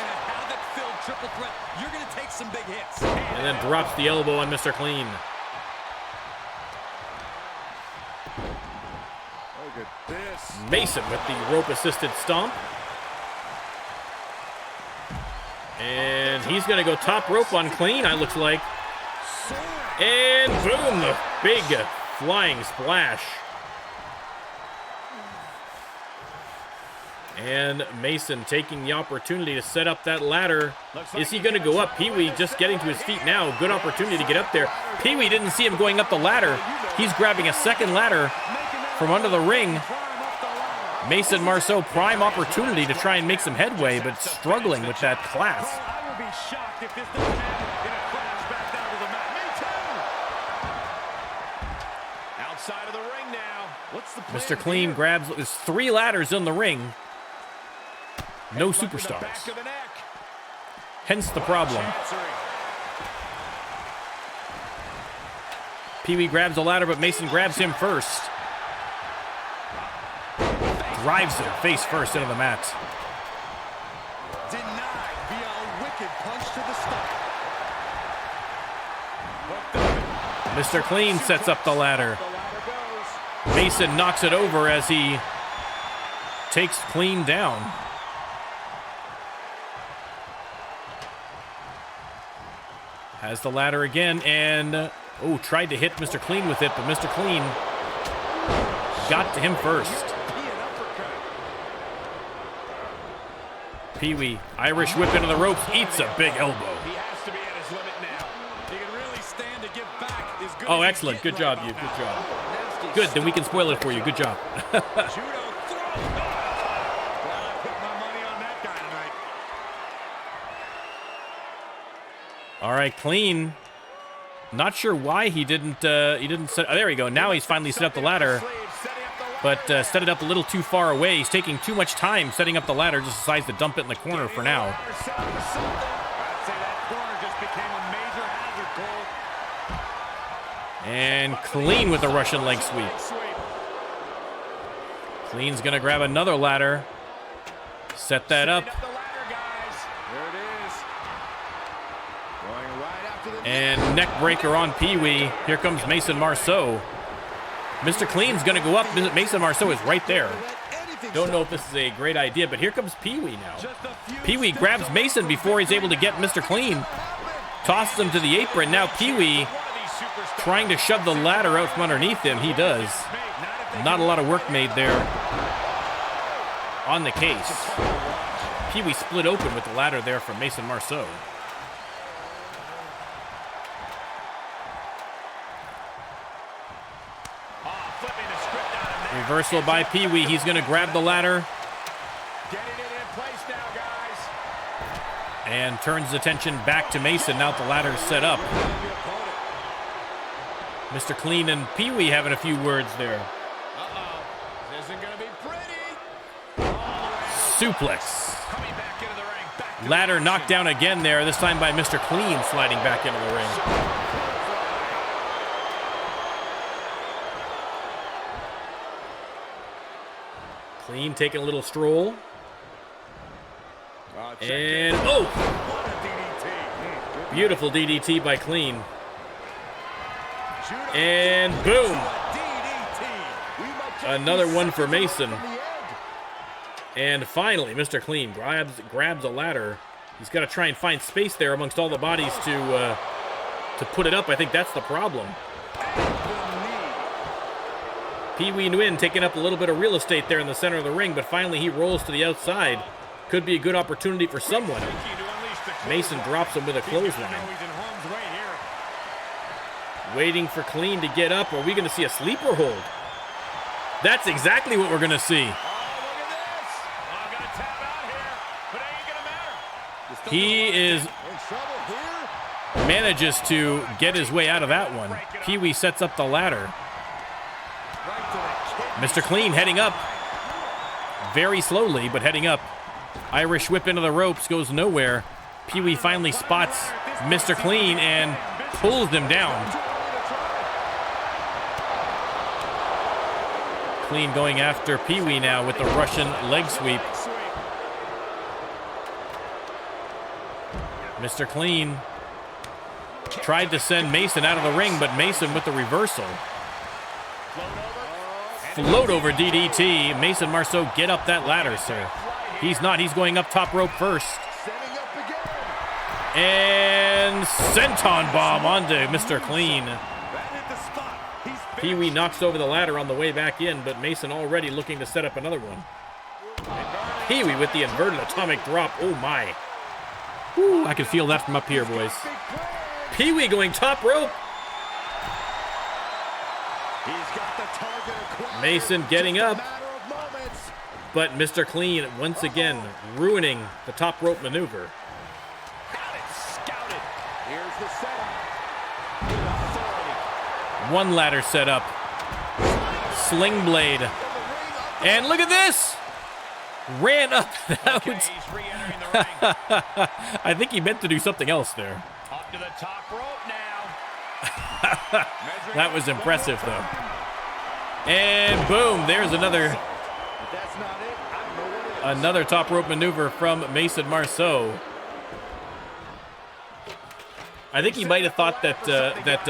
And then drops the elbow on Mr. Clean. Mason with the rope-assisted stomp. And he's going to go top rope on Clean, it looks like. And boom, the big flying splash. And Mason taking the opportunity to set up that ladder. Is he going to go up? Pee Wee just getting to his feet now. Good opportunity to get up there. Pee Wee didn't see him going up the ladder. He's grabbing a second ladder from under the ring. Mason Marceau, prime opportunity to try and make some headway, but struggling with that class. I would be shocked if this doesn't happen in a crash back down to the mat. Me too. Outside of the ring now. What's the plan Mr. Clean grabs, there's 3 ladders in the ring. No superstars. Hence the problem. Pee Wee grabs the ladder, but Mason grabs him first. Drives him face first into the mat. Denied via a wicked punch to the stomach. Mr. Clean sets up the ladder. Mason knocks it over as he takes Clean down. Has the ladder again and, tried to hit Mr. Clean with it, but Mr. Clean got to him first. Pee Wee, Irish whip into the ropes, eats a big elbow. He has to be at his limit now. He can really stand to give back as good Oh, as excellent. he Good can job, right you. now. Good job. Good, then we can spoil it for you. Good job. Judo throw. Well, I put my money on that guy tonight. All right, Clean. Not sure why he didn't set. Oh, there we go. Now he's finally set up the ladder, but set it up a little too far away. He's taking too much time setting up the ladder. Just decides to dump it in the corner for now. I'd say that corner just became a major hazard, Cole. And Clean with a Russian leg sweep. Clean's gonna grab another ladder. Set that up. And neck breaker on Pee Wee. Here comes Mason Marceau. Mr. Clean's gonna go up. Mason Marceau is right there. Don't know if this is a great idea, but here comes Pee Wee now. Pee Wee grabs Mason before he's able to get Mr. Clean. Tosses him to the apron. Now Pee Wee trying to shove the ladder out from underneath him. He does. Not a lot of work made there on the case. Pee Wee split open with the ladder there from Mason Marceau. Reversal by Pee Wee. He's going to grab the ladder. Getting it in place now, guys. And turns his attention back to Mason. Now that the ladder's set up. Mr. Clean and Pee Wee having a few words there. Uh-oh. This isn't going to be pretty. Suplex. Coming back into the ring. Back to Ladder knocked down again there. This time by Mr. Clean sliding back into the ring. Clean taking a little stroll. And, beautiful DDT by Clean. And boom. Another one for Mason. And finally, Mr. Clean grabs a ladder. He's got to try and find space there amongst all the bodies to put it up. I think that's the problem. Pee Wee Nguyen taking up a little bit of real estate there in the center of the ring, but finally he rolls to the outside. Could be a good opportunity for someone. Mason drops him with a clothesline. Waiting for Clean to get up. Are we going to see a sleeper hold? That's exactly what we're going to see. He manages to get his way out of that one. Pee Wee sets up the ladder. Mr. Clean heading up. Very slowly, but heading up. Irish whip into the ropes, goes nowhere. Pee-wee finally spots Mr. Clean and pulls him down. Clean going after Pee-wee now with the Russian leg sweep. Mr. Clean tried to send Mason out of the ring, but Mason with the reversal. Float over DDT. Mason Marceau, get up that ladder, sir. He's not. He's going up top rope first. And senton bomb onto Mr. Clean. Pee-wee knocks over the ladder on the way back in, but Mason already looking to set up another one. Pee-wee with the inverted atomic drop. Oh, my. Ooh, I can feel that from up here, boys. Pee-wee going top rope. Mason getting up. But Mr. Clean, once again, ruining the top rope maneuver. One ladder set up. Sling blade. And look at this! Ran up and out. I think he meant to do something else there. Up to the top rope now. That was impressive, though. And boom, there's another top rope maneuver from Mason Marceau. I think he might have thought that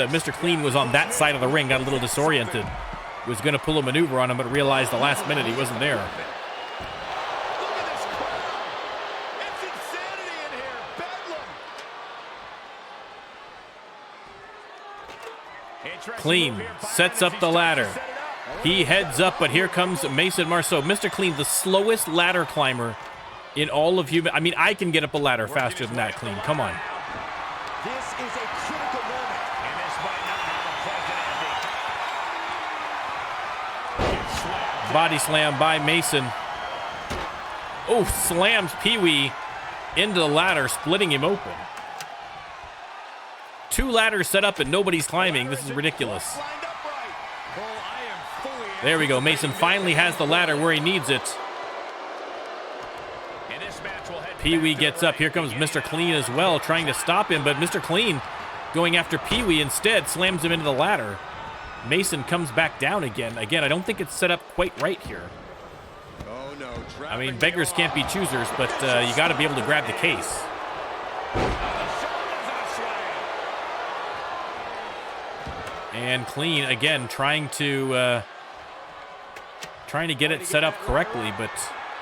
Mr. Clean was on that side of the ring, got a little disoriented. Was going to pull a maneuver on him, but realized the last minute he wasn't there. Clean sets up the ladder. He heads up, but here comes Mason Marceau. Mr. Clean, the slowest ladder climber in all of human. I mean, I can get up a ladder faster than that, Clean. Come on. This is a critical moment, and this might not have a pleasant ending. Body slam by Mason. Oh, slams Pee-wee into the ladder, splitting him open. Two ladders set up and nobody's climbing. This is ridiculous. There we go. Mason finally has the ladder where he needs it. Pee-wee gets up. Here comes Mr. Clean as well, trying to stop him, but Mr. Clean going after Pee-wee instead, slams him into the ladder. Mason comes back down again. Again, I don't think it's set up quite right here. I mean, beggars can't be choosers, but you got to be able to grab the case. And Clean again trying to get it set up correctly, but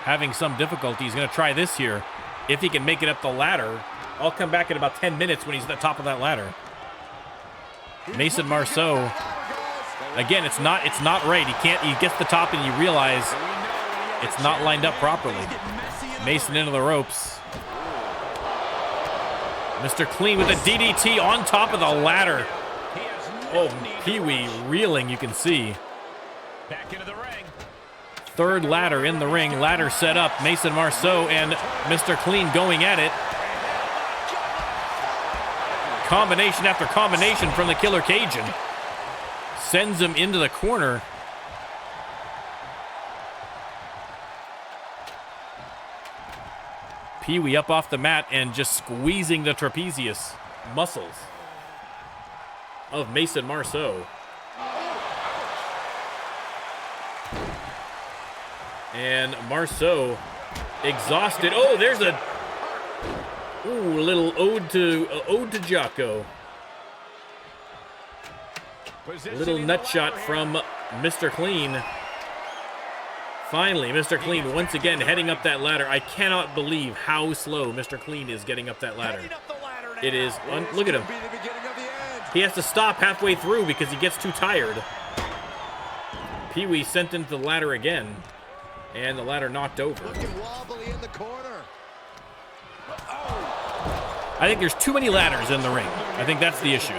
having some difficulty. He's going to try this here. If he can make it up the ladder, I'll come back in about 10 minutes when he's at the top of that ladder. Mason Marceau, again, it's not right. He gets the top and you realize it's not lined up properly. Mason into the ropes. Mr. Clean with a DDT on top of the ladder. Oh, Pee-wee reeling, you can see. Back into the ring. Third ladder in the ring. Ladder set up. Mason Marceau and Mr. Clean going at it. Combination after combination from the Killer Cajun. Sends him into the corner. Pee-wee up off the mat and just squeezing the trapezius muscles of Mason Marceau. And Marceau exhausted. Oh, there's a little ode to Jocko. A little nut shot from Mr. Clean. Finally, Mr. Clean once again heading up that ladder. I cannot believe how slow Mr. Clean is getting up that ladder. It is, look at him. He has to stop halfway through because he gets too tired. Pee-wee sent into the ladder again, and the ladder knocked over. I think there's too many ladders in the ring. I think that's the issue.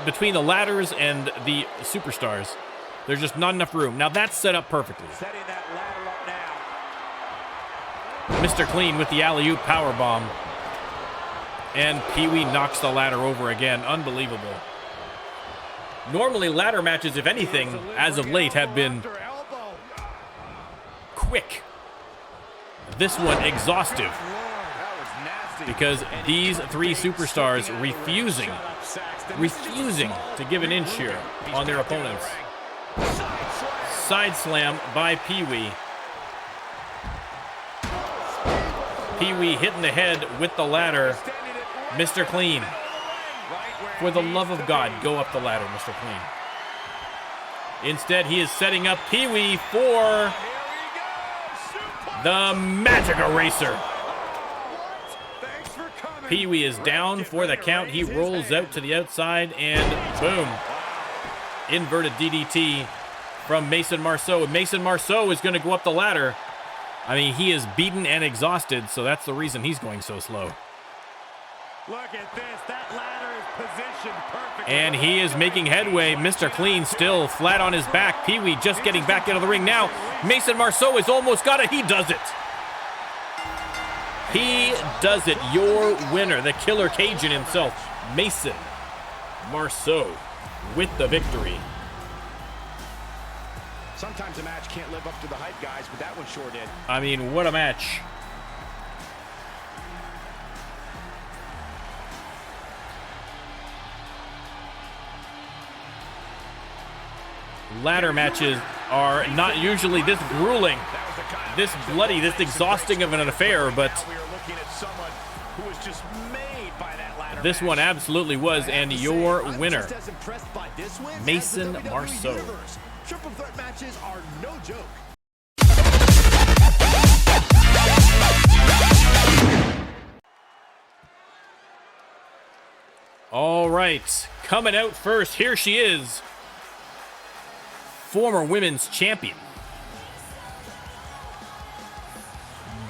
Between the ladders and the superstars, there's just not enough room. Now that's set up perfectly. Setting that ladder up now. Mr. Clean with the alley-oop powerbomb. And Pee-wee knocks the ladder over again. Unbelievable. Normally, ladder matches, if anything, as of late, have been quick. This one, exhaustive. because these three superstars refusing to give an inch here on their opponents. Side slam by Pee-wee. Pee-wee hitting the head with the ladder. Mr. Clean. For the love of God, go up the ladder, Mr. Clean. Instead, he is setting up Pee-wee for the Magic Eraser. Pee-wee is down for the count. He rolls out to the outside, and boom. Inverted DDT from Mason Marceau. Mason Marceau is going to go up the ladder. I mean, he is beaten and exhausted, so that's the reason he's going so slow. Look at this. That ladder is positioned perfectly. And he is making headway. Mr. Clean still flat on his back. Pee-wee just getting back into the ring now. Mason Marceau has almost got it. He does it. He does it. Your winner, the Killer Cajun himself, Mason Marceau, with the victory. Sometimes a match can't live up to the hype, guys, but that one sure did. I mean, what a match. Ladder matches are not usually this grueling, this bloody, this exhausting of an affair, but this one absolutely was, and your winner, Mason Marceau. Triple threat matches are no joke. All right, coming out first, here she is. Former women's champion,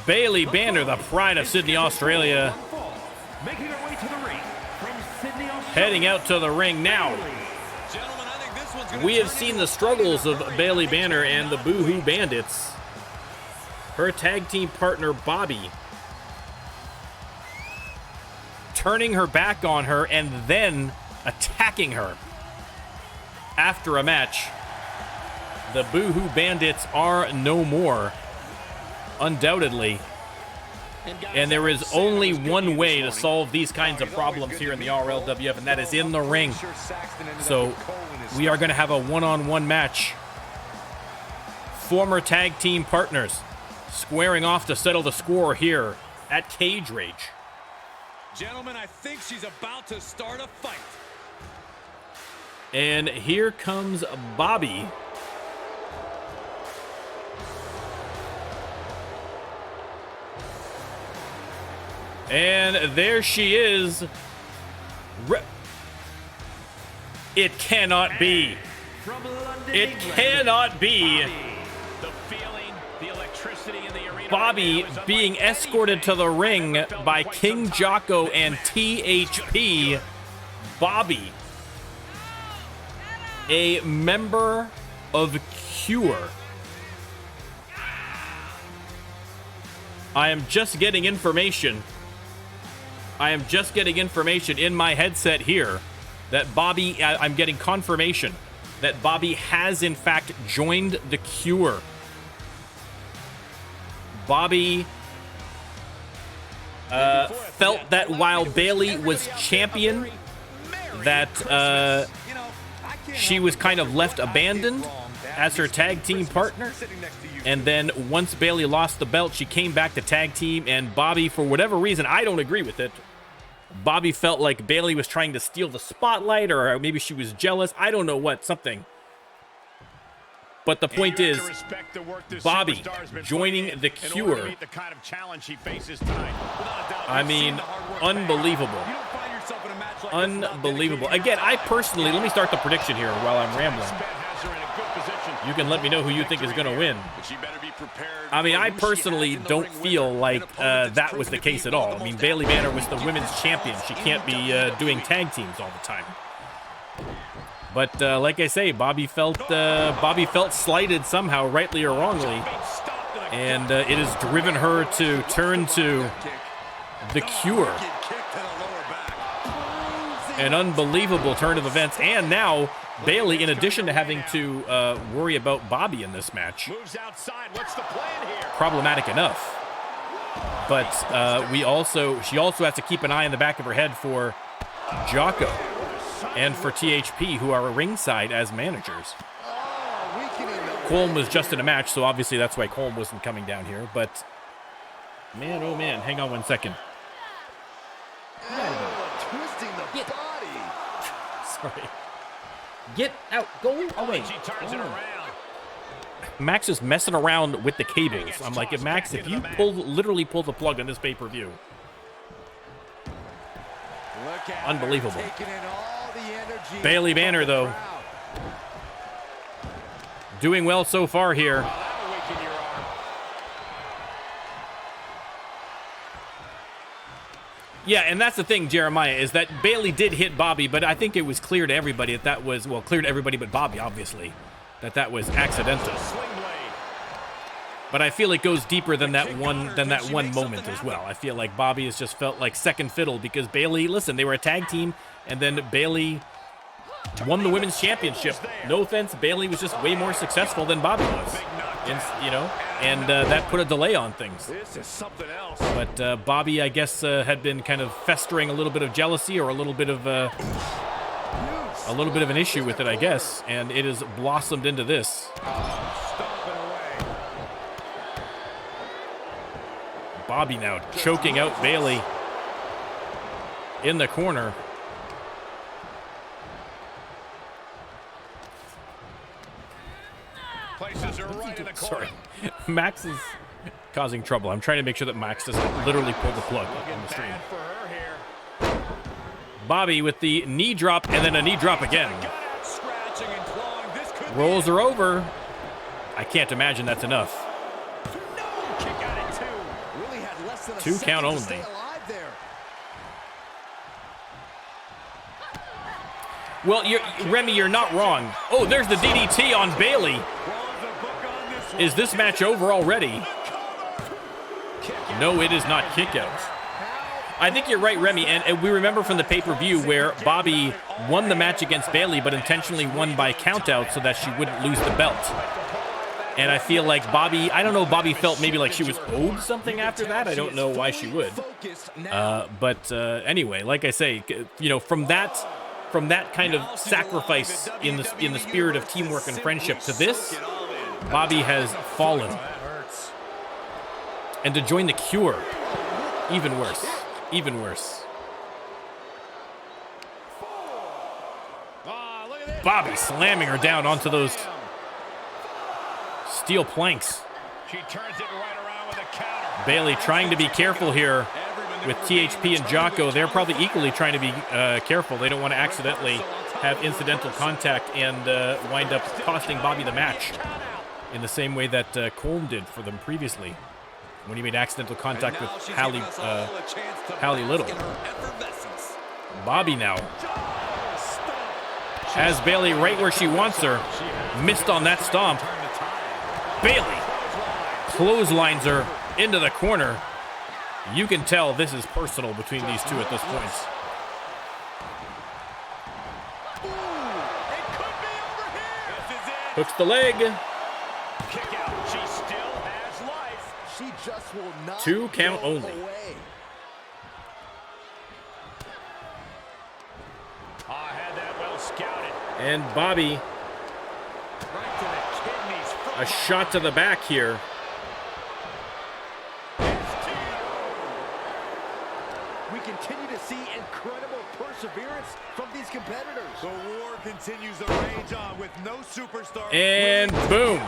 Bailey Banner, the pride of Sydney, Australia, Making her way to the ring from Sydney, Australia. heading out to the ring now. We have seen the struggles of Bailey Banner and the Boo-Hoo Bandits. Her tag team partner, Bobby, turning her back on her and then attacking her after a match. The Boo-Hoo Bandits are no more, undoubtedly. And there is only one way to solve these kinds of problems here in the RLWF, and that is in the ring. So we are going to have a one-on-one match. Former tag team partners squaring off to settle the score here at Cage Rage. Gentlemen, I think she's about to start a fight. And here comes Bobby. And there she is. It cannot be. From London, It England, cannot be. The feeling, the electricity in the arena. Bobby being escorted to the ring by King Jocko and THP. Bobby, a member of Cure. I am just getting information. In my headset here that Bobby, I'm getting confirmation that Bobby has in fact joined the Cure. Bobby felt that while Bailey was champion, that she was kind of left abandoned as her tag team partner. And then once Bailey lost the belt, she came back to tag team, and Bobby, for whatever reason, I don't agree with it, Bobby felt like Bailey was trying to steal the spotlight, or maybe she was jealous. I don't know what, something. But the point is, Bobby joining the Cure. I mean, unbelievable. Unbelievable. Again, I personally, let me start the prediction here while I'm rambling. You can let me know who you think is going to win. I mean, I personally don't feel like that was the case at all. I mean, Bailey Banner was the women's champion. She can't be doing tag teams all the time. But like I say, Bobby felt slighted somehow, rightly or wrongly, and it has driven her to turn to the Cure. An unbelievable turn of events, and now Bailey, in addition to having to worry about Bobby in this match, problematic enough. But she also has to keep an eye in the back of her head for Jocko and for THP, who are ringside as managers. Colm was just in a match, so obviously that's why Colm wasn't coming down here. But man, oh man, hang on one second. Twisting the body. Sorry. Get out. Go away. She turns it around. Max is messing around with the cables. I'm like, Max, if you literally pull the plug on this pay-per-view. Unbelievable. Bailey Banner, though, doing well so far here. Yeah, and that's the thing, Jeremiah, is that Bailey did hit Bobby, but I think it was clear to everybody that was, well, clear to everybody but Bobby, obviously, that was accidental. But I feel it goes deeper than that one moment as well. I feel like Bobby has just felt like second fiddle because Bailey, listen, they were a tag team, and then Bailey won the women's championship. No offense, Bailey was just way more successful than Bobby was, and that put a delay on things. This is something else. But Bobby, I guess, had been kind of festering a little bit of jealousy or a little bit of an issue with it, I guess, and it has blossomed into this. Bobby now choking out Bailey in the corner. Places are right in the corner. Sorry, Max is causing trouble. I'm trying to make sure that Max doesn't literally pull the plug on the stream. Bobby with the knee drop and then a knee drop again. Rolls are over. I can't imagine that's enough. 2 count only. Well, Remy, you're not wrong. Oh, there's the DDT on Bailey. Is this match over already? No, it is not kick out. I think you're right, Remy, and we remember from the pay-per-view where Bobby won the match against Bailey, but intentionally won by countout so that she wouldn't lose the belt. And I feel like Bobby, I don't know, Bobby felt maybe like she was owed something after that. I don't know why she would. But anyway, like I say, you know, from that kind of sacrifice in the spirit of teamwork and friendship to this, Bobby has fallen. And to join the Cure, even worse. Even worse. Bobby slamming her down onto those steel planks. She turns it right around with a counter. Bailey trying to be careful here with THP and Jocko. They're probably equally trying to be careful. They don't want to accidentally have incidental contact and wind up costing Bobby the match in the same way that Colm did for them previously when he made accidental contact with Hallie Little. Bobby now has Bailey right where she wants her. Missed on that stomp. Bailey clotheslines her into the corner. You can tell this is personal between these two at this point. Hooks the leg. Kick out. She still has life. She just will not 2 count go only. away. I had that well scouted. And Bobby, Right to the kidneys. a shot to the back here. We continue to see incredible perseverance from these competitors. The war continues to rage on with no superstar. And boom.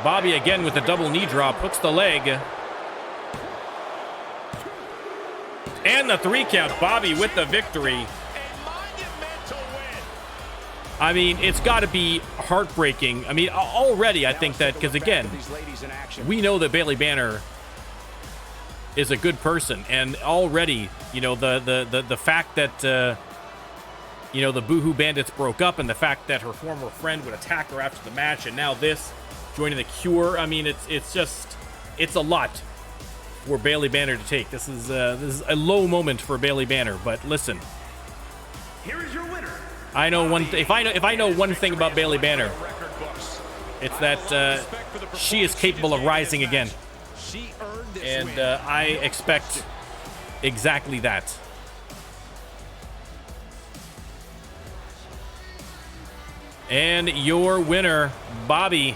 Bobby again with a double knee drop. Hooks the leg. And the 3 count. Bobby with the victory. I mean, it's got to be heartbreaking. I mean, already I think that, because again, we know that Bailey Banner is a good person, and already, you know, the fact that you know, the Boohoo Bandits broke up, and the fact that her former friend would attack her after the match, and now this joining the Cure. I mean, it's a lot for Bailey Banner to take. This is a low moment for Bailey Banner, but listen. Here is your winner. I know one. If I know one thing about Bailey Banner, it's that she is capable of rising again. She earned this And win. I expect exactly that. And your winner, Bobby,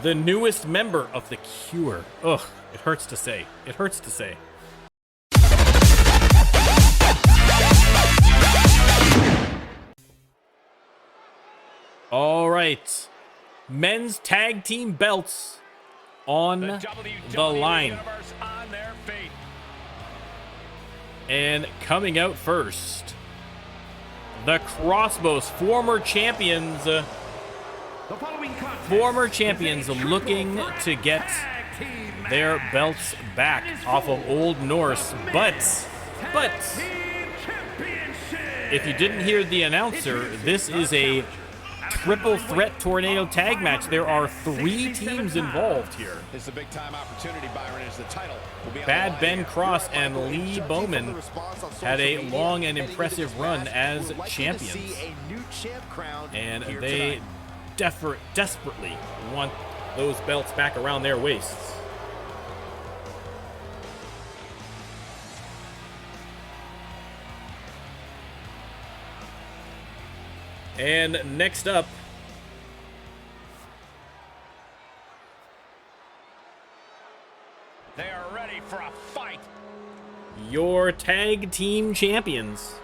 the newest member of the Cure. Ugh, it hurts to say. It hurts to say. All right. Men's tag team belts on the line. Universe on their feet. And coming out first, the Crossbows, former champions. The following contest Former is a champions triple looking threat to get tag team match. their belts back off of Old Norse. But Team championship. if you didn't hear the announcer, this is a triple threat tornado tag match. There are 3 teams involved here. It's a big time opportunity, Byron, as the title will be on the Bad line Ben here. Cross and Lee Bowman had a long and impressive run as champions. And they desperately want those belts back around their waists. And next up, They are ready for a fight. your tag team champions,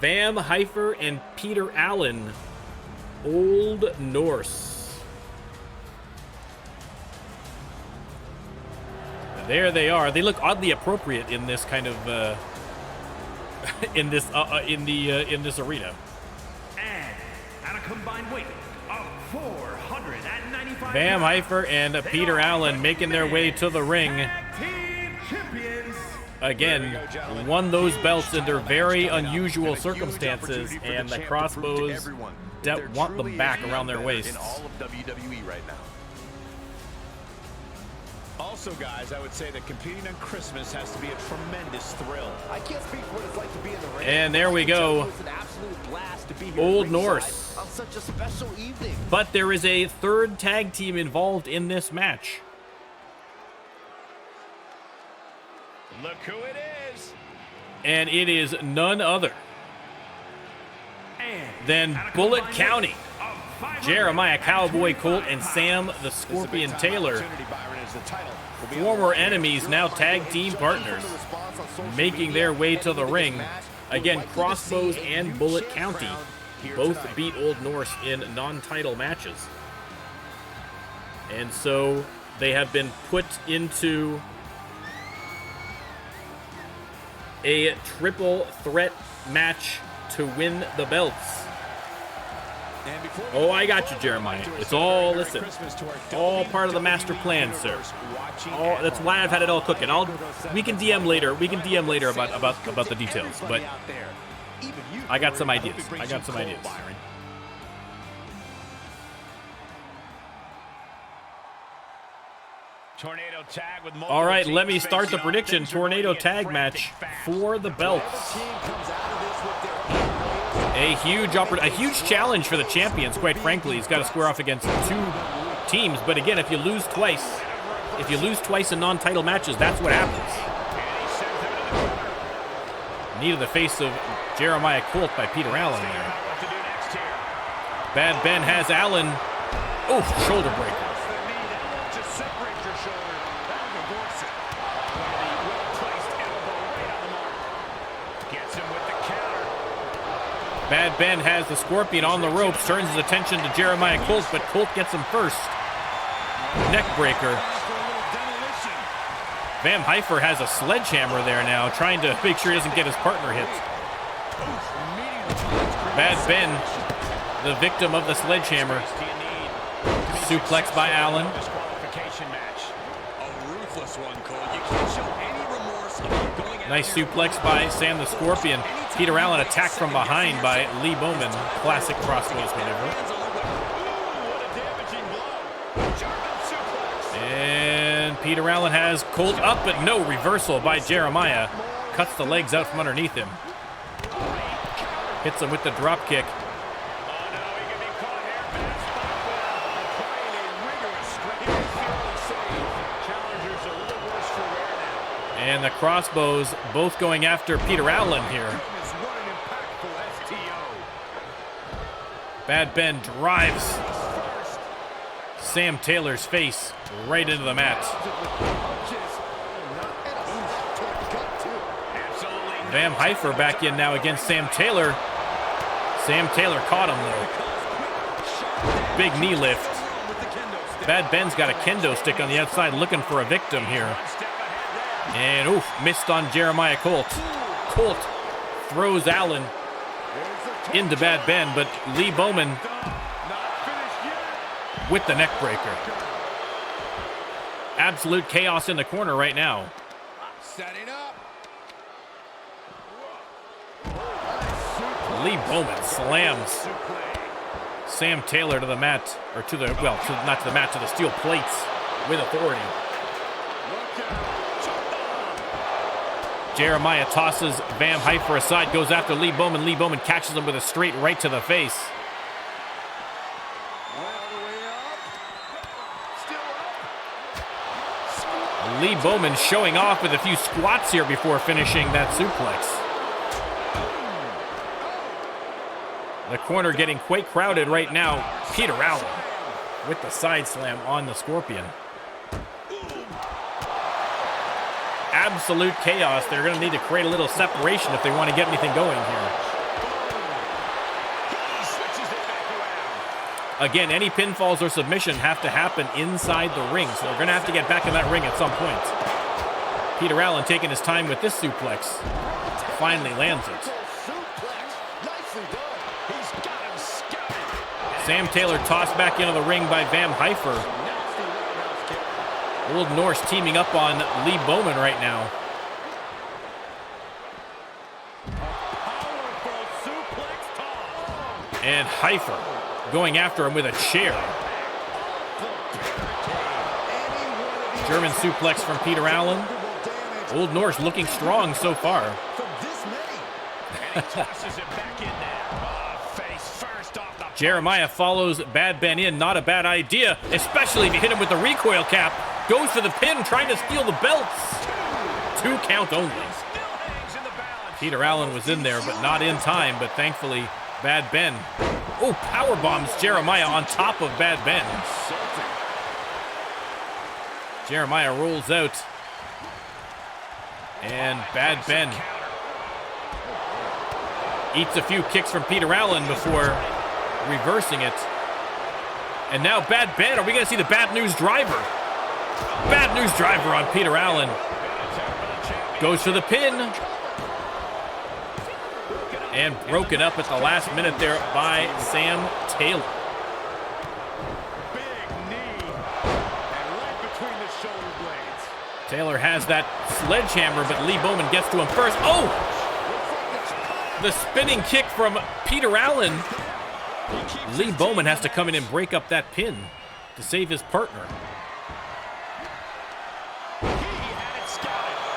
Vam Heifer and Peter Allen, Old Norse. There they are. They look oddly appropriate in this kind of in this arena. And at a combined weight of 495 Vam pounds, Heifer and they Peter are Allen making their way to the ring. Tag team champions. Again, won those belts under very unusual circumstances, and the Crossbows want them back around their waists. In all of WWE right now. Also, guys, I would say that competing on Christmas has to be a tremendous thrill. I can't speak for what it's like to be in the ring. And there we go. It's an absolute blast to be here Old ringside Norse. on such a special evening. But there is a third tag team involved in this match. Look who it is. And it is none other than Bullet County, Jeremiah Cowboy Colt, and Sam the Scorpion Taylor. Former enemies, now tag team partners, making their way to the ring. Again, Crossbows and Bullet County both beat Old Norse in non-title matches. And so they have been put into a triple threat match to win the belts. Oh, I got you, Jeremiah. It's all, listen, all part of the master plan, sir. Oh, that's why I've had it all cooking. We can DM later. We can DM later about the details. But I got some ideas. Tornado tag with All right, let me start the prediction. Tornado tag match for the belts. A huge challenge for the champions, quite frankly. He's got to square off against 2 teams. But again, if you lose twice in non-title matches, that's what happens. Knee to the face of Jeremiah Colt by Peter Allen there. Bad Ben has Allen. Oh, shoulder breaker. Bad Ben has the Scorpion on the ropes, turns his attention to Jeremiah Colt, but Colt gets him first. Neck breaker. Vam Heifer has a sledgehammer there now, trying to make sure he doesn't get his partner hit. Bad Ben, the victim of the sledgehammer. Suplex by Allen. Nice suplex by Sam the Scorpion. Peter Allen attacked from behind by Lee Bowman. Classic Crossbows maneuver. And Peter Allen has Colt up, but no reversal by Jeremiah. Cuts the legs out from underneath him. Hits him with the drop kick. And the crossbows both going after Peter Allen here. Goodness, what an impactful STO. Bad Ben drives Sam Taylor's face right into the mat. Van Heifer back in now against Sam Taylor. Sam Taylor caught him though. Big knee lift. Bad Ben's got a kendo stick on the outside looking for a victim here. And oof, missed on Jeremiah Colt. Colt throws Allen into Bad Ben, but Lee Bowman with the neck breaker. Absolute chaos in the corner right now. Setting up. Lee Bowman slams Sam Taylor to the mat, or to the, well, not to the mat, to the steel plates with authority. Jeremiah tosses Van Heifer aside, goes after Lee Bowman. Lee Bowman catches him with a straight right to the face. Lee Bowman showing off with a few squats here before finishing that suplex. The corner getting quite crowded right now. Peter Allen with the side slam on the Scorpion. Absolute chaos. They're going to need to create a little separation if they want to get anything going here. Again, any pinfalls or submission have to happen inside the ring, so they're going to have to get back in that ring at some point. Peter Allen taking his time with this suplex. Finally lands it. Sam Taylor tossed back into the ring by Van Heifer. Old Norse teaming up on Lee Bowman right now. And Heifer going after him with a chair. German suplex from Peter Allen. Old Norse looking strong so far. Jeremiah follows Bad Ben in. Not a bad idea, especially if you hit him with the recoil cap. Goes for the pin, trying to steal the belts. 2 count only. Peter Allen was in there, but not in time. But thankfully, Bad Ben. Oh, power bombs Jeremiah on top of Bad Ben. Jeremiah rolls out. And Bad Ben eats a few kicks from Peter Allen before reversing it. And now Bad Ben, are we going to see the Bad News Driver? Bad News Driver on Peter Allen. Goes for the pin. And broken up at the last minute there by Sam Taylor. Taylor has that sledgehammer, but Lee Bowman gets to him first. Oh! The spinning kick from Peter Allen. Lee Bowman has to come in and break up that pin to save his partner.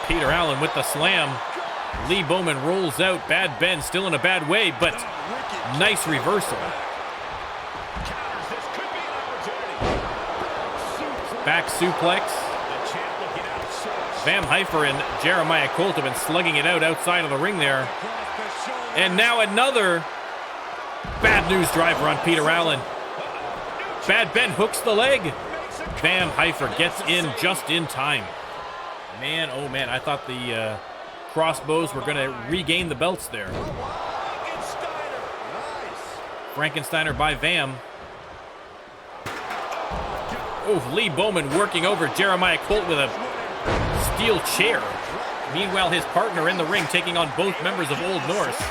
Peter Allen with the slam. Lee Bowman rolls out. Bad Ben still in a bad way, but nice reversal. Back suplex. Van Heifer and Jeremiah Colt have been slugging it out outside of the ring there. And now another Bad News Driver on Peter Allen. Bad Ben hooks the leg. Van Heifer gets in just in time. Man, oh man, I thought the crossbows were going to regain the belts there. Frankensteiner by Vam. Oh, Lee Bowman working over Jeremiah Colt with a steel chair. Meanwhile, his partner in the ring taking on both members of Old Norse.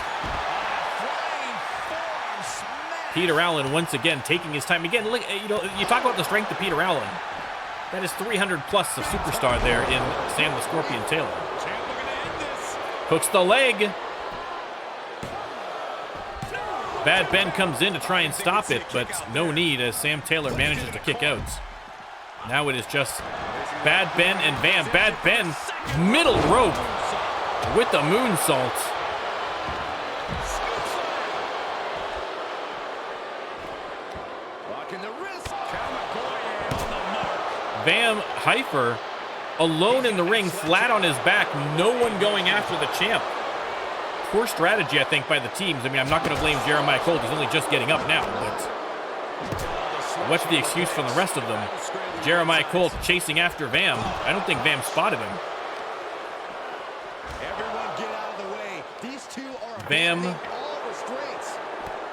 Peter Allen once again taking his time. Again, look, you talk about the strength of Peter Allen. That is 300 plus of superstar there in Sam the Scorpion Taylor. Hooks the leg. Bad Ben comes in to try and stop it, but no need as Sam Taylor manages to kick out. Now it is just Bad Ben and Van. Bad Ben, middle rope with the moonsault. Van Heifer alone in the ring, flat on his back, no one going after the champ. Poor strategy, I think, by the teams. I mean, I'm not going to blame Jeremiah Cole. He's only just getting up now, but what's the excuse from the rest of them? Jeremiah Cole chasing after Vam. I don't think Vam spotted him. Everyone get out of the way. These two are Vam all restraints.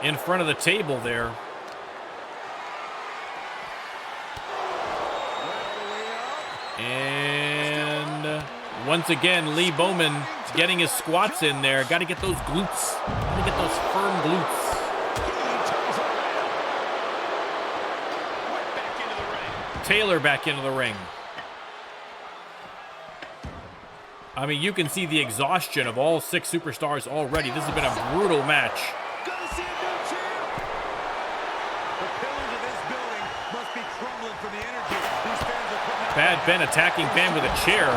in front of the table there. And once again, Lee Bowman getting his squats in there. Got to get those glutes. Got to get those firm glutes. Taylor back into the ring. I mean, you can see the exhaustion of all 6 superstars already. This has been a brutal match. Bad Ben attacking Van with a chair.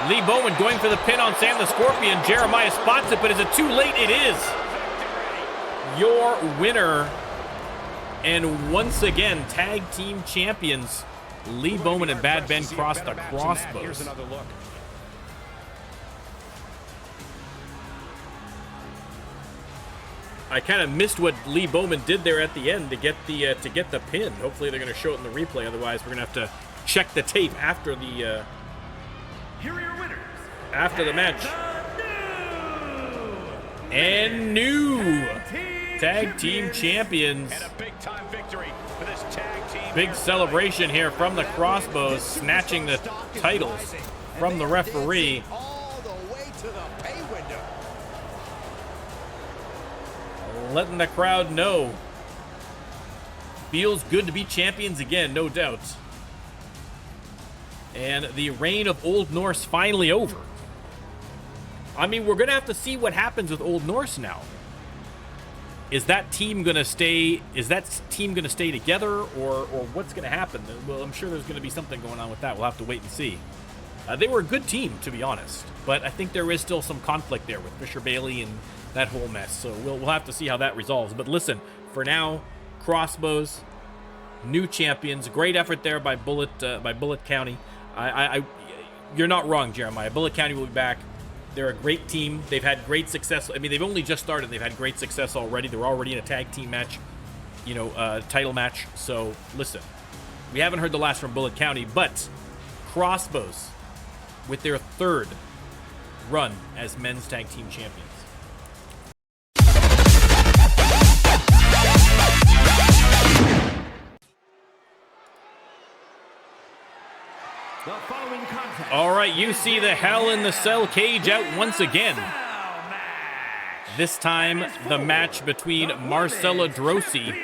Lee Bowman going for the pin on Sam the Scorpion. Jeremiah spots it, but is it too late? It is. Your winner, and once again, tag team champions, Lee Bowman and Bad Ben cross the crossbows. I kind of missed what Lee Bowman did there at the end to get the pin. Hopefully they're going to show it in the replay. Otherwise, we're going to have to check the tape after the Here are your winners. after the match. And new tag team champions. And a big-time victory for this tag team. Big celebration here from the Crossbows, snatching the titles from the referee. All the way to the pay window. Letting the crowd know. Feels good to be champions again, no doubt. And the reign of Old Norse finally over. I mean, we're going to have to see what happens with Old Norse now. Is that team going to stay? Is that team going to stay together, or what's going to happen? Well, I'm sure there's going to be something going on with that. We'll have to wait and see. They were a good team, to be honest, but I think there is still some conflict there with Fisher Bailey and that whole mess. So we'll have to see how that resolves. But listen, for now, Crossbows, new champions. Great effort there by Bullet County. You're not wrong, Jeremiah. Bullet County will be back. They're a great team. They've had great success. I mean, they've only just started. They've had great success already. They're already in a tag team match, title match. So listen, we haven't heard the last from Bullet County, but Crossbows with their 3rd run as men's tag team champions. The following contest. All right, you see the Hell in the Cell cage out once again. This time, the match between Marcella Drosy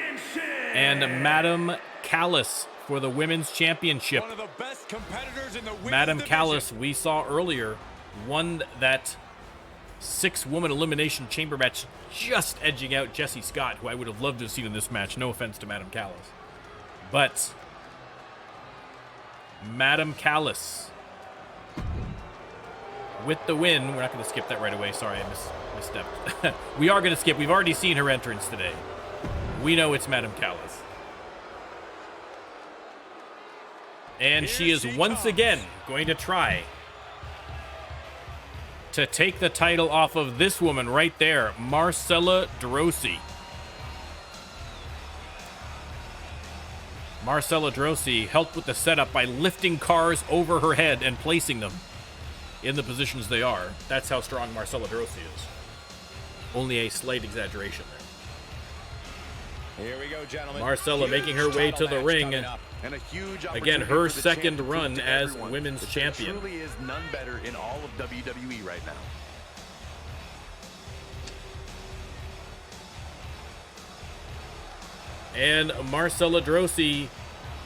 and Madam Callis for the women's championship. One of the best competitors in the women's Madam division. Callis, we saw earlier, won that 6-woman Elimination Chamber match, just edging out Jessie Scott, who I would have loved to have seen in this match. No offense to Madam Callis. But Madam Callis with the win. We're not going to skip that right away. Sorry, I misstepped. We are going to skip. We've already seen her entrance today. We know it's Madam Callis. And she is once again going to try to take the title off of this woman right there, Marcella Drosy. Marcella Drosy helped with the setup by lifting cars over her head and placing them in the positions they are. That's how strong Marcella Drosy is. Only a slight exaggeration there. Here we go, gentlemen. Marcella making her way to the ring. And a huge Again, opportunity her for the second champ to prove run to as everyone women's that there champion. truly is none better in all of WWE right now. And Marcella Drosy,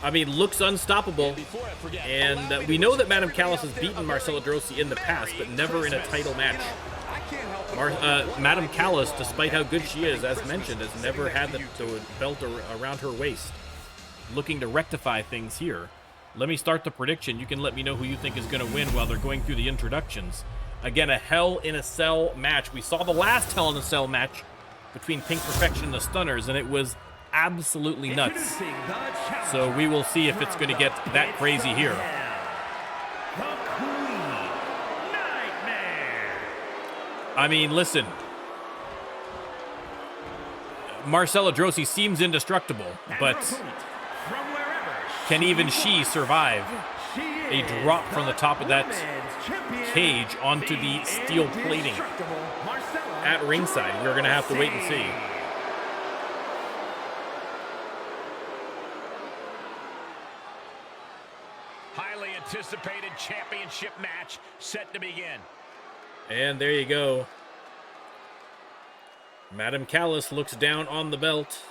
I mean, looks unstoppable. And we know that Madam Callis has beaten Marcella Drosy in the past, but never in a title match. Madam Callis, despite how good she is, as mentioned, has never had the belt around her waist. Looking to rectify things here. Let me start the prediction. You can let me know who you think is going to win while they're going through the introductions. Again, a Hell in a Cell match. We saw the last Hell in a Cell match between Pink Perfection and the Stunners, and it was absolutely nuts. Introducing the challenger So we will see if it's going to get that crazy here. The Queen Nightmare. I mean, listen. Marcella Drosy seems indestructible, And but her opponent, from wherever can even she survive she a is, drop from the top of that women's champion, cage onto the steel plating indestructible Marcella at ringside? We're going to have to wait and see. Highly anticipated championship match set to begin. And there you go. Madam Callis looks down on the belt.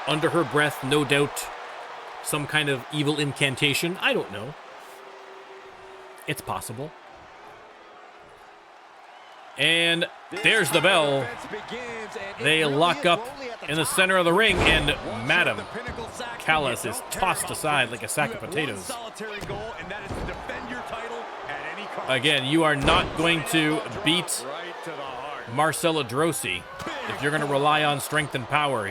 Under her breath, no doubt, some kind of evil incantation. I don't know. It's possible. And there's the bell. They lock up in the center of the ring, and Madam Callis is tossed aside like a sack of potatoes. Again, you are not going to beat Marcella Drosy if you're going to rely on strength and power.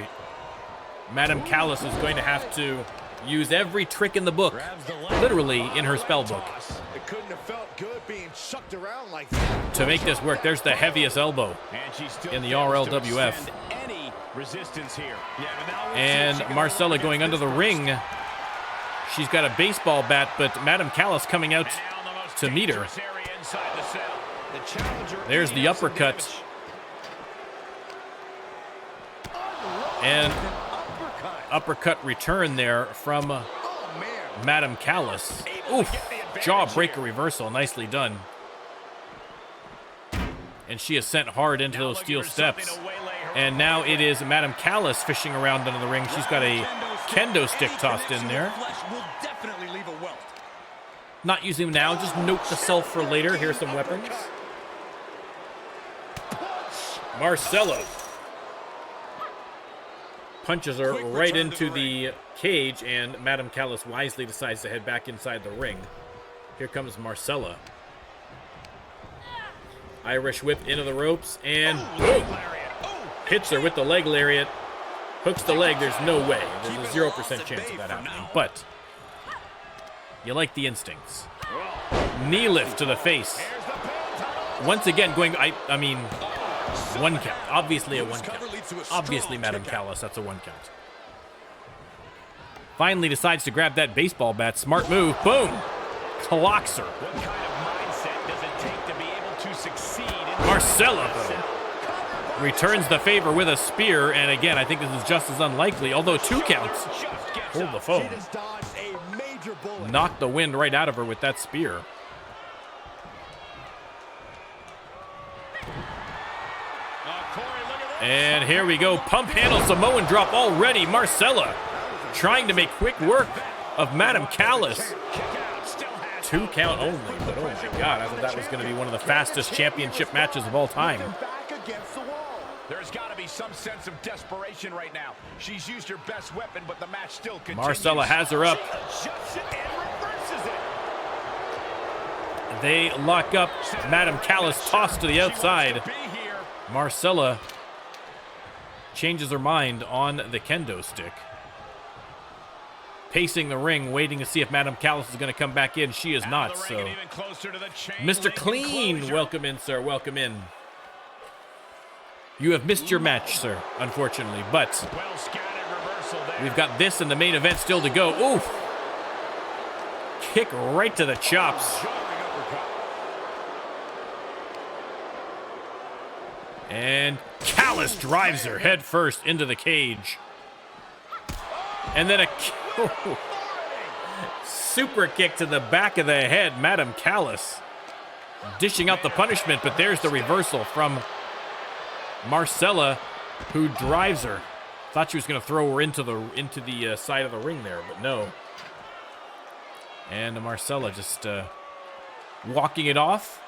Madam Callis is going to have to use every trick in the book, literally in her spell book, It couldn't have felt good being chucked around like that. to make this work. There's the heaviest elbow in the RLWF. Any resistance here. And Marcella going under the ring. She's got a baseball bat, but Madam Callis coming out to meet her. There's the uppercut. And uppercut return there from Madam Callis. Oof, jawbreaker reversal, nicely done. And she is sent hard into those steel steps. And now it is Madam Callis fishing around under the ring. She's got a kendo stick tossed in there. Not using them now, just note to self for later. Here's some weapons. Marcella punches her right into the cage, and Madam Callis wisely decides to head back inside the ring. Here comes Marcella. Irish whip into the ropes, and boom! Hits her with the leg lariat. Hooks the leg. There's no way. There's a 0% chance of that happening. But you like the instincts. Knee lift to the face. Once again, going, I mean, one count. Obviously a one count. Obviously, Madam Callis, that's a one count. Finally decides to grab that baseball bat. Smart move. Boom! Clocks her. What kind of mindset does it take to be able to succeed in Marcella, though, returns the favor with a spear, and again, I think this is just as unlikely, although 2 counts. Hold the phone. Knocked the wind right out of her with that spear. And here we go. Pump handle Samoan drop already. Marcella trying to make quick work of Madam Callis. 2 count only, but oh my God, I thought that was going to be one of the fastest championship matches of all time. There's got to be some sense of desperation right now. She's used her best weapon, but the match still continues. Marcella has her up. They lock up. Madam Callis tossed to the outside. Marcella changes her mind on the kendo stick. Pacing the ring, waiting to see if Madam Callis is going to come back in. She is not, so. Mr. Clean, welcome in, sir. Welcome in. You have missed your match, sir, unfortunately, but we've got this in the main event still to go. Oof! Kick right to the chops. And Callis drives her head first into the cage. And then a super kick to the back of the head. Madam Callis dishing out the punishment, but there's the reversal from Marcella, who drives her. Thought she was going to throw her into the side of the ring there, but no. And Marcella just walking it off.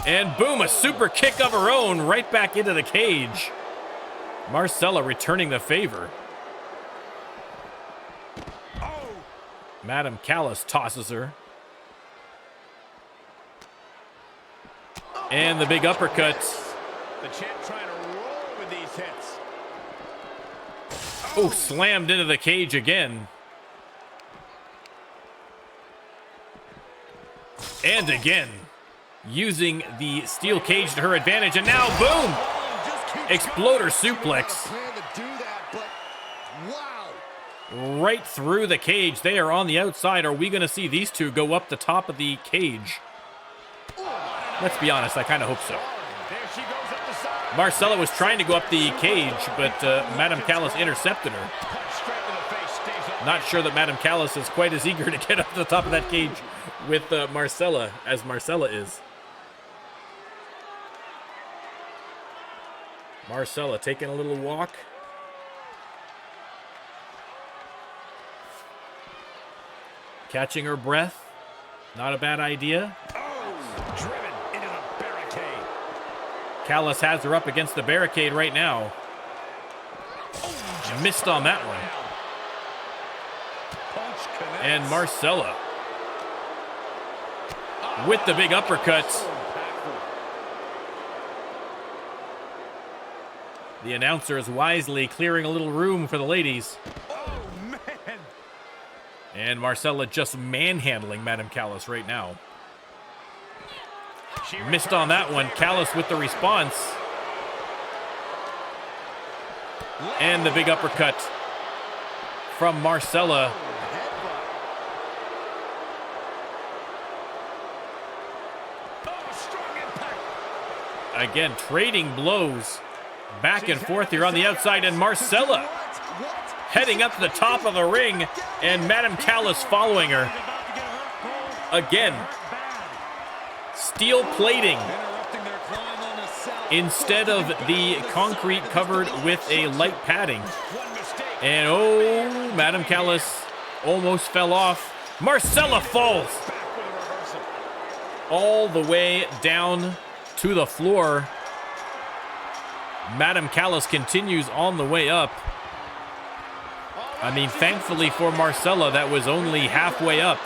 And boom, a super kick of her own right back into the cage. Marcella returning the favor. Madam Callis tosses her. And the big uppercut. The champ trying to roll with these hits. Oh, slammed into the cage again. And again, using the steel cage to her advantage. And now, boom! Exploder suplex. Right through the cage. They are on the outside. Are we going to see these two go up the top of the cage? Let's be honest, I kind of hope so. Marcella was trying to go up the cage, but Madam Callis intercepted her. Not sure that Madam Callis is quite as eager to get up to the top of that cage with Marcella as Marcella is. Marcella taking a little walk. Catching her breath. Not a bad idea. Driven into the barricade. Callis has her up against the barricade right now. Missed on that one. And Marcella with the big uppercuts. The announcer is wisely clearing a little room for the ladies. Oh, man. And Marcella just manhandling Madam Callis right now. Missed on that one. Callis with the response. And the big uppercut from Marcella. Again, trading blows back and forth here on the outside. And Marcella heading up to the top of the ring. And Madam Callis following her. Again. Steel plating instead of the concrete covered with a light padding. And oh, Madam Callis almost fell off. Marcella falls all the way down to the floor. Madam Callis continues on the way up. I mean, thankfully for Marcella, that was only halfway up.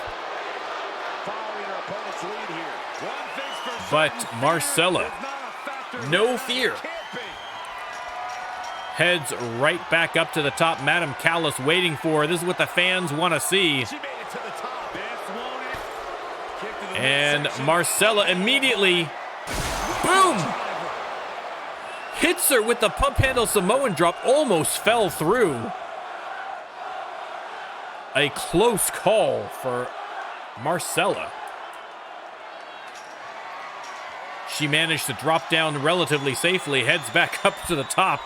But Marcella, no fear, heads right back up to the top. Madam Callis waiting for her. This is what the fans want to see. And Marcella immediately, boom, hits her with the pump handle Samoan drop. Almost fell through. A close call for Marcella. She managed to drop down relatively safely, heads back up to the top.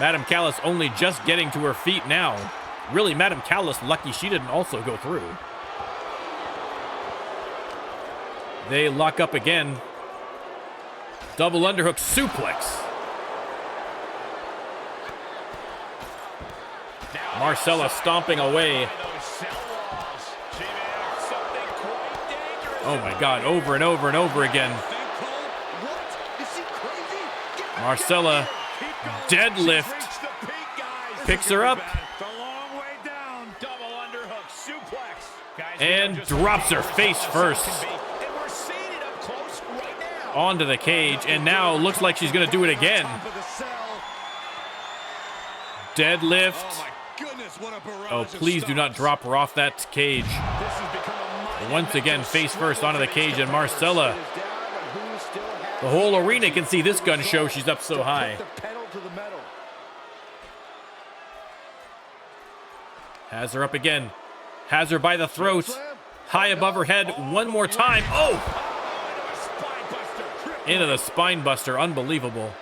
Madam Callis only just getting to her feet now. Really, Madam Callis lucky she didn't also go through. They lock up again. Double underhook suplex. Marcella stomping away. Oh my God, over and over and over again. Marcella deadlift, picks her up, and drops her face first onto the cage, and now looks like she's going to do it again. Deadlift. Oh, please do not drop her off that cage. Once again, face first onto the cage, and Marcella, the whole arena can see this gun show. She's up so high. Has her up again. Has her by the throat. High above her head one more time. Oh! Into the spine buster. Unbelievable.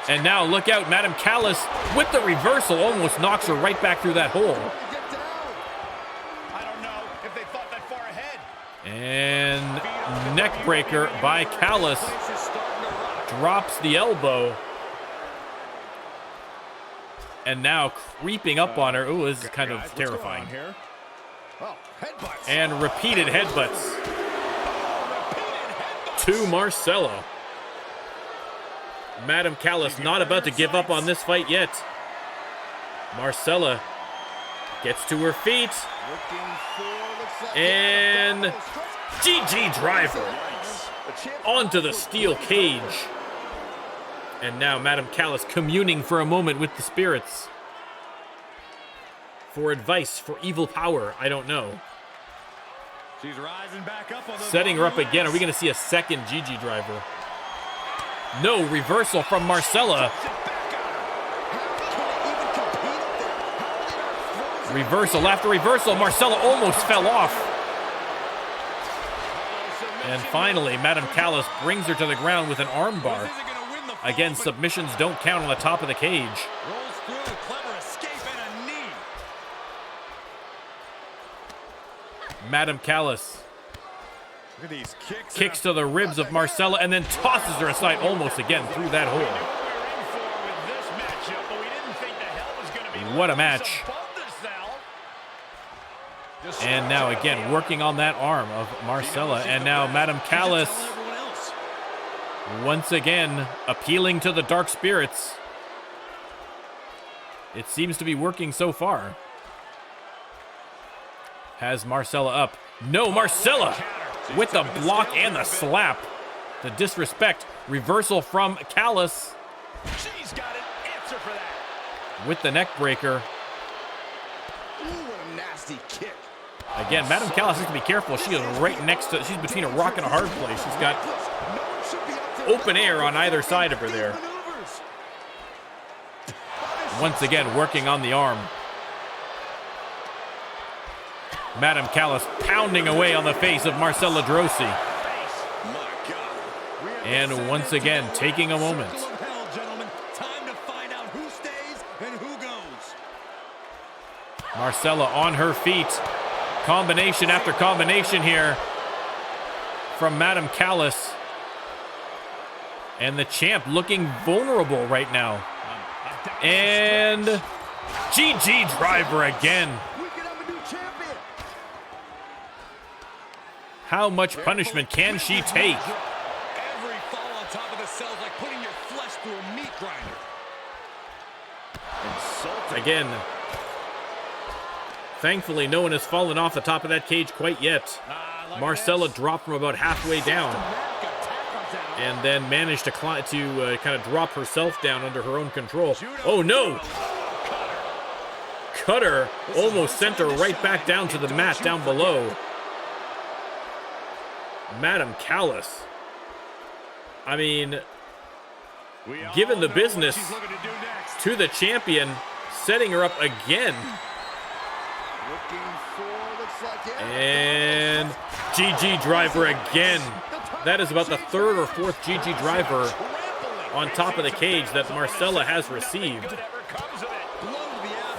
And now look out. Madam Callis with the reversal almost knocks her right back through that hole. And neck breaker by Callis. Drops the elbow. And now creeping up on her. Ooh, this is kind of terrifying. And repeated headbutts to Marcella. Madam Callis not about to give up on this fight yet. Marcella gets to her feet. And GG driver. onto the steel cage. And now Madam Callis communing for a moment with the spirits. For advice, for evil power, I don't know. She's rising back up on the Setting her up again. Are we going to see a second GG driver? No, reversal from Marcella. Reversal after reversal. Marcella almost fell off. And finally, Madam Callis brings her to the ground with an armbar. Again, submissions don't count on the top of the cage. Rolls through a clever escape and a knee. Madam Callis Look at these kicks. kicks to the ribs of Marcella and then tosses her aside almost again through that hole. What a match. And now again, working on that arm of Marcella. And now Madam Callis once again appealing to the dark spirits. It seems to be working so far. Has Marcella up. No, Marcella with the block and the slap. The disrespect. Reversal from Callis. She's got an answer for that. With the neck breaker. Ooh, what a nasty kick. Again, Madam Callis has to be careful. She is right next to, she's between a rock and a hard place. She's got open air on either side of her there. Once again, working on the arm. Madam Callis pounding away on the face of Marcella Drosy. And once again, taking a moment. Time to find out who stays and who goes. Marcella on her feet. Combination after combination here from Madam Callis. And the champ looking vulnerable right now. And GG driver again. How much punishment can she take? Every fall on top of the cell is like putting your flesh through a meat grinder. Again, thankfully no one has fallen off the top of that cage quite yet. Marcella dropped from about halfway down and then managed to climb to kind of drop herself down under her own control. Oh no! Cutter almost sent her right back down to the mat down below. Madam Callis. I mean, given the business to the champion, setting her up again. And GG driver again. That is about the third or fourth GG driver on top of the cage that Marcella has received.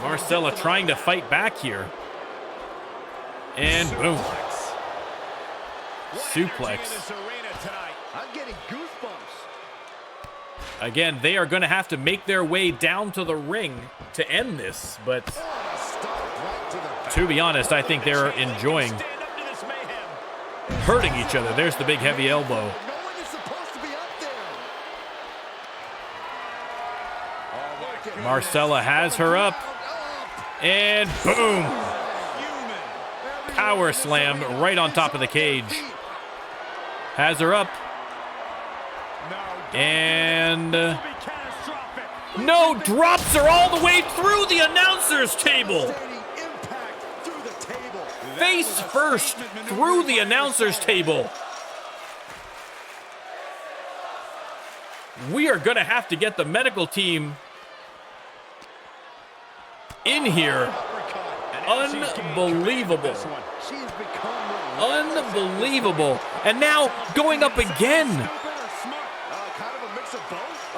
Marcella trying to fight back here. And boom. Suplex. I'm getting goosebumps. Again, they are going to have to make their way down to the ring to end this, but to be honest, I think they're enjoying hurting each other. There's the big heavy elbow. Marcella has her up, and boom! Power slam right on top of the cage. Has her up. And no, drops her all the way through the announcer's table. Face first through the announcer's table. We are going to have to get the medical team in here. Unbelievable. Unbelievable. And now going up again.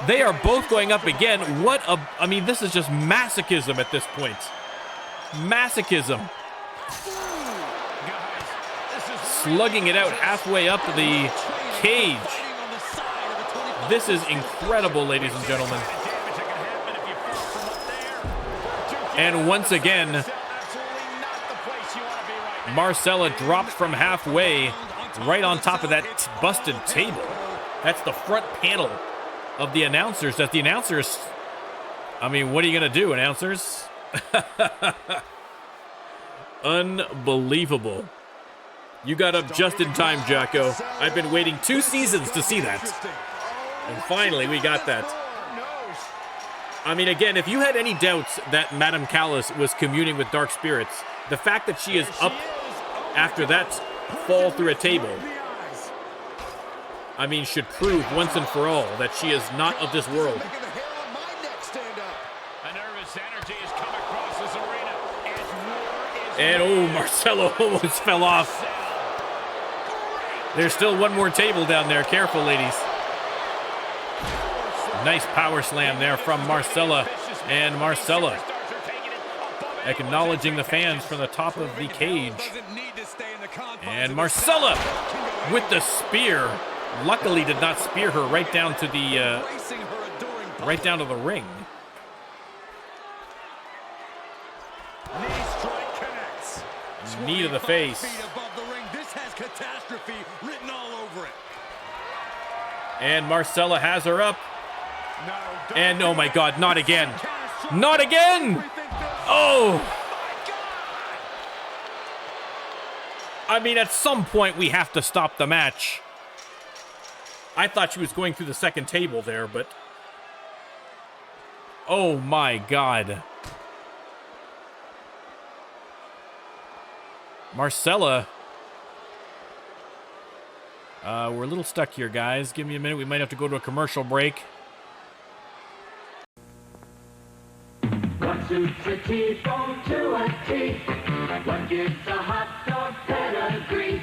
They are both going up again. I mean, this is just masochism at this point. Masochism. Slugging it out halfway up the cage. This is incredible, ladies and gentlemen. And once again, Marcella dropped from halfway right on top of that busted table. That's the front panel of the announcers. That the announcers, I mean, what are you going to do, announcers? Unbelievable. You got up just in time, Jocko. I've been waiting 2 seasons to see that. And finally, we got that. I mean, again, if you had any doubts that Madame Callis was communing with dark spirits, the fact that she is up after that fall through a table, I mean, should prove once and for all that she is not of this world. And oh, Marcelo almost fell off. There's still one more table down there. Careful, ladies. Nice power slam there from Marcella. And Marcella acknowledging the fans from the top of the cage. And Marcella with the spear. Luckily did not spear her right down to the ring. Knee to the face. This has catastrophe written all over it. And Marcella has her up. And oh my God, not again. Not again! Oh! I mean, at some point we have to stop the match. I thought she was going through the second table there, but... oh my God. Marcella. We're a little stuck here, guys. Give me a minute. We might have to go to a commercial break. What suits a T-bone to a T? What gives a hot dog pedigree?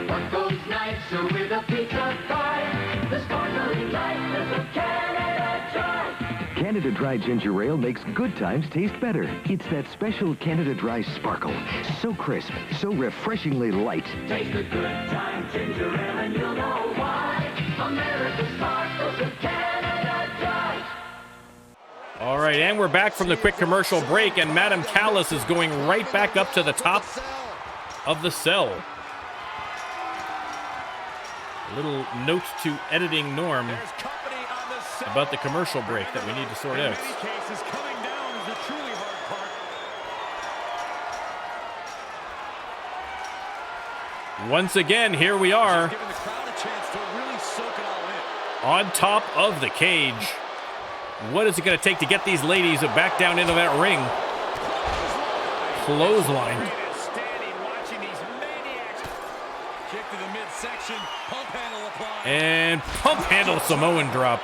What goes nicer with a pizza pie? The sparkling lightness of Canada Dry. Canada Dry Ginger Ale makes good times taste better. It's that special Canada Dry sparkle. So crisp, so refreshingly light. Taste the good time ginger ale and you'll know why. America sparkles with Canada Dry. All right, and we're back from the quick commercial break, and Madame Callis is going right back up to the top of the cell. A little note to editing Norm about the commercial break that we need to sort out. Once again, here we are on top of the cage. What is it going to take to get these ladies back down into that ring? Clothesline. And pump handle Samoan drop.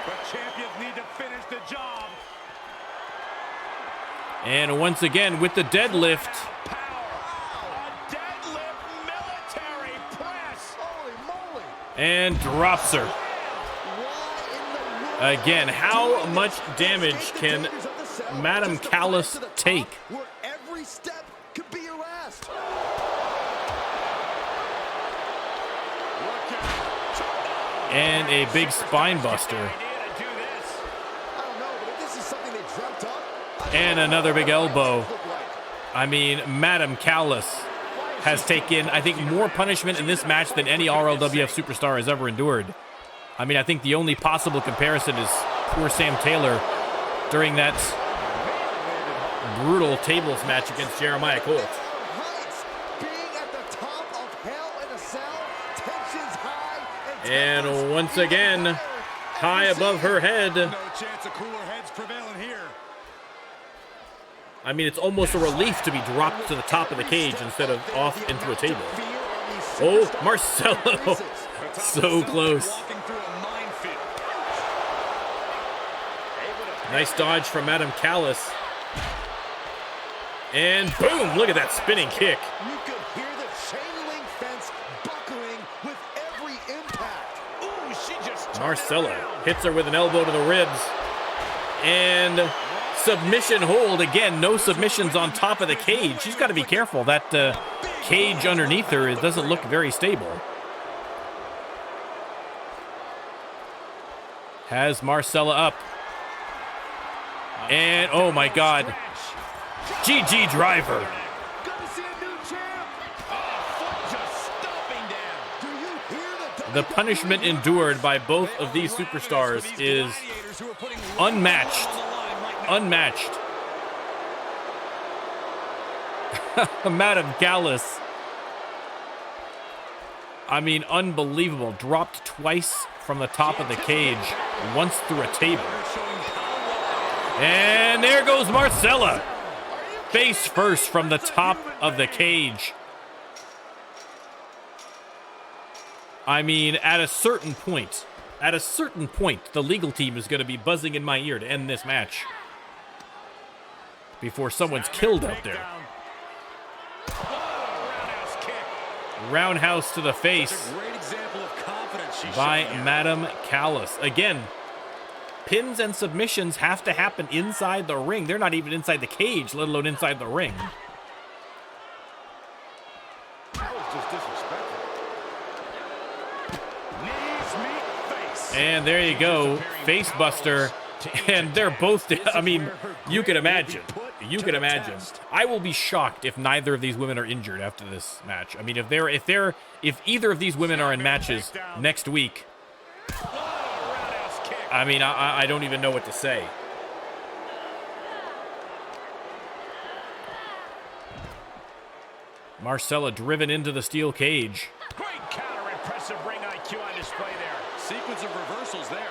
And once again with the deadlift. And drops her. Again, how much damage can Madame Callis take? Every step could be harassed. And a big spine buster. And another big elbow. I mean, Madame Callis has taken, I think, more punishment in this match than any RLWF superstar has ever endured. I mean, I think the only possible comparison is poor Sam Taylor during that brutal tables match against Jeremiah Colt. And once again, high above her head. No chance of cooler heads prevailing here. I mean, it's almost a relief to be dropped to the top of the cage instead of off into a table. Oh, Marcelo. So close. Nice dodge from Madame Callis. And boom, look at that spinning kick. You could hear the chain link fence buckling with every impact. Ooh, she just Marcella hits her with an elbow to the ribs. And submission hold. Again, no submissions on top of the cage. She's got to be careful. That cage underneath her, it doesn't look very stable. Has Marcella up. And, oh my God. GG driver. The punishment endured by both of these superstars is unmatched. Unmatched. Madame Callis I mean, unbelievable. Dropped twice from the top of the cage, once through a table. And there goes Marcella. Face first from the top of the cage. I mean, at a certain point, the legal team is going to be buzzing in my ear to end this match before someone's killed out there. Roundhouse to the face by Madam Callis. Again, pins and submissions have to happen inside the ring. They're not even inside the cage, let alone inside the ring. That was just disrespectful. Knees meet face. And there you go, face buster. And they're both, I mean, you can imagine. You can imagine. I will be shocked if neither of these women are injured after this match. I mean, if either of these women are in matches next week, I mean, I don't even know what to say. Marcella driven into the steel cage. Great counter, impressive ring IQ on display there. Sequence of reversals there.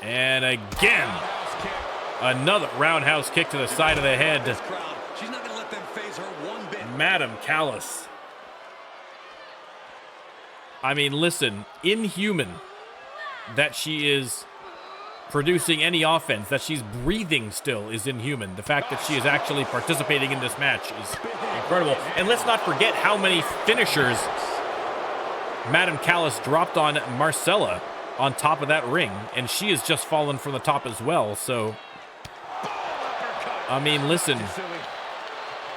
And again, another roundhouse kick to the side of the head. She's not going to let them phase her one bit. Madam Callis. I mean, listen, inhuman that she is producing any offense, that she's breathing still is inhuman. The fact that she is actually participating in this match is incredible. And let's not forget how many finishers Madam Callis dropped on Marcella on top of that ring, and she has just fallen from the top as well. So, I mean, listen,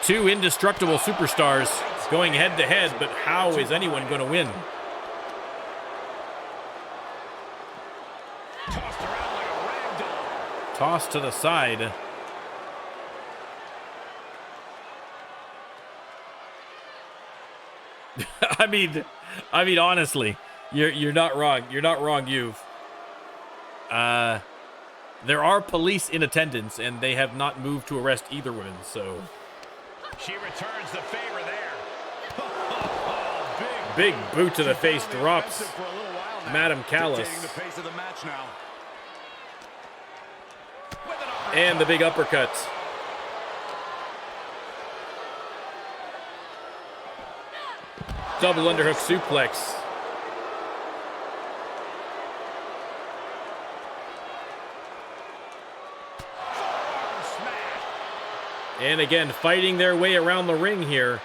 two indestructible superstars going head to head, but how is anyone going to win? Tossed to the side. I mean, honestly, you're not wrong. You're not wrong, You've. There are police in attendance, and they have not moved to arrest either woman. So she returns the favor there. Big boot to the face drops Madam Callis. The pace of the match now. And the big uppercut. Double underhook suplex. And again, fighting their way around the ring here.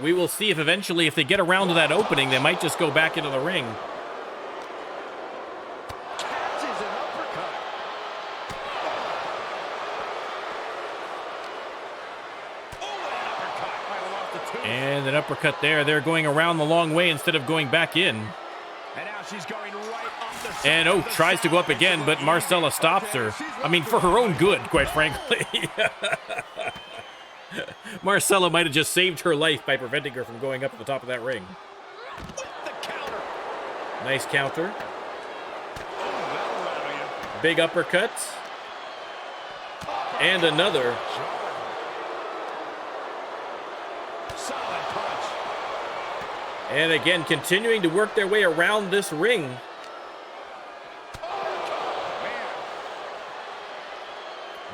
We will see if eventually, if they get around to that opening, they might just go back into the ring. And an uppercut there. They're going around the long way instead of going back in. And now she's going right off the side. And tries to go up again, but Marcella stops her. I mean, for her own good, quite frankly. Marcella might have just saved her life by preventing her from going up to the top of that ring. Nice counter. Big uppercut. And another. And again, continuing to work their way around this ring.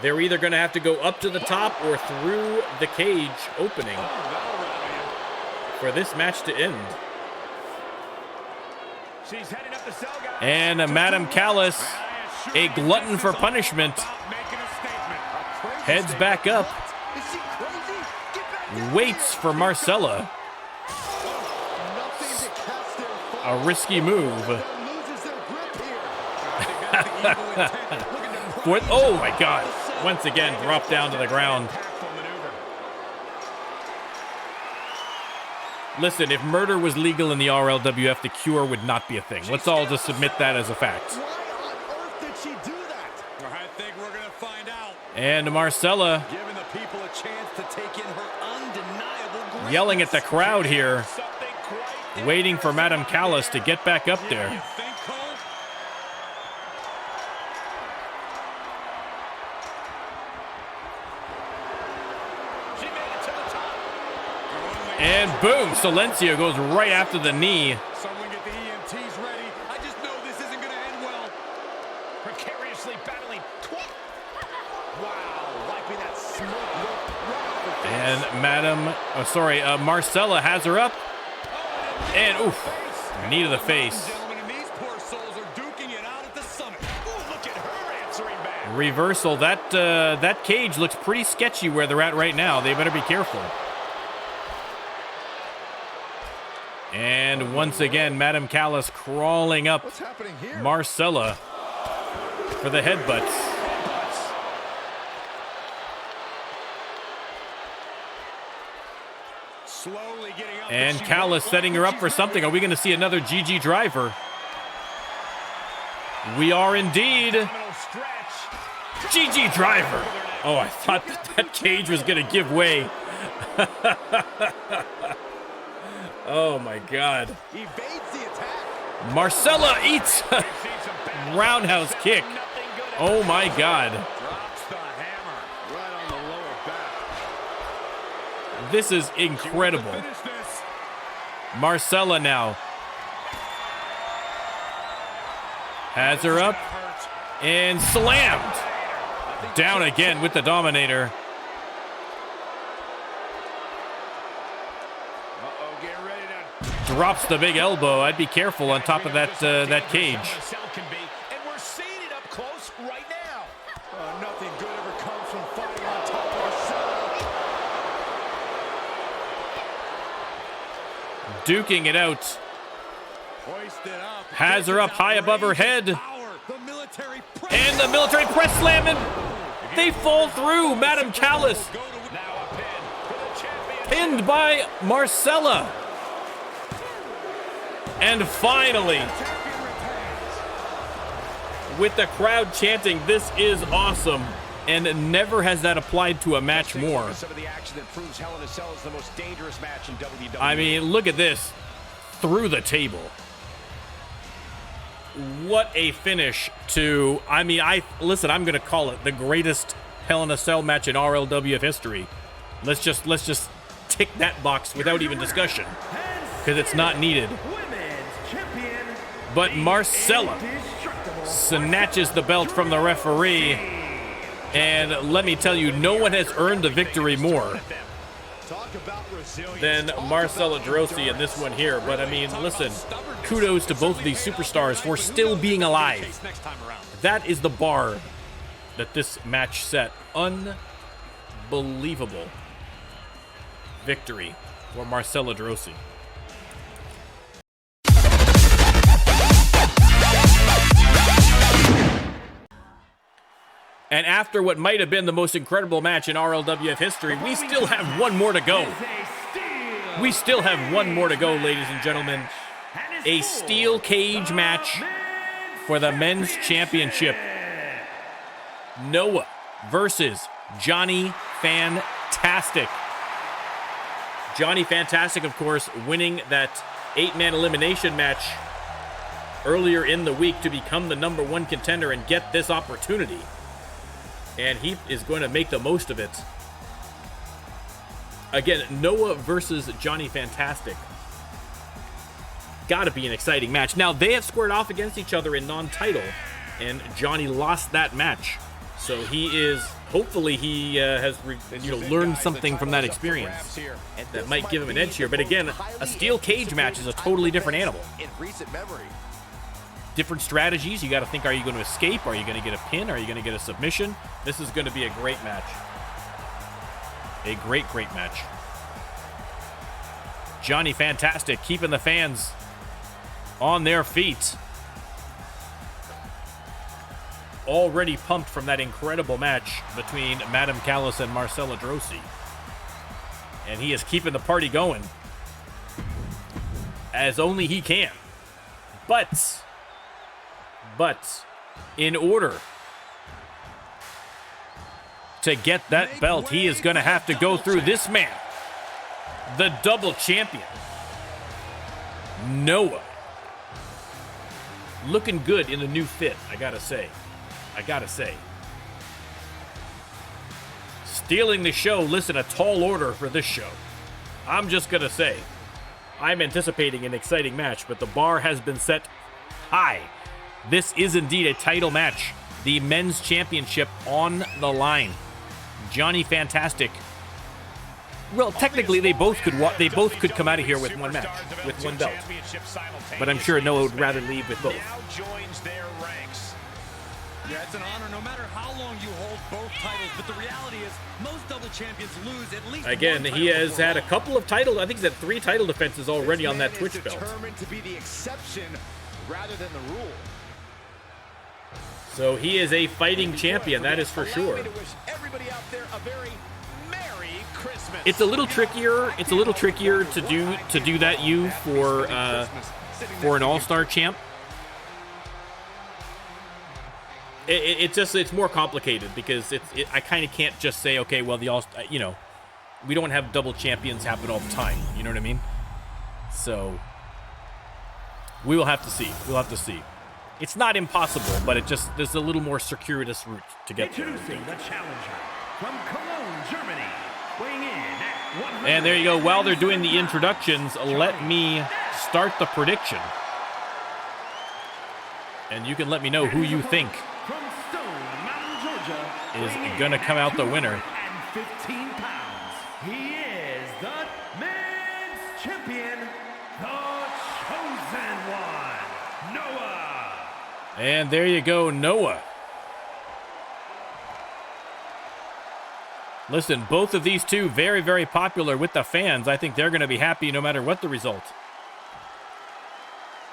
They're either going to have to go up to the top or through the cage opening for this match to end. And Madam Callis, a glutton for punishment, heads back up, waits for Marcella. A risky move. Oh my God. Once again, dropped down to the ground. Listen, if murder was legal in the RLWF, the cure would not be a thing. Let's all just submit that as a fact. Why on earth did she do that? I think we're going to find out. And Marcella Giving the people a chance to take in her undeniable greatness. yelling at the crowd here, waiting for Madam Callis to get back up there. And boom, Silencio goes right after the knee. Someone get the EMTs ready. I just know this isn't going to end well. Precariously battling. Wow, wiping that smoke right off her face. And Marcella has her up. And oof, knee to the face. Gentlemen, and these poor souls are duking it out at the summit. Ooh, look at her answering back. Reversal. That cage looks pretty sketchy where they're at right now. They better be careful. And once again, Madam Callis crawling up What's happening here? Marcella for the headbutts. Slowly getting up. And Callis setting her up for something. Are we going to see another GG driver? We are indeed. GG driver. Oh, I thought that cage was going to give way. Oh my God. Evades the attack. Marcella eats a roundhouse kick. Oh my God. Drops the hammer right on the lower back. This is incredible. Marcella now has her up and slammed. Down again with the Dominator. Drops the big elbow. I'd be careful on top of that cage. And we're seeing it up close right now. Nothing good ever comes from fighting on top of ourselves. Duking it out. Hoisted up. Has her up high above her head. And the military press slamming. They fall through. Madam Callis pinned by Marcella. And finally, with the crowd chanting, "This is awesome," and never has that applied to a match more. Some of the action that proves Hell in a Cell is the most dangerous match in WWE. I mean, look at this. Through the table. What a finish to, listen, I'm going to call it the greatest Hell in a Cell match in RLWF history. Let's just tick that box without even discussion, because it's not needed. But Marcella snatches the belt from the referee, and let me tell you, no one has earned a victory more than Marcella Drosy in this one here. But I mean, listen, kudos to both of these superstars for still being alive. That is the bar that this match set. Unbelievable victory for Marcella Drosy. And after what might have been the most incredible match in RLWF history, we still have one more to go. We still have one more to go, ladies and gentlemen. A steel cage match for the men's championship. Noah versus Johnny Fantastic. Johnny Fantastic, of course, winning that 8-man elimination match earlier in the week to become the #1 contender and get this opportunity. And he is going to make the most of it. Again, Noah versus Johnny Fantastic. Gotta be an exciting match. Now, they have squared off against each other in non-title, and Johnny lost that match. So he is, hopefully he has learned something from that experience that might give him an edge here. But again, a steel cage match is a totally different animal. In recent memory. Different strategies. You got to think, are you going to escape? Are you going to get a pin? Are you going to get a submission? This is going to be a great match. A great, great match. Johnny Fantastic keeping the fans on their feet. Already pumped from that incredible match between Madam Callis and Marcella Drosy. And he is keeping the party going as only he can. But in order to get that belt, he is going to have to go through this man, the double champion, Noah. Looking good in the new fit, I gotta say. Stealing the show. Listen, a tall order for this show. I'm just going to say, I'm anticipating an exciting match, but the bar has been set high. This is indeed a title match. The men's championship on the line. Johnny Fantastic. Well, technically, they both could come out of here with one match, with one belt. But I'm sure Noah would rather leave with both. Yeah, it's an honor no matter how long you hold both titles, but the reality is most double champions lose at least again, he has had a couple of titles. I think he's had 3 title defenses already on that Twitch belt. Determined to be the exception rather than the rule. So he is a fighting champion, that is for sure. It's a little trickier. It's a little trickier to do that for an all-star champ. It's more complicated because I kind of can't just say, okay, well, we don't have double champions happen all the time. You know what I mean? So we will have to see. We'll have to see. It's not impossible, but there's a little more circuitous route to get there. Introducing the challenger from Cologne, Germany, weighing in at 100. And there you go. While they're doing the introductions, let me start the prediction. And you can let me know who you think From Stone Mountain, Georgia, is going to come out the winner. 215 pounds. He is the men's champion, the chosen one, Noah. And there you go, Noah. Listen, both of these two very, very popular with the fans. I think they're going to be happy no matter what the result.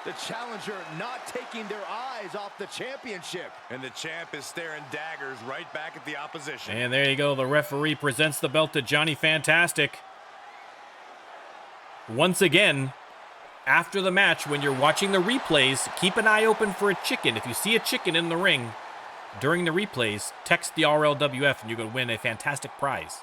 The challenger not taking their eyes off the championship. And the champ is staring daggers right back at the opposition. And there you go. The referee presents the belt to Johnny Fantastic. Once again, after the match, when you're watching the replays, keep an eye open for a chicken. If you see a chicken in the ring during the replays, text the RLWF and you can win a fantastic prize.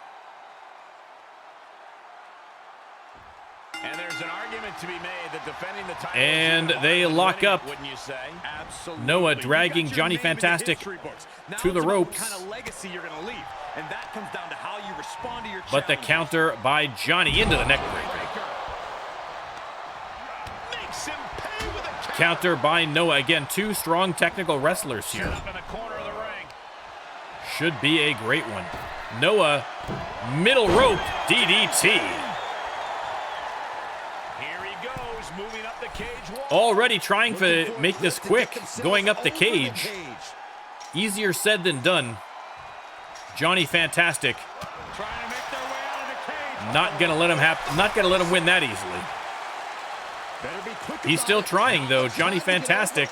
And there's an argument to be made that defending the title. And they lock up. Wouldn't you say? Absolutely. Noah dragging Johnny Fantastic to the ropes. What kind of legacy you're going to leave, and that comes down to how you respond to your But the counter by Johnny into the neck breaker. makes him pay with a Counter by Noah. Again, 2 strong technical wrestlers here. up in the corner of the ring. Should be a great one. Noah, middle rope, DDT. Moving up the cage wall. Already trying to make this quick, going up the cage. Easier said than done. Johnny Fantastic. Trying to make their way out of the cage. Not gonna let him win that easily. Better be quick. He's still trying though. Johnny Fantastic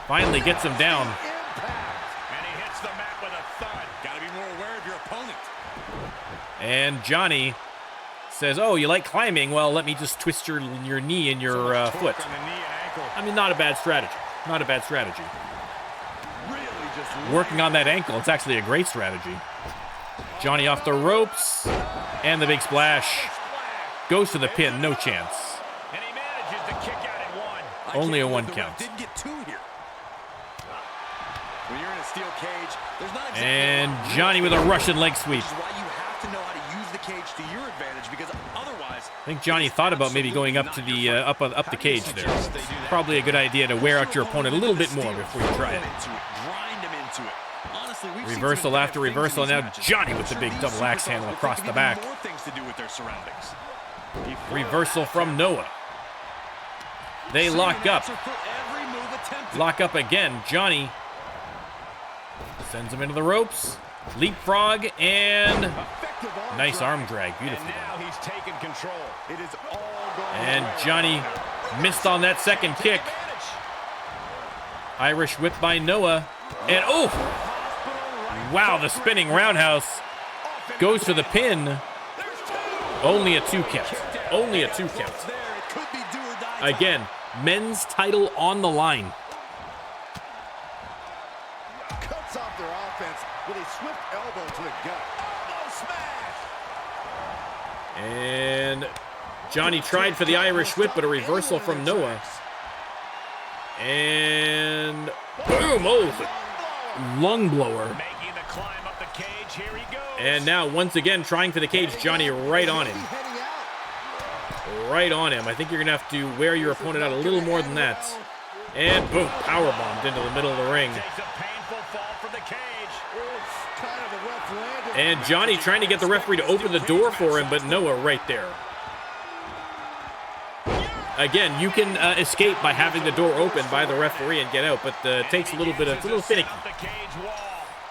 finally gets him down. And he hits the mat with a thud. Gotta be more aware of your opponent. And Johnny says, oh, you like climbing? Well, let me just twist your knee and your foot. I mean, not a bad strategy. Not a bad strategy. Working on that ankle, it's actually a great strategy. Johnny off the ropes. And the big splash. Goes to the pin, no chance. And he manages to kick out at 1. Only a 1 count. Didn't get 2 here. When you're in a steel cage, there's not exactly And Johnny with a Russian leg sweep. Which is why you have to know how to use the cage to your advantage, because otherwise, I think Johnny thought about maybe going up to the up the cage there. Probably a good idea to wear out your opponent a little bit more before you try it. grind him into it. Honestly, we've seen Reversal some after better reversal. things in Now these matches. Johnny with the big These double axe superstars handle will across think the of back. even more things to do with their surroundings. Reversal from Noah. They lock up. For every move attempted. Lock up again. Johnny sends him into the ropes. Leapfrog and nice arm drag. Beautifully And now done. he's taken control. It is all going And his way. Johnny missed on that second kick. Irish whip by Noah. And oh! Wow, the spinning roundhouse goes for the pin. Only a 2 count. Only a 2 count. There, it could be do or die. Again, men's title on the line. Cuts off their offense with a swift elbow to the gut. Oh, smash! And Johnny tried for the Irish whip, but a reversal from Noah. And boom! Oh, lung blower. Making the climb up the cage. Here he goes. And now, once again, trying for the cage. Johnny right on him. Right on him. I think you're going to have to wear your opponent out a little more than that. And boom, powerbombed into the middle of the ring. And Johnny trying to get the referee to open the door for him, but Noah right there. Again, you can escape by having the door open by the referee and get out, but it takes a little bit of, it's a little finicky.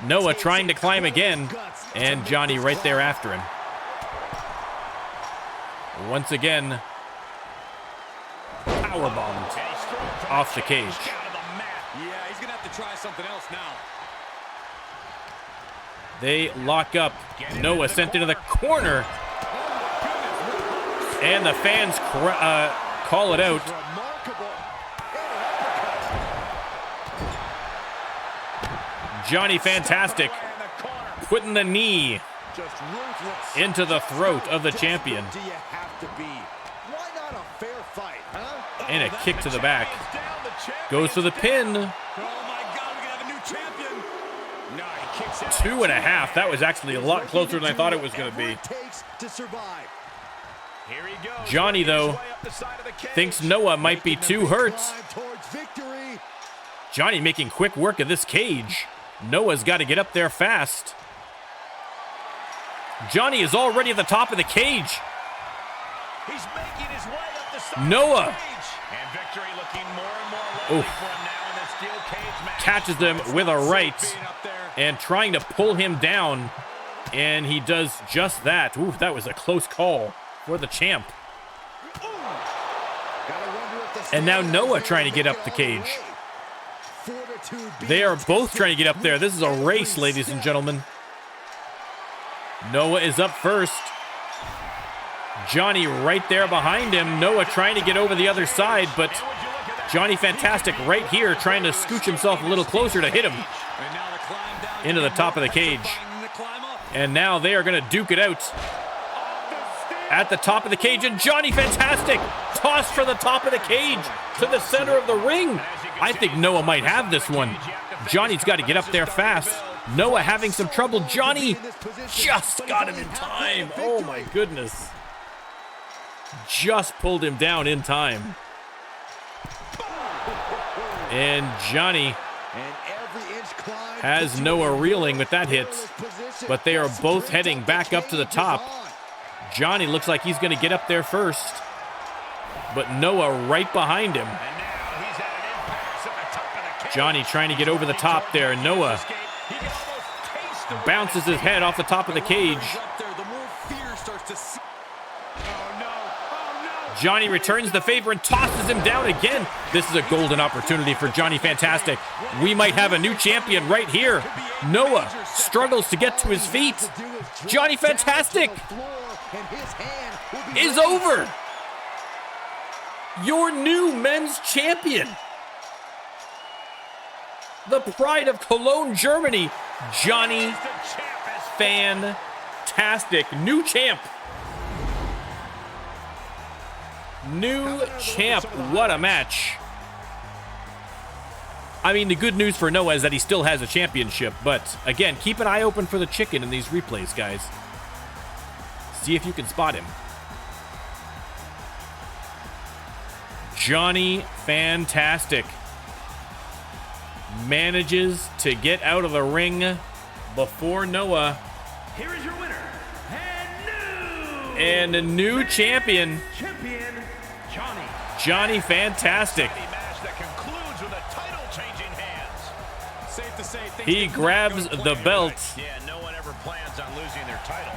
Noah trying to climb again, and Johnny right there after him. Once again, powerbombed off the cage. Yeah, he's gonna have to try something else now. They lock up. Noah sent into the corner, and the fans call it out. Johnny Fantastic putting the knee into the throat of the champion. And a kick to the back. Goes for the pin. 2.5. That was actually a lot closer than I thought it was going to be. Johnny, though, thinks Noah might be too hurt. Johnny making quick work of this cage. Noah's got to get up there fast. Johnny is already at the top of the cage. He's making his way up the side Noah. of the cage. And victory looking more and more likely for him now in this steel cage match. Catches them with a right and trying to pull him down. And he does just that. Ooh, that was a close call for the champ. And now Noah trying to get up the cage. They are both trying to get up there. This is a race, ladies and gentlemen. Noah is up first. Johnny right there behind him. Noah trying to get over the other side, but Johnny Fantastic right here trying to scooch himself a little closer to hit him into the top of the cage. And now they are going to duke it out at the top of the cage. And Johnny Fantastic tossed for the top of the cage to the center of the ring. I think Noah might have this one. Johnny's got to get up there fast. Noah having some trouble. Johnny just got him in time. Oh my goodness. Just pulled him down in time. And Johnny has Noah reeling with that hit. But they are both heading back up to the top. Johnny looks like he's going to get up there first. But Noah right behind him. Johnny trying to get over the top there. Noah bounces his head off the top of the cage. Johnny returns the favor and tosses him down again. This is a golden opportunity for Johnny Fantastic. We might have a new champion right here. Noah struggles to get to his feet. Johnny Fantastic is over. Your new men's champion. The pride of Cologne, Germany, Johnny Fantastic. New champ. New champ. What a match. I mean, the good news for Noah is that he still has a championship. But, again, keep an eye open for the chicken in these replays, guys. See if you can spot him. Johnny Fantastic manages to get out of the ring before Noah. Here is your winner, and a new champion, Johnny Fantastic. He grabs the belt. Yeah, no one ever plans on losing their title.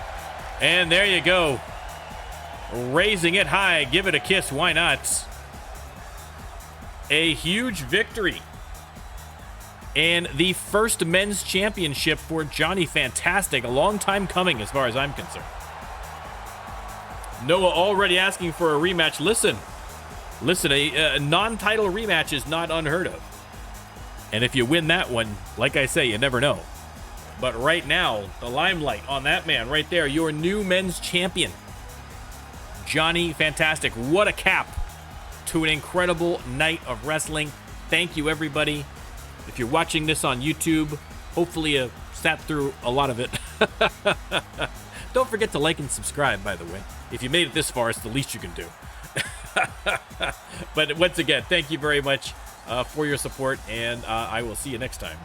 And there you go. Raising it high. Give it a kiss. Why not? A huge victory. And the first men's championship for Johnny Fantastic. A long time coming as far as I'm concerned. Noah already asking for a rematch. Listen, a non-title rematch is not unheard of. And if you win that one, like I say, you never know. But right now, the limelight on that man right there, your new men's champion, Johnny Fantastic. What a cap to an incredible night of wrestling. Thank you, everybody. If you're watching this on YouTube, hopefully a sat through a lot of it. Don't forget to like and subscribe, by the way. If you made it this far, it's the least you can do. But once again, thank you very much for your support, and I will see you next time.